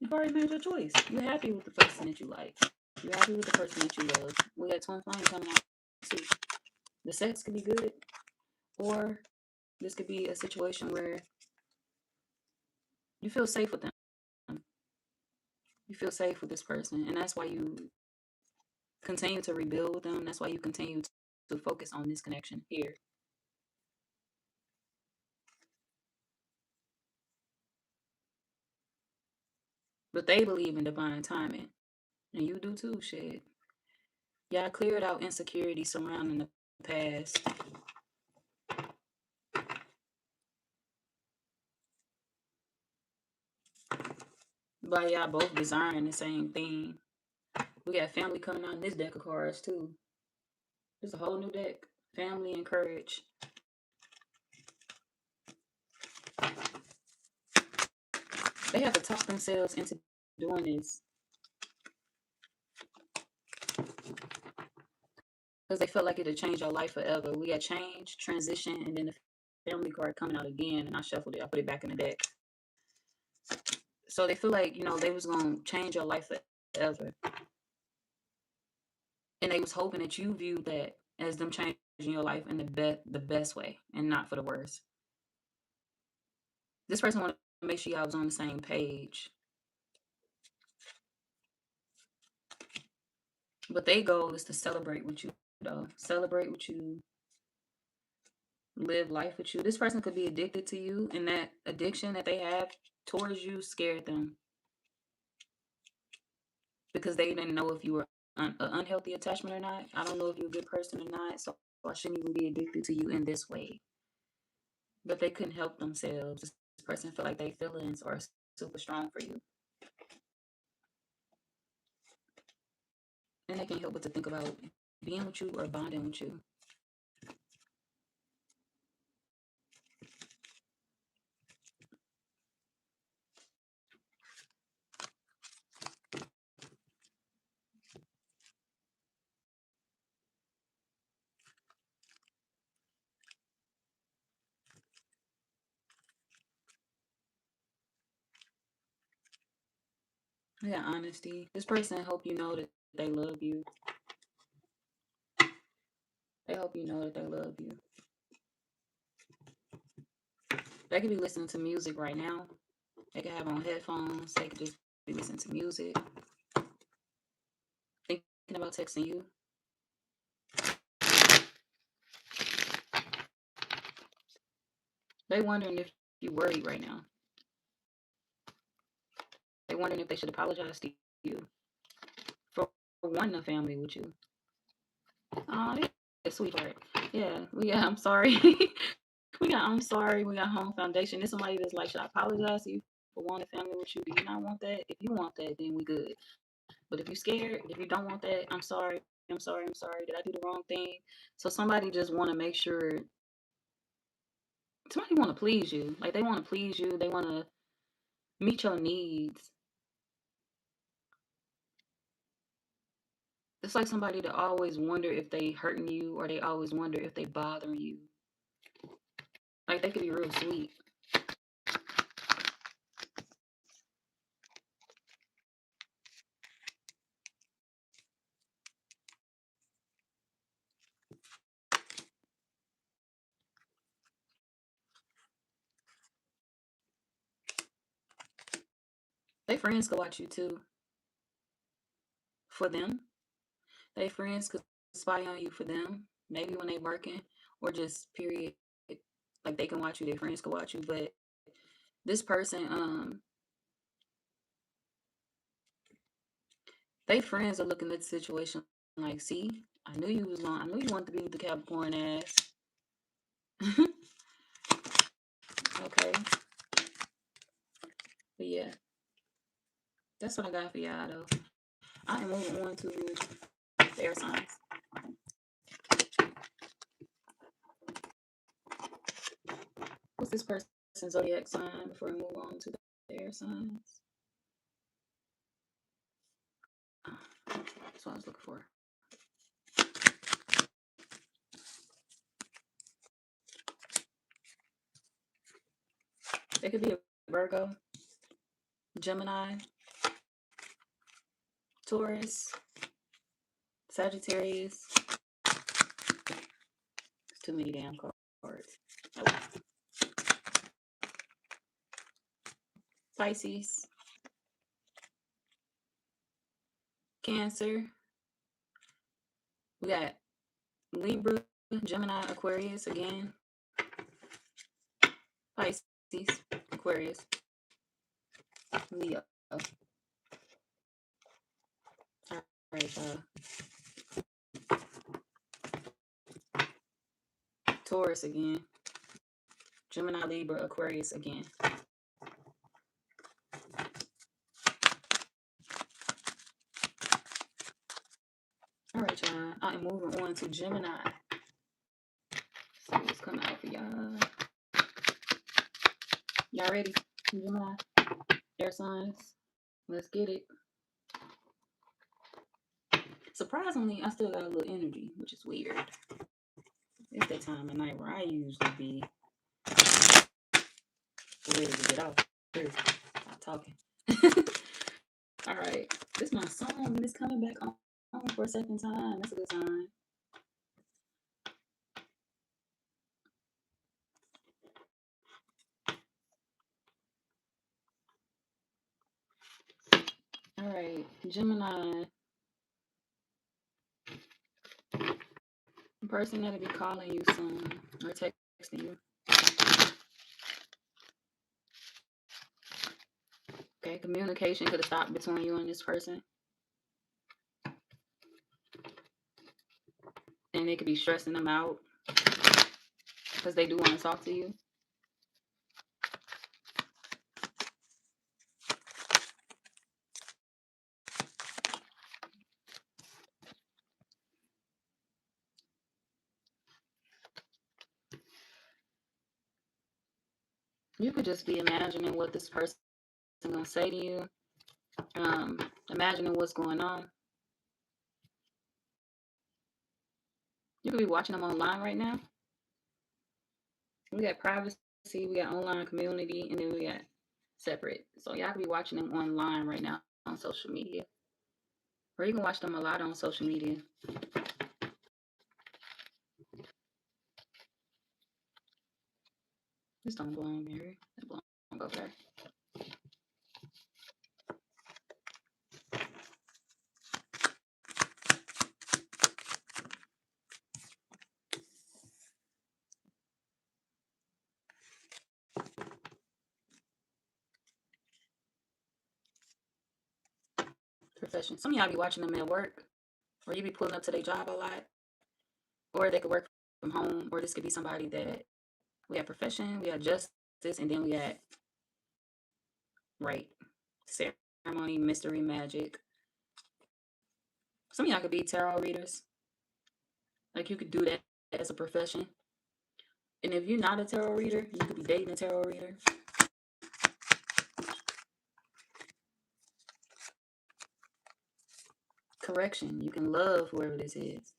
A: You've already made your choice. You're happy with the person that you like. You're happy with the person that you love. We got twin flame coming out too. The sex could be good, or this could be a situation where you feel safe with them. You feel safe with this person, and that's why you continue to rebuild with them. That's why you continue to focus on this connection here. But they believe in divine timing, and you do too. Shit, y'all cleared out insecurity surrounding the past. But y'all both desiring the same thing. We got family coming out in this deck of cards too. It's a whole new deck. Family and courage. They have to talk themselves into doing this because they felt like it'd change your life forever. We got change, transition, and then the family card coming out again, and I shuffled it. I put it back in the deck. So they feel like, you know, they was gonna change your life forever, and they was hoping that you viewed that as them changing your life in the best way and not for the worst. This person wanted to make sure y'all was on the same page, but their goal is to celebrate with you, though. Celebrate with you, live life with you. This person could be addicted to you, and that addiction that they have towards you scared them because they didn't know if you were an unhealthy attachment or not. I don't know if you're a good person or not, so I shouldn't even be addicted to you in this way. But they couldn't help themselves. This person feel like their feelings are super strong for you, and they can't help but to think about being with you or bonding with you. Yeah, honesty. This person hope you know that they love you. They hope you know that they love you. They could be listening to music right now. They could have on headphones. They could just be listening to music, thinking about texting you. They wondering if you worried right now. They wondering if they should apologize to you for wanting a family with you. Oh, yeah, sweetheart. Yeah, we got. I'm sorry. We got. I'm sorry. We got home foundation. There's somebody that's like, should I apologize to you for wanting a family with you? Do you not want that? If you want that, then we good. But if you're scared, if you don't want that, I'm sorry. I'm sorry. I'm sorry. Did I do the wrong thing? So somebody just want to make sure. Somebody want to please you. Like they want to please you. They want to meet your needs. It's like somebody that always wonder if they hurting you or they always wonder if they bothering you. Like, they could be real sweet. They friends could watch you too. For them. They friends could spy on you for them. Maybe when they working or just period. Like, they can watch you, their friends can watch you. But this person, they friends are looking at the situation like, see, I knew you was long. I knew you wanted to be with the Capricorn ass. Okay. But yeah, that's what I got for y'all though. I am moving on to the air signs. What's this person's zodiac sign before we move on to the air signs? That's what I was looking for. It could be a Virgo, Gemini, Taurus, Sagittarius. It's too many damn cards. Oh. Pisces, Cancer. We got Libra, Gemini, Aquarius again. Pisces, Aquarius, Leo. All right, Taurus again. Gemini, Libra, Aquarius again. All right, y'all. I am moving on to Gemini. So what's coming out for y'all? Y'all ready? Gemini, air signs. Let's get it. Surprisingly, I still got a little energy, which is weird. It's that time of night where I usually be ready to get off. Stop talking. All right. This is my song, and it's coming back on for a second time. That's a good sign. All right, Gemini. The person that'll be calling you soon or texting you. Okay, communication could have stopped between you and this person. And it could be stressing them out because they do want to talk to you. You could just be imagining what this person is going to say to you. Imagining what's going on. You could be watching them online right now. We got privacy, we got online community, and then we got separate. So y'all could be watching them online right now on social media. Or you can watch them a lot on social media. This don't belong here. That belong over there. Profession. Some of y'all be watching them at work, or you be pulling up to their job a lot, or they could work from home, or this could be somebody that we have profession, we have justice, and then we got right ceremony, mystery, magic. Some of y'all could be tarot readers. Like, you could do that as a profession. And if you're not a tarot reader, you could be dating a tarot reader. Correction. You can love whoever this is.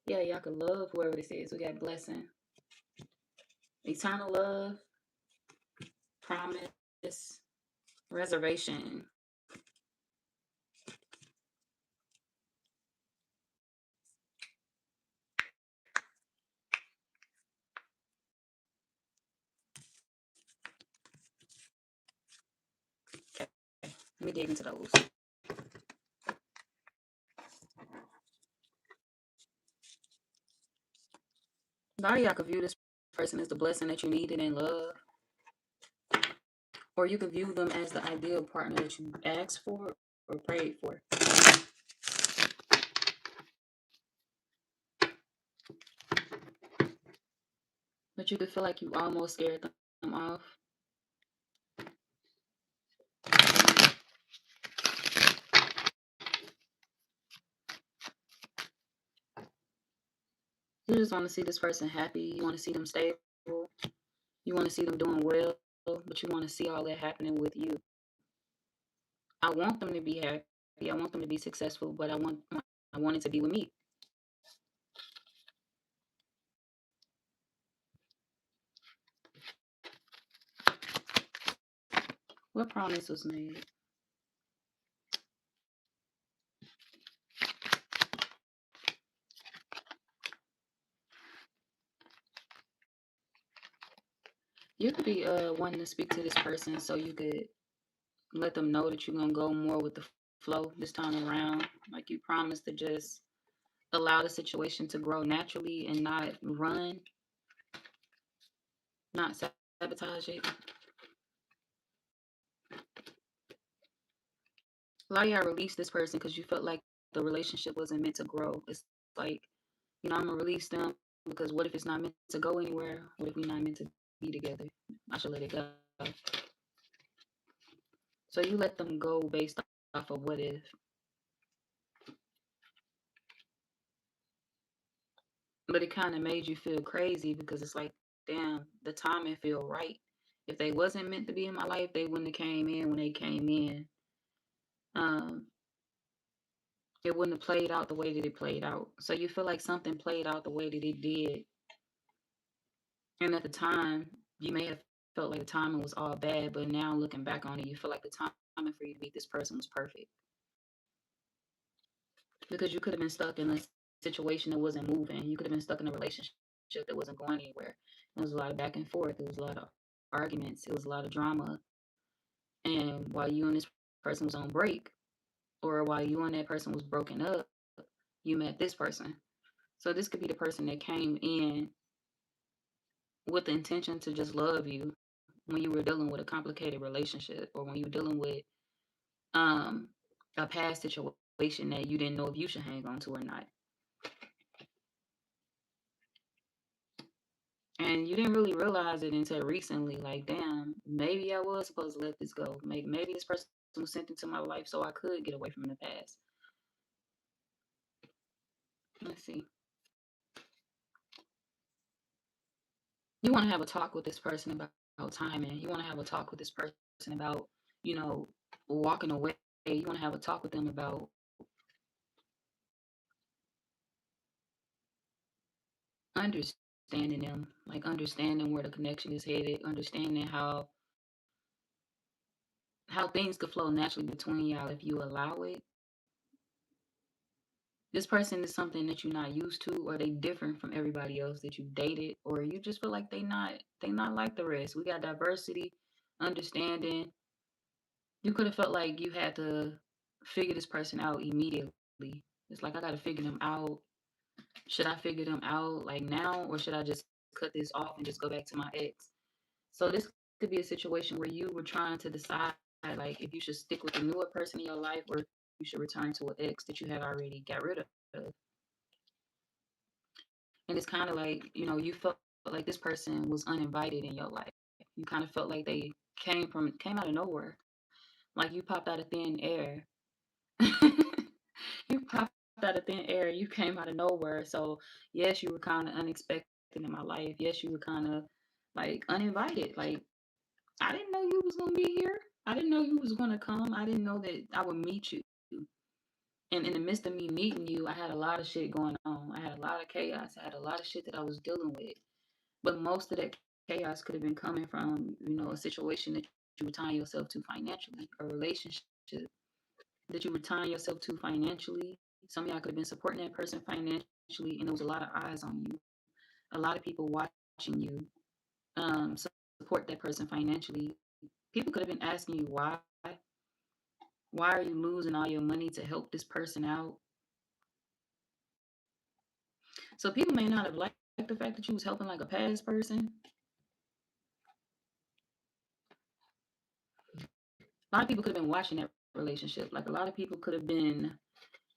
A: Yeah, y'all can love whoever this is. We got blessing, eternal love, promise, reservation. Okay, let me dig into those. A lot of y'all could view this person as the blessing that you needed in love, or you could view them as the ideal partner that you asked for or prayed for. But you could feel like you almost scared them off. You just want to see this person happy. You want to see them stable. You want to see them doing well, but you want to see all that happening with you. I want them to be happy. I want them to be successful, but I want it to be with me. What promise was made? You could be wanting to speak to this person so you could let them know that you're gonna go more with the flow this time around. Like you promised to just allow the situation to grow naturally and not run, not sabotage it. A lot of y'all released this person because you felt like the relationship wasn't meant to grow. It's like, I'm gonna release them because what if it's not meant to go anywhere? What if we're not meant to be together? I should let it go. So you let them go based off of what if. But it kind of made you feel crazy because it's like, damn, the timing feel right. If they wasn't meant to be in my life, they wouldn't have came in when they came in. Um, it wouldn't have played out the way that it played out. So you feel like something played out the way that it did. And at the time, you may have felt like the timing was all bad, but now looking back on it, you feel like the timing for you to meet this person was perfect. Because you could have been stuck in a situation that wasn't moving. You could have been stuck in a relationship that wasn't going anywhere. There was a lot of back and forth. There was a lot of arguments. It was a lot of drama. And while you and this person was on break, or while you and that person was broken up, you met this person. So this could be the person that came in with the intention to just love you when you were dealing with a complicated relationship, or when you were dealing with um a past situation that you didn't know if you should hang on to or not. And you didn't really realize it until recently. Like, damn, maybe I was supposed to let this go. Maybe this person was sent into my life so I could get away from the past. Let's see. You want to have a talk with this person about timing. You want to have a talk with this person about, you know, walking away. You want to have a talk with them about understanding them, like understanding where the connection is headed, understanding how things could flow naturally between y'all if you allow it. This person is something that you're not used to, or they different from everybody else that you dated, or you just feel like they not like the rest. We got diversity, understanding. You could have felt like you had to figure this person out immediately. It's like, I got to figure them out. Should I figure them out like now, or should I just cut this off and just go back to my ex? So this could be a situation where you were trying to decide, like, if you should stick with the newer person in your life, or you should return to an ex that you had already got rid of. And it's kind of like, you felt like this person was uninvited in your life. You kind of felt like they came out of nowhere, like you popped out of thin air. You popped out of thin air. You came out of nowhere. So yes, you were kind of unexpected in my life. Yes, you were kind of like uninvited. Like, I didn't know you was gonna be here. I didn't know you was gonna come. I didn't know that I would meet you. And in the midst of me meeting you, I had a lot of shit going on. I had a lot of chaos. I had a lot of shit that I was dealing with. But most of that chaos could have been coming from, a situation that you were tying yourself to financially, a relationship that you were tying yourself to financially. Some of y'all could have been supporting that person financially, and there was a lot of eyes on you, a lot of people watching you support that person financially. People could have been asking you why. Why are you losing all your money to help this person out? So people may not have liked the fact that you was helping like a past person. A lot of people could have been watching that relationship. Like a lot of people could have been,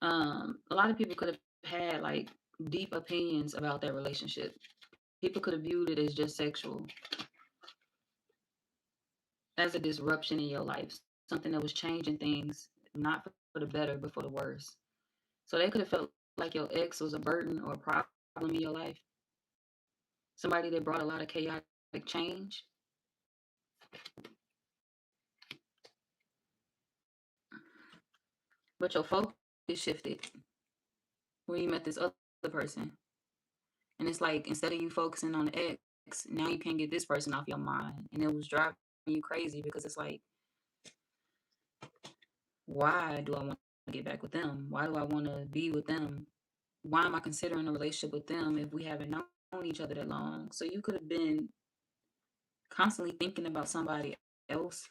A: a lot of people could have had like deep opinions about that relationship. People could have viewed it as just sexual, as a disruption in your life, something that was changing things, not for the better, but for the worse. So they could have felt like your ex was a burden or a problem in your life, somebody that brought a lot of chaotic change. But your focus shifted when you met this other person. And it's like instead of you focusing on the ex, now you can't get this person off your mind. And it was driving you crazy because it's like, why do I want to get back with them? Why do I want to be with them? Why am I considering a relationship with them if we haven't known each other that long? So you could have been constantly thinking about somebody else.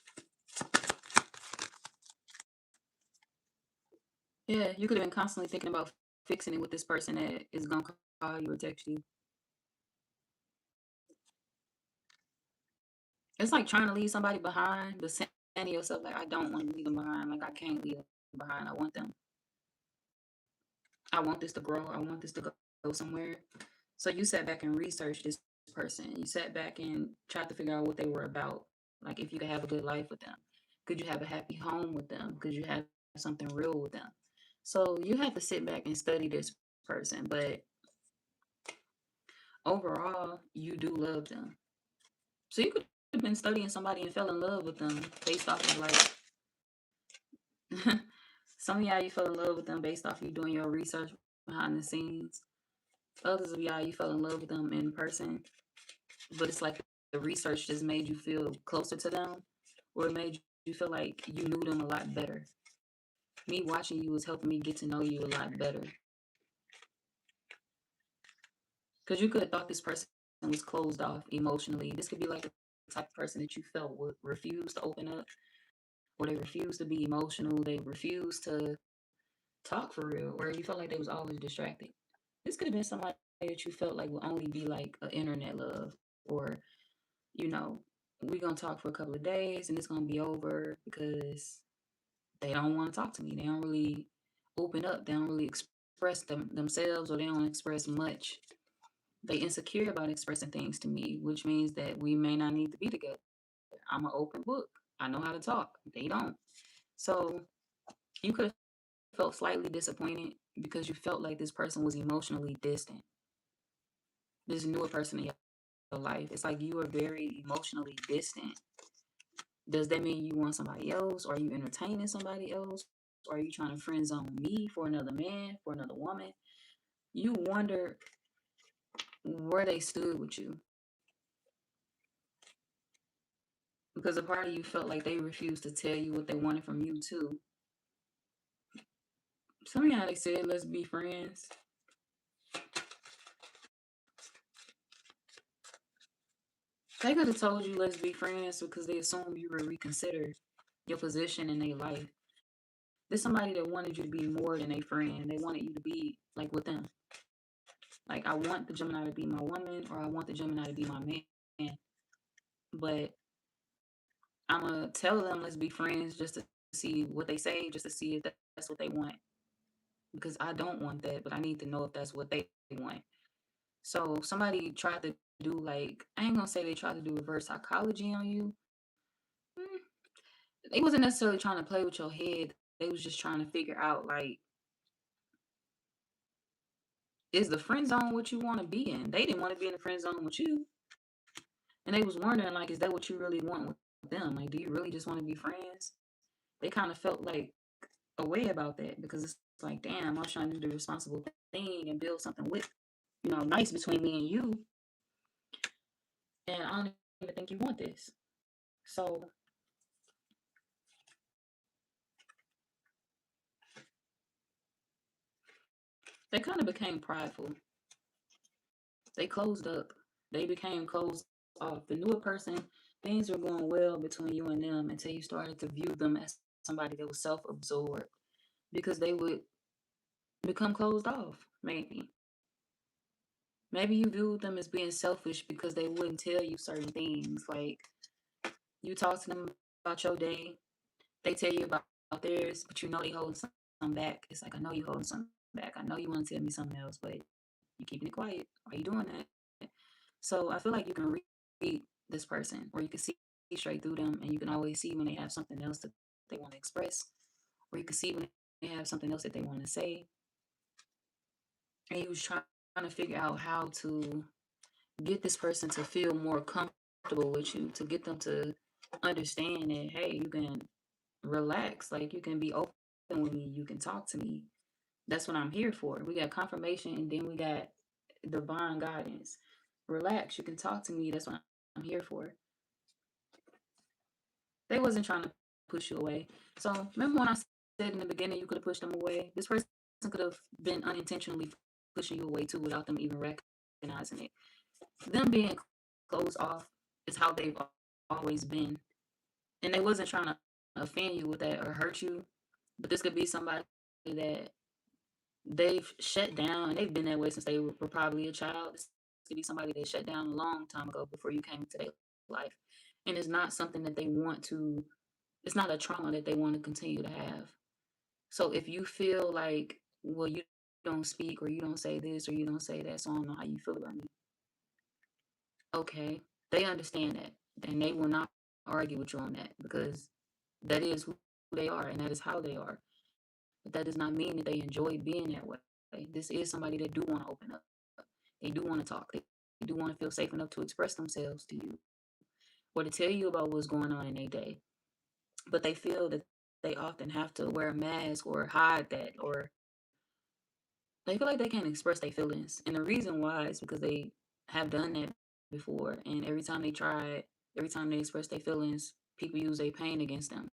A: Yeah, you could have been constantly thinking about fixing it with this person that is gonna call you or text you. It's like trying to leave somebody behind, but saying to yourself like, I don't want to leave them behind. Like I can't leave them behind. I want them. I want this to grow. I want this to go somewhere. So you sat back and researched this person. You sat back and tried to figure out what they were about. Like if you could have a good life with them. Could you have a happy home with them? Could you have something real with them? So you have to sit back and study this person. But overall, you do love them. So you could have been studying somebody and fell in love with them based off of like some of y'all you fell in love with them based off you doing your research behind the scenes. Others of y'all you fell in love with them in person, but it's like the research just made you feel closer to them, or it made you feel like you knew them a lot better. Me watching you was helping me get to know you a lot better. Because you could have thought this person was closed off emotionally. This could be like the type of person that you felt would refuse to open up, or they refuse to be emotional. They refuse to talk for real, or you felt like they was always distracted. This could have been somebody that you felt like would only be like an internet love, or you know, we gonna talk for a couple of days and it's gonna be over because they don't want to talk to me. They don't really open up. They don't really express themselves, or they don't express much. They insecure about expressing things to me, which means that we may not need to be together. I'm an open book. I know how to talk. They don't. So you could have felt slightly disappointed because you felt like this person was emotionally distant. This newer person in your life. It's like you are very emotionally distant. Does that mean you want somebody else? Or are you entertaining somebody else? Or are you trying to friend zone me for another man, for another woman? You wonder where they stood with you. Because a part of you felt like they refused to tell you what they wanted from you too. Some of y'all they said, let's be friends. They could have told you let's be friends because they assumed you would reconsider your position in their life. There's somebody that wanted you to be more than a friend. They wanted you to be like with them. Like I want the Gemini to be my woman, or I want the Gemini to be my man. But I'm gonna tell them let's be friends just to see what they say, just to see if that's what they want. Because I don't want that, but I need to know if that's what they want. So somebody tried to do like, I ain't gonna say they tried to do reverse psychology on you. Mm, They wasn't necessarily trying to play with your head. They was just trying to figure out like, is the friend zone what you want to be in? They didn't want to be in the friend zone with you, and they was wondering like, is that what you really want with them? Like, do you really just want to be friends? They kind of felt like a way about that because it's like, damn, I was trying to do the responsible thing and build something with, nice between me and you. And I don't even think you want this. So they kind of became prideful. They closed up. They became closed off. The newer person, things were going well between you and them until you started to view them as somebody that was self absorbed because they would become closed off, maybe. Maybe you viewed them as being selfish because they wouldn't tell you certain things. Like you talk to them about your day, they tell you about theirs, but you know they hold something back. It's like, I know you holding something back. I know you want to tell me something else, but you keeping it quiet. Why are you doing that? So I feel like you can read this person, or you can see straight through them, and you can always see when they have something else that they want to express, or you can see when they have something else that they want to say. And you was trying to figure out how to get this person to feel more comfortable with you, to get them to understand that, hey, you can relax, like you can be open with me, you can talk to me. That's what I'm here for. We got confirmation, and then we got divine guidance. Relax, you can talk to me. That's what I'm here for. They wasn't trying to push you away. So remember when I said in the beginning you could have pushed them away? This person could have been unintentionally pushing you away too without them even recognizing it. Them being closed off is how they've always been. And they wasn't trying to offend you with that or hurt you. But this could be somebody that they've shut down, and they've been that way since they were probably a child. This could be somebody that shut down a long time ago before you came into their life. And it's not something that they want to, it's not a trauma that they want to continue to have. So if you feel like, well, you don't speak, or you don't say this, or you don't say that, so I don't know how you feel about me. Okay, they understand that, and they will not argue with you on that because that is who they are and that is how they are. But that does not mean that they enjoy being that way. This is somebody that do want to open up. They do want to talk. They do want to feel safe enough to express themselves to you or to tell you about what's going on in their day. But they feel that they often have to wear a mask or hide that, or they feel like they can't express their feelings. And the reason why is because they have done that before. And every time they try, every time they express their feelings, people use their pain against them.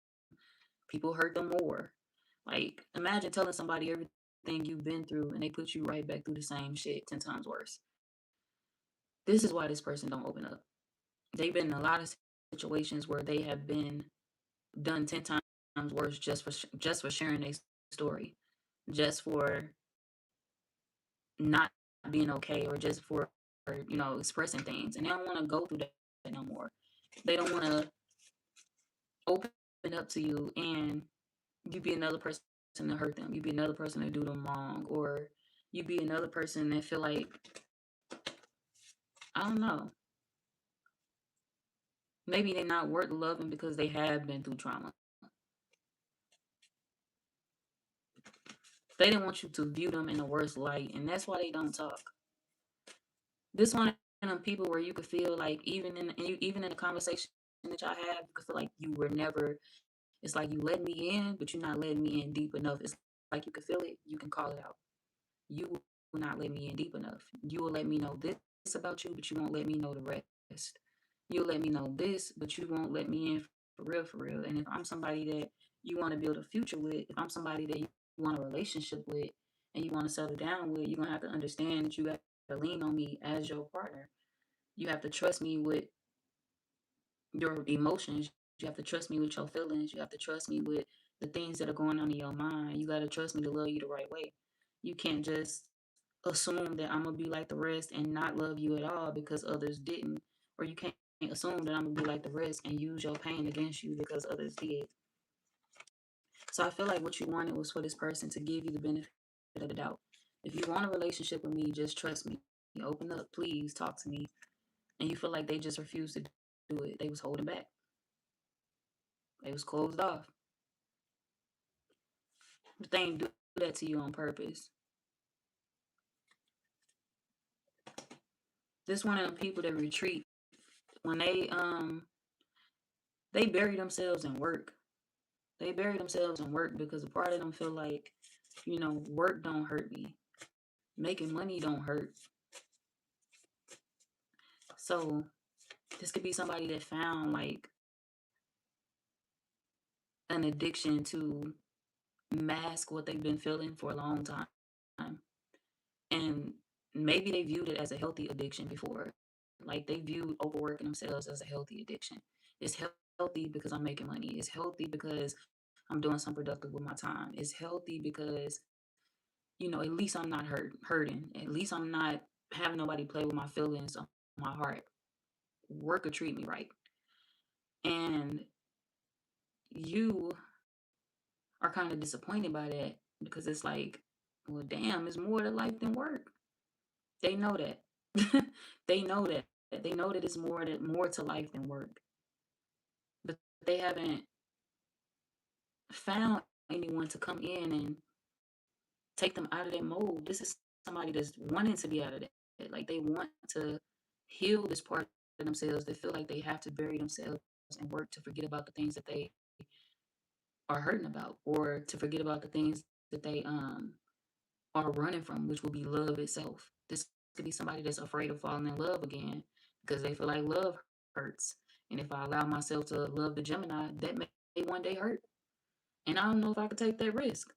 A: People hurt them more. Like, imagine telling somebody everything you've been through and they put you right back through the same shit 10 times worse. This is why this person don't open up. They've been in a lot of situations where they have been done 10 times worse just for sharing their story, just for not being okay, or just for expressing things, and they don't want to go through that no more. They don't want to open up to you, and you be another person to hurt them. You be another person to do them wrong, or you be another person that feel like, I don't know, maybe they're not worth loving because they have been through trauma. They didn't want you to view them in the worst light, and that's why they don't talk. This one of them people where you could feel like even in the conversation that y'all have, you could feel like you were never. It's like you let me in, but you're not letting me in deep enough. It's like you can feel it, you can call it out. You will not let me in deep enough. You will let me know this about you, but you won't let me know the rest. You'll let me know this, but you won't let me in for real, for real. And if I'm somebody that you want to build a future with, if I'm somebody that you want a relationship with and you want to settle down with, you're going to have to understand that you got to lean on me as your partner. You have to trust me with your emotions. You have to trust me with your feelings. You have to trust me with the things that are going on in your mind. You got to trust me to love you the right way. You can't just assume that I'm going to be like the rest and not love you at all because others didn't. Or you can't assume that I'm going to be like the rest and use your pain against you because others did. So I feel like what you wanted was for this person to give you the benefit of the doubt. If you want a relationship with me, just trust me. Open up, please talk to me. And you feel like they just refused to do it. They was holding back. They was closed off. But they ain't do that to you on purpose. This one of them people that retreat when they bury themselves in work. They bury themselves in work because a part of them feel like Work don't hurt me. Making money don't hurt. So this could be somebody that found like an addiction to mask what they've been feeling for a long time. And maybe they viewed it as a healthy addiction before. Like they viewed overworking themselves as a healthy addiction. It's healthy because I'm making money. It's healthy because I'm doing something productive with my time. It's healthy because, at least I'm not hurting. At least I'm not having nobody play with my feelings on my heart. Work or treat me right. And you are kind of disappointed by that because it's like, well, damn, it's more to life than work. They know that. They know that. They know that it's more to life than work. But they haven't found anyone to come in and take them out of that mode. This is somebody that's wanting to be out of that. Like they want to heal this part of themselves. They feel like they have to bury themselves and work to forget about the things that they are hurting about, or to forget about the things that they are running from, which will be love itself. This could be somebody that's afraid of falling in love again because they feel like love hurts. And if I allow myself to love the Gemini, that may one day hurt. And I don't know if I could take that risk.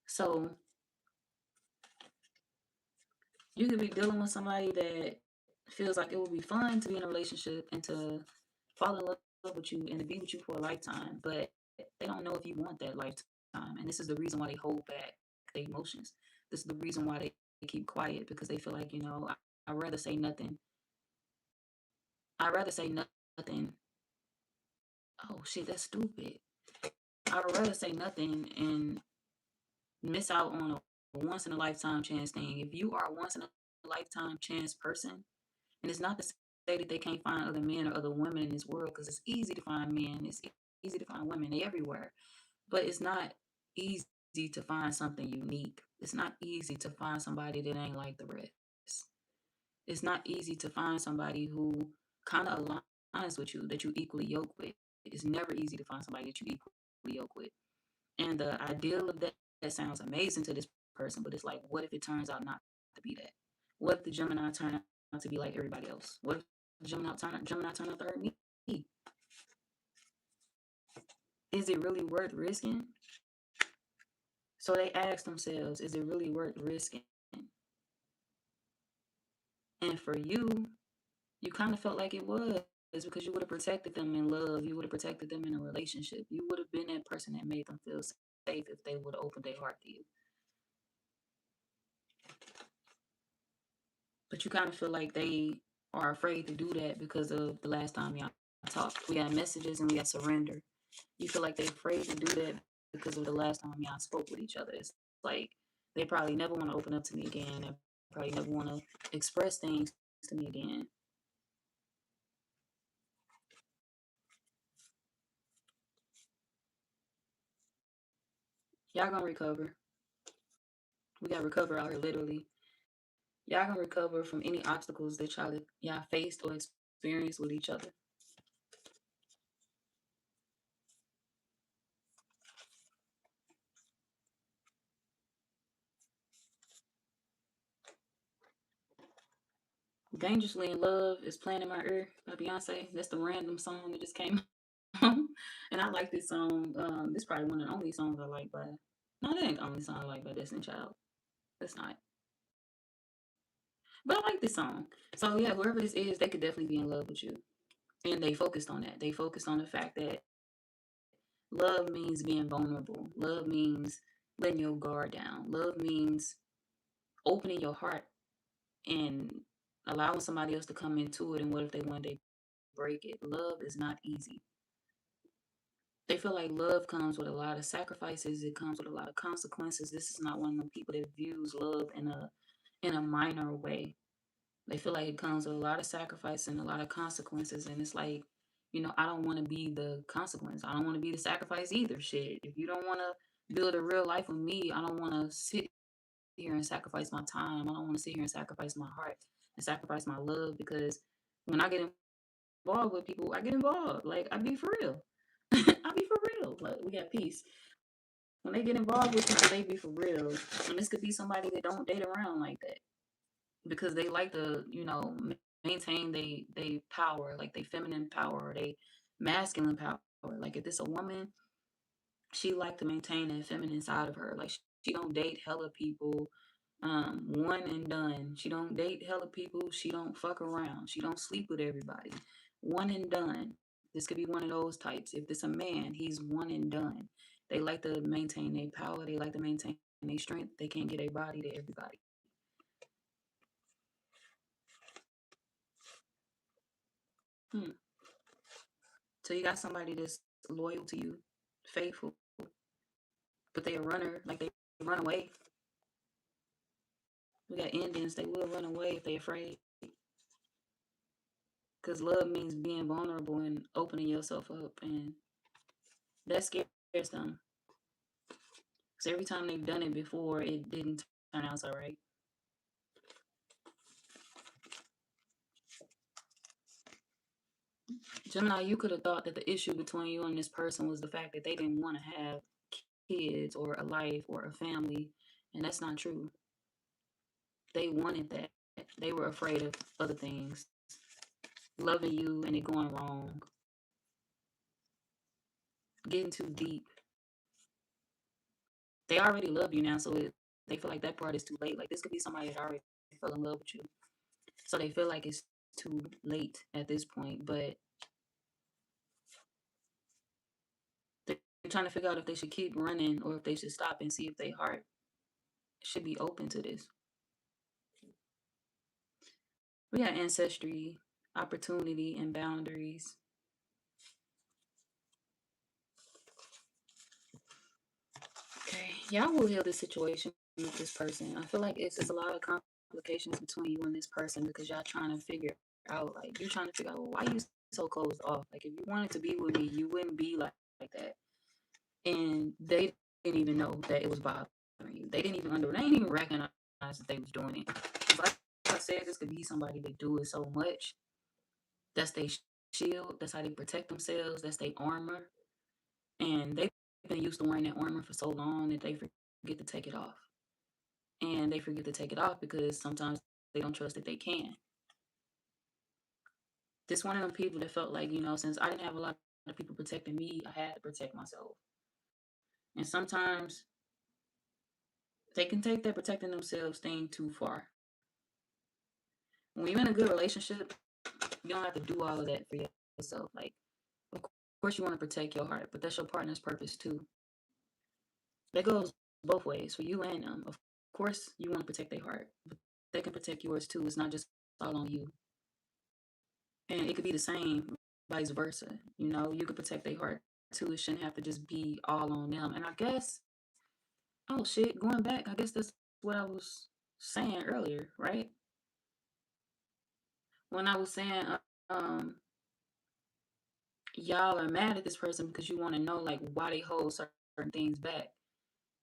A: So you could be dealing with somebody that feels like it would be fun to be in a relationship and to fall in love with you and to be with you for a lifetime, but they don't know if you want that lifetime. And this is the reason why they hold back their emotions. This is the reason why they keep quiet, because they feel like, I'd rather say nothing. I'd rather say nothing. Oh shit, that's stupid. I'd rather say nothing and miss out on a once in a lifetime chance thing. If you are a once in a lifetime chance person, and it's not to say that they can't find other men or other women in this world, because it's easy to find men, it's easy to find women, they everywhere. But it's not easy to find something unique. It's not easy to find somebody that ain't like the rest. It's not easy to find somebody who kind of aligns with you, that you equally yoke with. It's never easy to find somebody that you equally yoke with. And the ideal of that sounds amazing to this person, but it's like, what if it turns out not to be that? What if the Gemini turn out to be like everybody else? What if the Gemini turn out to hurt me? Is it really worth risking? So they ask themselves, is it really worth risking? And for you, you kind of felt like it was, because you would have protected them in love. You would have protected them in a relationship. You would have been that person that made them feel safe if they would have opened their heart to you. But you kind of feel like they are afraid to do that because of the last time y'all talked. We got messages and we got surrender. You feel like they're afraid to do that because of the last time y'all spoke with each other. It's like they probably never want to open up to me again. They probably never want to express things to me again. Y'all gonna recover. We got recover out here, literally. Y'all gonna recover from any obstacles that y'all faced or experienced with each other. Dangerously in Love is playing in my ear by Beyonce. That's the random song that just came on. And I like this song. This is probably one of the only songs I like by. No, that ain't the only song I like by Destiny Child. That's not. But I like this song. So yeah, whoever this is, they could definitely be in love with you. And they focused on that. They focused on the fact that love means being vulnerable. Love means letting your guard down. Love means opening your heart and allowing somebody else to come into it. And what if they one day break it? Love is not easy. They feel like love comes with a lot of sacrifices. It comes with a lot of consequences. This is not one of the people that views love in a minor way. They feel like it comes with a lot of sacrifice and a lot of consequences. And it's like, I don't want to be the consequence. I don't want to be the sacrifice either. Shit. If you don't want to build a real life with me, I don't want to sit here and sacrifice my time. I don't want to sit here and sacrifice my heart and sacrifice my love, because when I get involved with people, I get involved. Like, I be for real. I be for real. Like, we got peace. When they get involved with people, they be for real. And this could be somebody that don't date around like that because they like to, maintain they power, like they feminine power, or they masculine power. Like if it's a woman, she like to maintain that feminine side of her. Like she don't date hella people, one and done. She don't date hella people. She don't fuck around. She don't sleep with everybody. One and done. This could be one of those types. If it's a man, he's one and done. They like to maintain their power. They like to maintain their strength. They can't get a body to everybody. Hmm. So you got somebody that's loyal to you, faithful, but they a runner. Like they run away. We got Indians. They will run away if they afraid. Because love means being vulnerable and opening yourself up, and that scares them. Because every time they've done it before, it didn't turn out so right. Gemini, you could have thought that the issue between you and this person was the fact that they didn't want to have kids or a life or a family, and that's not true. They wanted that. They were afraid of other things, loving you and it going wrong, getting too deep. They already love you now, so they feel like that part is too late. Like this could be somebody that already fell in love with you, so they feel like it's too late at this point. But they're trying to figure out if they should keep running or if they should stop and see if their heart should be open to this. We got ancestry, opportunity, and boundaries. Okay, y'all will heal this situation with this person. I feel like it's a lot of complications between you and this person because y'all trying to figure out, like, you're trying to figure out, well, why you so closed off? Like, if you wanted to be with me, you wouldn't be like that. And they didn't even know that it was bothering you. They didn't even recognize that they was doing it. Like I said, this could be somebody that do it so much. That's their shield. That's how they protect themselves. That's their armor. And they've been used to wearing that armor for so long that they forget to take it off. And they forget to take it off because sometimes they don't trust that they can. This one of them people that felt like, since I didn't have a lot of people protecting me, I had to protect myself. And sometimes they can take that protecting themselves thing too far. When you're in a good relationship, you don't have to do all of that for yourself. Like, of course, you want to protect your heart, but that's your partner's purpose too. That goes both ways for you and them. Of course, you want to protect their heart, but they can protect yours too. It's not just all on you. And it could be the same, vice versa. You could protect their heart too. It shouldn't have to just be all on them. And I guess, oh shit, going back, I guess that's what I was saying earlier, right? When I was saying, um, y'all are mad at this person because you want to know like why they hold certain things back.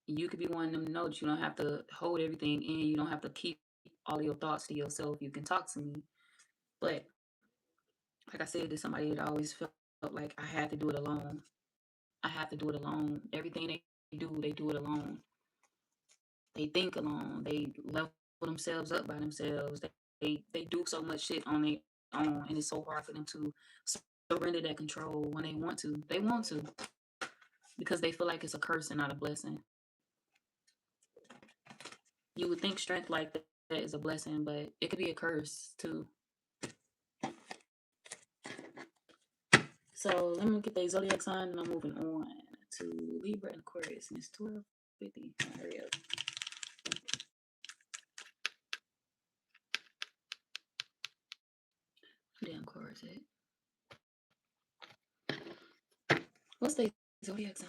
A: You could be wanting them to know that you don't have to hold everything in. You don't have to keep all your thoughts to yourself. You can talk to me. But like I said, there's somebody that always felt like I had to do it alone. I have to do it alone. Everything they do it alone. They think alone. They level themselves up by themselves. They do so much shit on their own, and it's so hard for them to surrender that control when they want to. They want to because they feel like it's a curse and not a blessing. You would think strength like that is a blessing, but it could be a curse too. So let me get the zodiac sign, and I'm moving on to Libra and Aquarius, and it's 12:50. Hurry up. Damn, Aquarius it. What's the zodiac sign?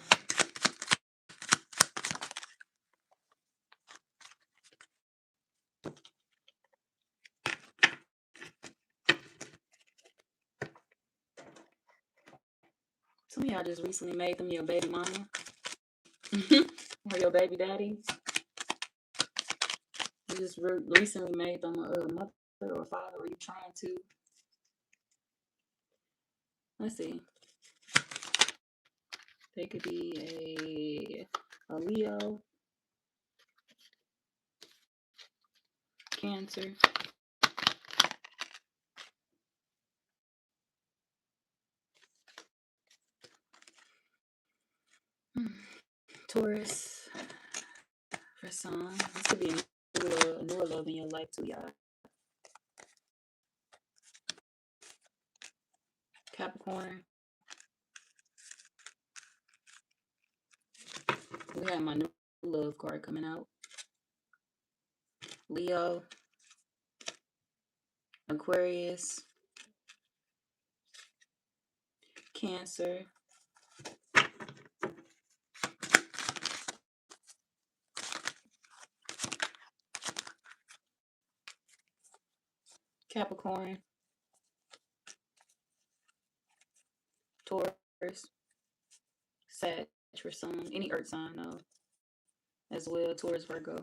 A: Some of y'all just recently made them your baby mama or your baby daddy. You just recently made them a mother or a father, or you trying to. Let's see. They could be a Leo, Cancer, Taurus for some. This could be a newer love in your life too, y'all. Capricorn. We have my new love card coming out. Leo, Aquarius, Cancer, Capricorn, Taurus, Sag for some, any earth sign though, as well. Taurus, Virgo,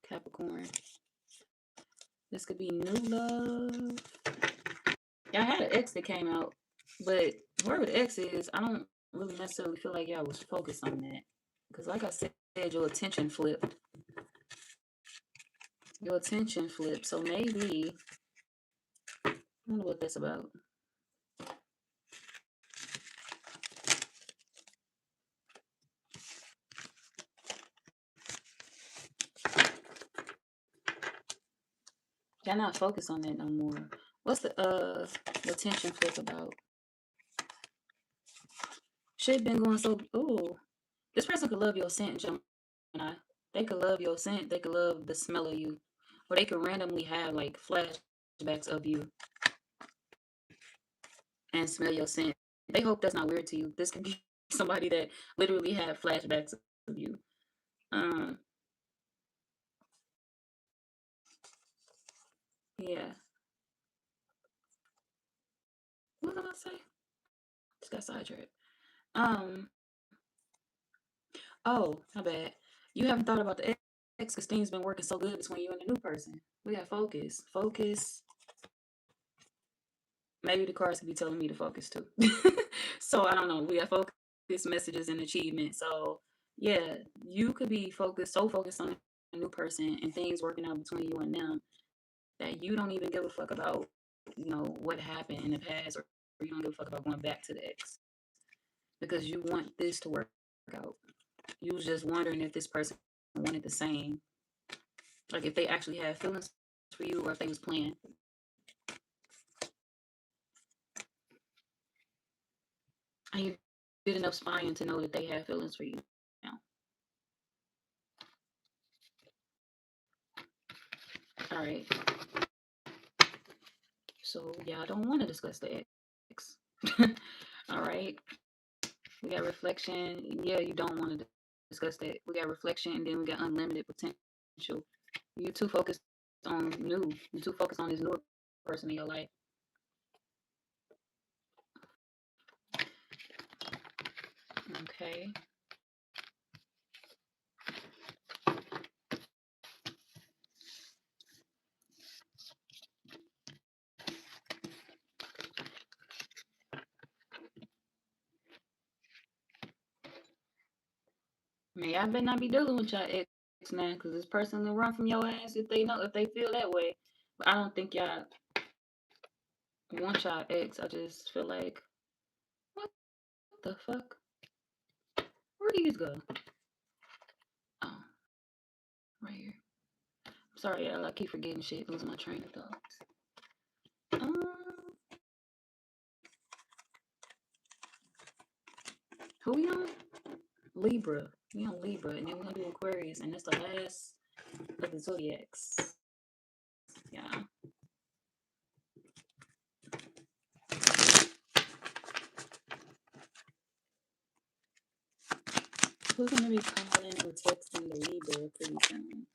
A: Capricorn. This could be new love. Y'all had an ex that came out, but whoever the ex is, I don't really necessarily feel like y'all was focused on that. Because like I said, your attention flipped. Your attention flipped. So maybe, I wonder what that's about. Y'all not focused on that no more. What's the attention flip about? Shit been going so. Ooh, this person could love your scent, Gemini. They could love your scent. They could love the smell of you, or they could randomly have like flashbacks of you and smell your scent. They hope that's not weird to you. This could be somebody that literally had flashbacks of you. Yeah. What was I about to say? Just got sidetracked. Um. Oh, my bad. You haven't thought about the ex because things been working so good between you and the new person. We got focus. Focus. Maybe the cards could be telling me to focus too. So I don't know. We got focus, messages, and achievement. So yeah, you could be focused, so focused on a new person and things working out between you and them that you don't even give a fuck about, what happened in the past, or you don't give a fuck about going back to the ex because you want this to work out. You was just wondering if this person wanted the same, like if they actually had feelings for you or if they was playing. And you did enough spying to know that they had feelings for you now. All right. So y'all don't want to discuss the ex. All right. We got reflection. Yeah, you don't want to discuss that. We got reflection, and then we got unlimited potential. You too focused on new. You too focused on this newer person in your life. Okay. Man, y'all better not be dealing with y'all ex now, because this person will run from your ass if they feel that way. But I don't think y'all want y'all ex. I just feel like, what the fuck? Where do these go? Oh, right here. I'm sorry, y'all. I keep forgetting shit. Losing my train of thoughts. Who we on? Libra. We on Libra, and then we're gonna do Aquarius, and that's the last of the zodiacs. Yeah. Who's gonna be calling or texting the Libra pretty soon?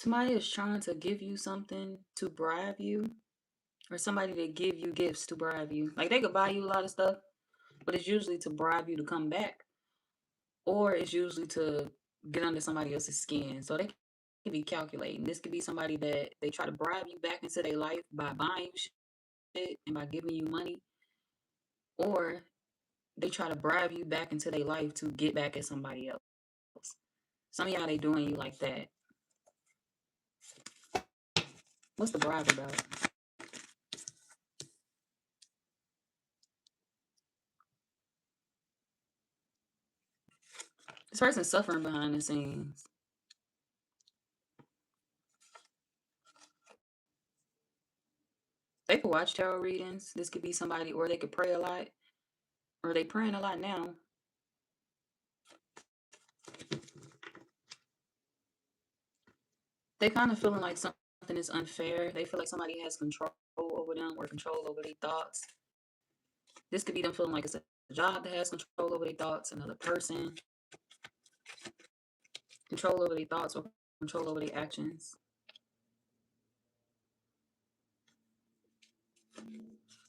A: Somebody is trying to give you something to bribe you, or somebody that give you gifts to bribe you. Like they could buy you a lot of stuff, but it's usually to bribe you to come back, or it's usually to get under somebody else's skin. So they can be calculating. This could be somebody that they try to bribe you back into their life by buying you shit and by giving you money, or they try to bribe you back into their life to get back at somebody else. Some of y'all, they doing you like that. What's the bribe about? This person's suffering behind the scenes. They could watch tarot readings. This could be somebody, or they could pray a lot, or they praying a lot now. They kind of feeling like something is unfair. They feel like somebody has control over them or control over their thoughts. This could be them feeling like it's a job that has control over their thoughts, another person, control over their thoughts or control over their actions.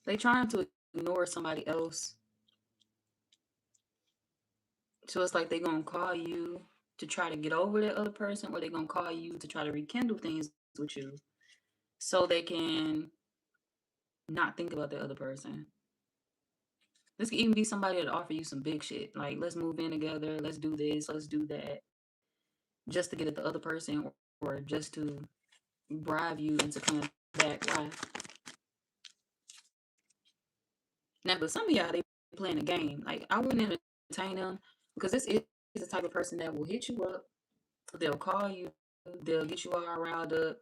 A: They trying to ignore somebody else. So it's like they gonna call you to try to get over that other person, or they gonna call you to try to rekindle things with you so they can not think about the other person. This could even be somebody that offer you some big shit. Like, let's move in together, let's do this, let's do that. Just to get at the other person, or just to bribe you into coming back. Why? Now, but some of y'all, they playing a game. Like, I wouldn't entertain them, because this is the type of person that will hit you up. They'll call you. They'll get you all riled up.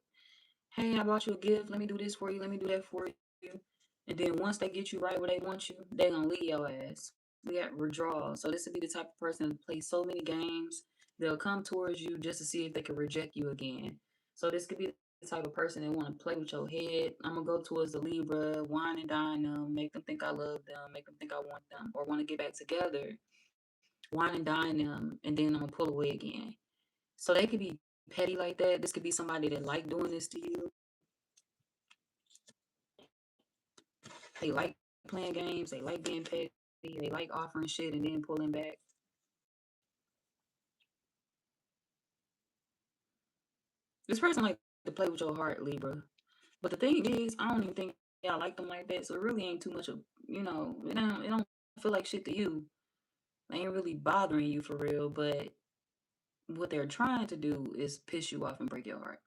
A: Hey, I bought you a gift. Let me do this for you. Let me do that for you. And then once they get you right where they want you, they're going to leave your ass. We got withdrawal. So this would be the type of person that plays so many games. They'll come towards you just to see if they can reject you again. So this could be the type of person that want to play with your head. I'm going to go towards the Libra, wine and dine them, make them think I love them, make them think I want them, or want to get back together, wine and dine them, and then I'm going to pull away again. So they could be petty like that. This could be somebody that like doing this to you. They like playing games. They like being petty. They like offering shit and then pulling back. This person like to play with your heart, Libra. But the thing is, I don't even think y'all like them like that. So it really ain't too much of, it don't feel like shit to you. They ain't really bothering you for real. But what they're trying to do is piss you off and break your heart.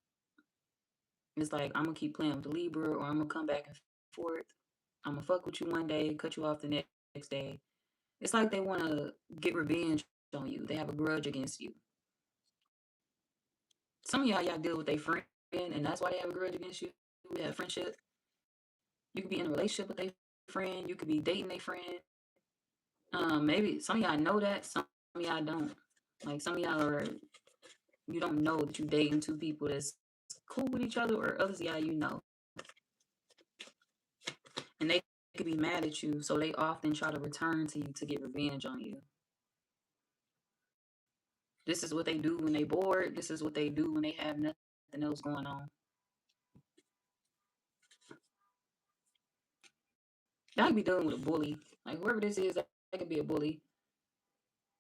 A: It's like, I'm going to keep playing with the Libra, or I'm going to come back and forth. I'm going to fuck with you one day, cut you off the next day. It's like they want to get revenge on you. They have a grudge against you. Some of y'all deal with a friend, and that's why they have a grudge against you. They have friendship. You could be in a relationship with a friend. You could be dating a friend. Maybe some of y'all know that. Some of y'all don't. Like, some of y'all you don't know that you're dating two people that's cool with each other, or others y'all you know. And they could be mad at you, so they often try to return to you to get revenge on you. This is what they do when they bored. This is what they do when they have nothing else going on. Y'all could be dealing with a bully. Like, whoever this is, they could be a bully.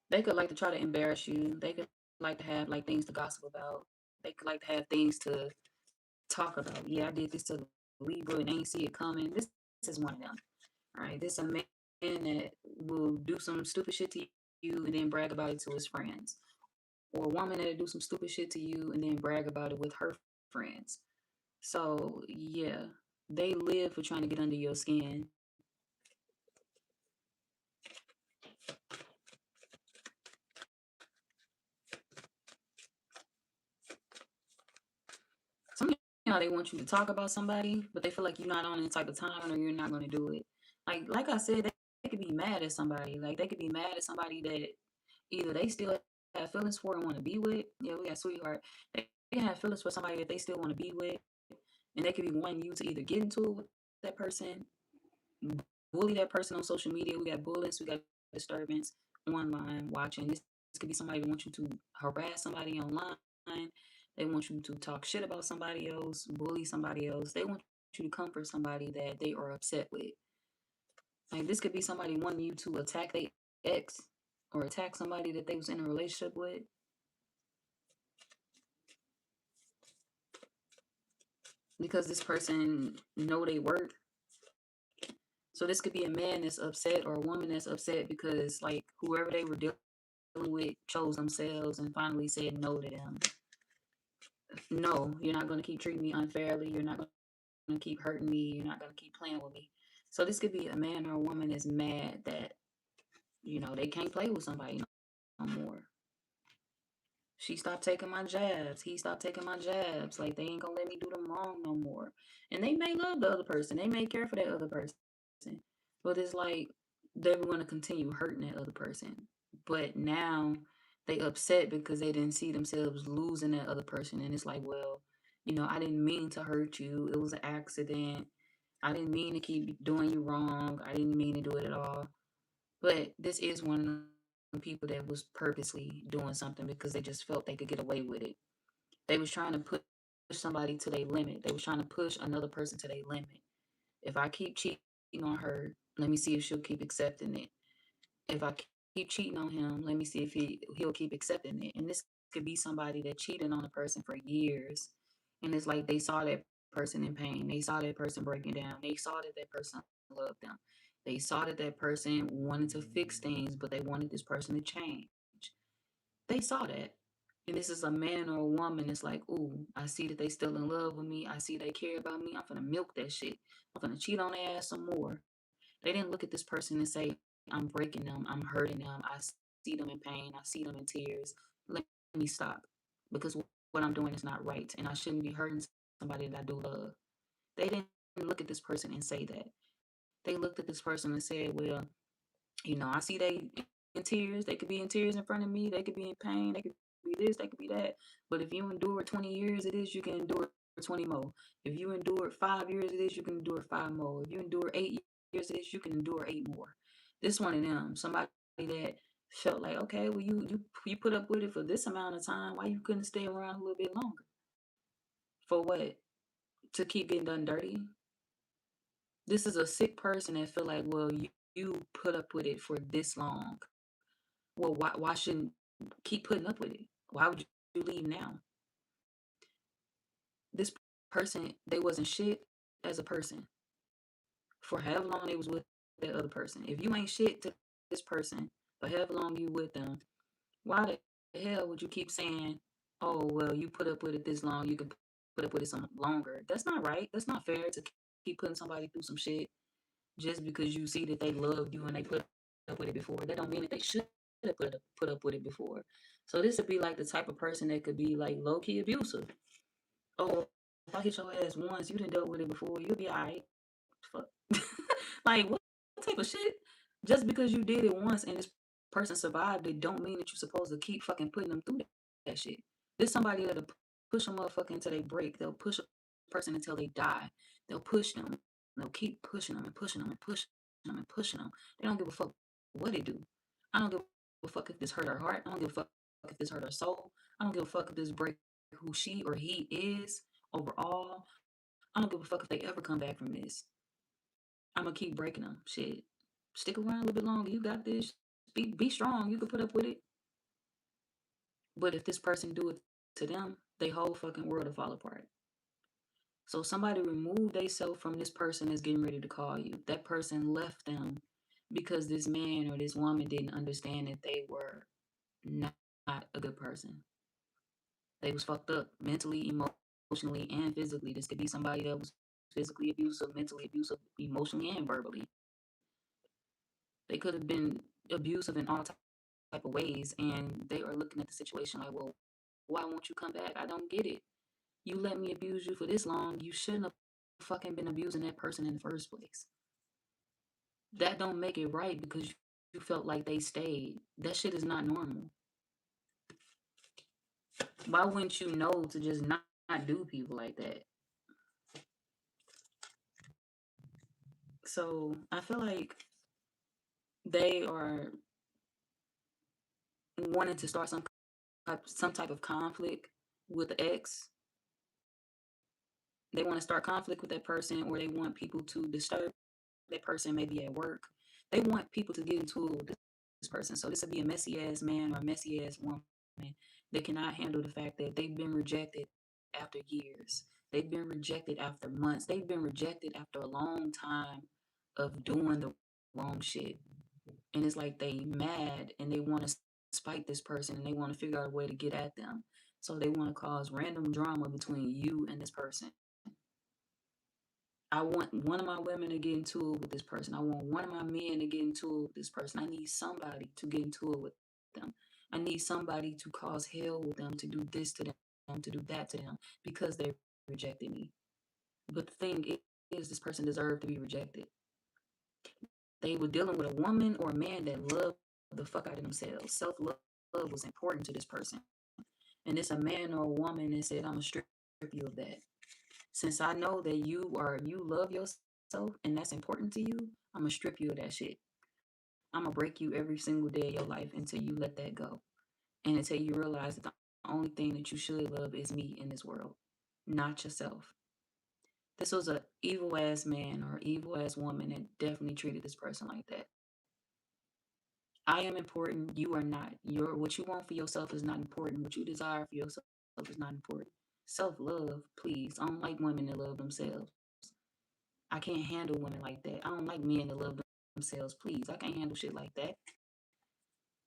A: They could like to try to embarrass you. They could like to have like things to gossip about. They could like to have things to talk about. Yeah, I did this to Libra and they ain't see it coming. This is one of them. All right. This is a man that will do some stupid shit to you and then brag about it to his friends. Or a woman that'll do some stupid shit to you and then brag about it with her friends. So yeah, they live for trying to get under your skin. Some they want you to talk about somebody, but they feel like you're not on any type of time or you're not going to do it. Like I said, they could be mad at somebody. Like they could be mad at somebody that either they still have feelings for and want to be with. Yeah, we got sweetheart. They can have feelings for somebody that they still want to be with, and they could be wanting you to either get into it with that person, bully that person on social media. We got bullies, we got disturbance online watching. This could be somebody that wants you to harass somebody online. They want you to talk shit about somebody else, bully somebody else. They want you to comfort somebody that they are upset with. Like this could be somebody wanting you to attack their ex or attack somebody that they was in a relationship with. Because this person know they worth. So this could be a man that's upset or a woman that's upset because like whoever they were dealing with chose themselves and finally said no to them. No, you're not going to keep treating me unfairly. You're not going to keep hurting me. You're not going to keep playing with me. So this could be a man or a woman that's mad that, they can't play with somebody no more. She stopped taking my jabs. He stopped taking my jabs. Like, they ain't gonna let me do them wrong no more. And they may love the other person. They may care for that other person. But it's like they were gonna continue hurting that other person. But now they upset because they didn't see themselves losing that other person. And it's like, well, I didn't mean to hurt you. It was an accident. I didn't mean to keep doing you wrong. I didn't mean to do it at all. But this is one of the people that was purposely doing something because they just felt they could get away with it. They was trying to push somebody to their limit. They was trying to push another person to their limit. If I keep cheating on her, let me see if she'll keep accepting it. If I keep cheating on him, let me see if he'll keep accepting it. And this could be somebody that cheated on a person for years. And it's like they saw that person in pain. They saw that person breaking down. They saw that that person loved them. They saw that that person wanted to fix things, but they wanted this person to change. They saw that. And this is a man or a woman. It's like, ooh, I see that they still in love with me. I see they care about me. I'm gonna milk that shit. I'm gonna cheat on their ass some more. They didn't look at this person and say, I'm breaking them. I'm hurting them. I see them in pain. I see them in tears. Let me stop. Because what I'm doing is not right. And I shouldn't be hurting somebody that I do love. They didn't look at this person and say that. They looked at this person and said, well, I see they in tears. They could be in tears in front of me. They could be in pain. They could be this. They could be that. But if you endure 20 years of this, you can endure 20 more. If you endure 5 years of this, you can endure 5 more. If you endure 8 years of this, you can endure 8 more. This one of them, somebody that felt like, okay, well, you put up with it for this amount of time. Why you couldn't stay around a little bit longer? For what? To keep getting done dirty? This is a sick person that feel like, well, you put up with it for this long. Well, why shouldn't keep putting up with it? Why would you leave now? This person, they wasn't shit as a person for however long they was with that other person. If you ain't shit to this person for however long you with them, why the hell would you keep saying, oh, well, you put up with it this long, you can put up with it some longer? That's not right. That's not fair to keep putting somebody through some shit just because you see that they loved you and they put up with it before. That don't mean that they should have put up with it before. So this would be like the type of person that could be like low key abusive. Oh, if I hit your ass once, you done dealt with it before, you'll be alright. Fuck. Like what type of shit? Just because you did it once and this person survived it, don't mean that you're supposed to keep fucking putting them through that shit. There's somebody that'll push a motherfucker until they break. They'll push a person until they die. They'll push them. They'll keep pushing them and pushing them and pushing them and pushing them. They don't give a fuck what they do. I don't give a fuck if this hurt her heart. I don't give a fuck if this hurt her soul. I don't give a fuck if this break who she or he is overall. I don't give a fuck if they ever come back from this. I'm gonna keep breaking them. Shit, stick around a little bit longer. You got this. Be strong. You can put up with it. But if this person do it to them, they whole fucking world will fall apart. So somebody remove themselves from this person that's getting ready to call you. That person left them because this man or this woman didn't understand that they were not a good person. They was fucked up mentally, emotionally, and physically. This could be somebody that was physically abusive, mentally abusive, emotionally, and verbally. They could have been abusive in all type of ways, and they are looking at the situation like, well, why won't you come back? I don't get it. You let me abuse you for this long. You shouldn't have fucking been abusing that person in the first place. That don't make it right because you felt like they stayed. That shit is not normal. Why wouldn't you know to just not do people like that? So I feel like they are wanting to start some type of conflict with the ex. They want to start conflict with that person, or they want people to disturb that person, maybe at work. They want people to get into it with this person. So this would be a messy ass man or a messy ass woman that cannot handle the fact that they've been rejected after years. They've been rejected after months. They've been rejected after a long time of doing the wrong shit. And it's like they mad and they want to spite this person and they want to figure out a way to get at them. So they want to cause random drama between you and this person. I want one of my women to get into it with this person. I want one of my men to get into it with this person. I need somebody to get into it with them. I need somebody to cause hell with them, to do this to them, to do that to them, because they rejected me. But the thing is, this person deserved to be rejected. They were dealing with a woman or a man that loved the fuck out of themselves. Self-love was important to this person. And it's a man or a woman that said, I'm going to strip you of that. Since I know that you love yourself and that's important to you, I'm going to strip you of that shit. I'm going to break you every single day of your life until you let that go. And until you realize that the only thing that you should love is me in this world, not yourself. This was an evil ass man or evil ass woman that definitely treated this person like that. I am important. You are not. What you want for yourself is not important. What you desire for yourself is not important. Self-love, please. I don't like women that love themselves. I can't handle women like that. I don't like men that love themselves. Please, I can't handle shit like that.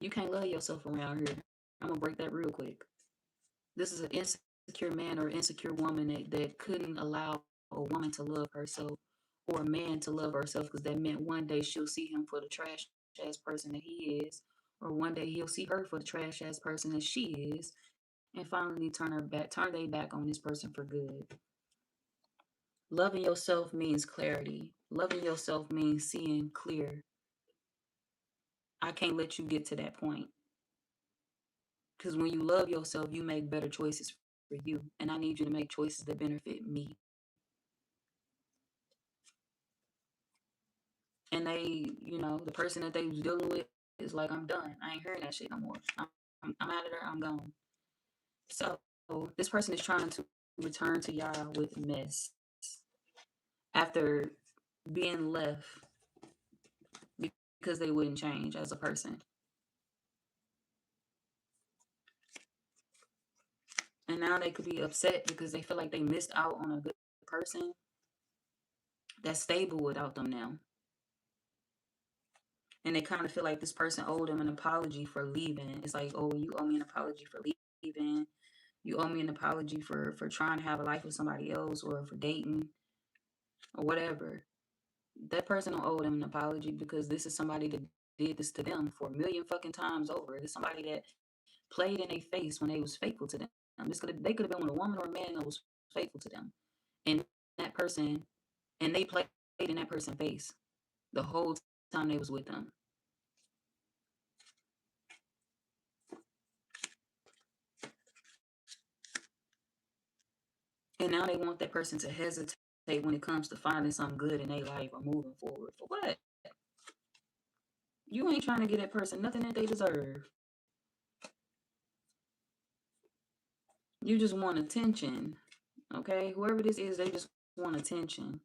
A: You can't love yourself around here. I'm gonna break that real quick. This is an insecure man or insecure woman that couldn't allow a woman to love herself or a man to love herself, because that meant one day she'll see him for the trash ass person that he is, or one day he'll see her for the trash ass person that she is, and finally turn their back on this person for good. Loving yourself means clarity. Loving yourself means seeing clear. I can't let you get to that point. Because when you love yourself, you make better choices for you. And I need you to make choices that benefit me. And the person that they was dealing with is like, I'm done. I ain't hearing that shit no more. I'm out of there. I'm gone. So this person is trying to return to y'all with mess after being left because they wouldn't change as a person. And now they could be upset because they feel like they missed out on a good person that's stable without them now. And they kind of feel like this person owed them an apology for leaving. It's like, oh, you owe me an apology for leaving. You owe me an apology for trying to have a life with somebody else, or for dating or whatever. That person don't owe them an apology, because this is somebody that did this to them for a million fucking times over. It's somebody that played in their face when they was faithful to them. They could have been with a woman or a man that was faithful to them. And that person, and they played in that person's face the whole time they was with them. And now they want that person to hesitate when it comes to finding something good in their life or moving forward. For what? You ain't trying to get that person nothing that they deserve. You just want attention. Okay? Whoever this is, they just want attention.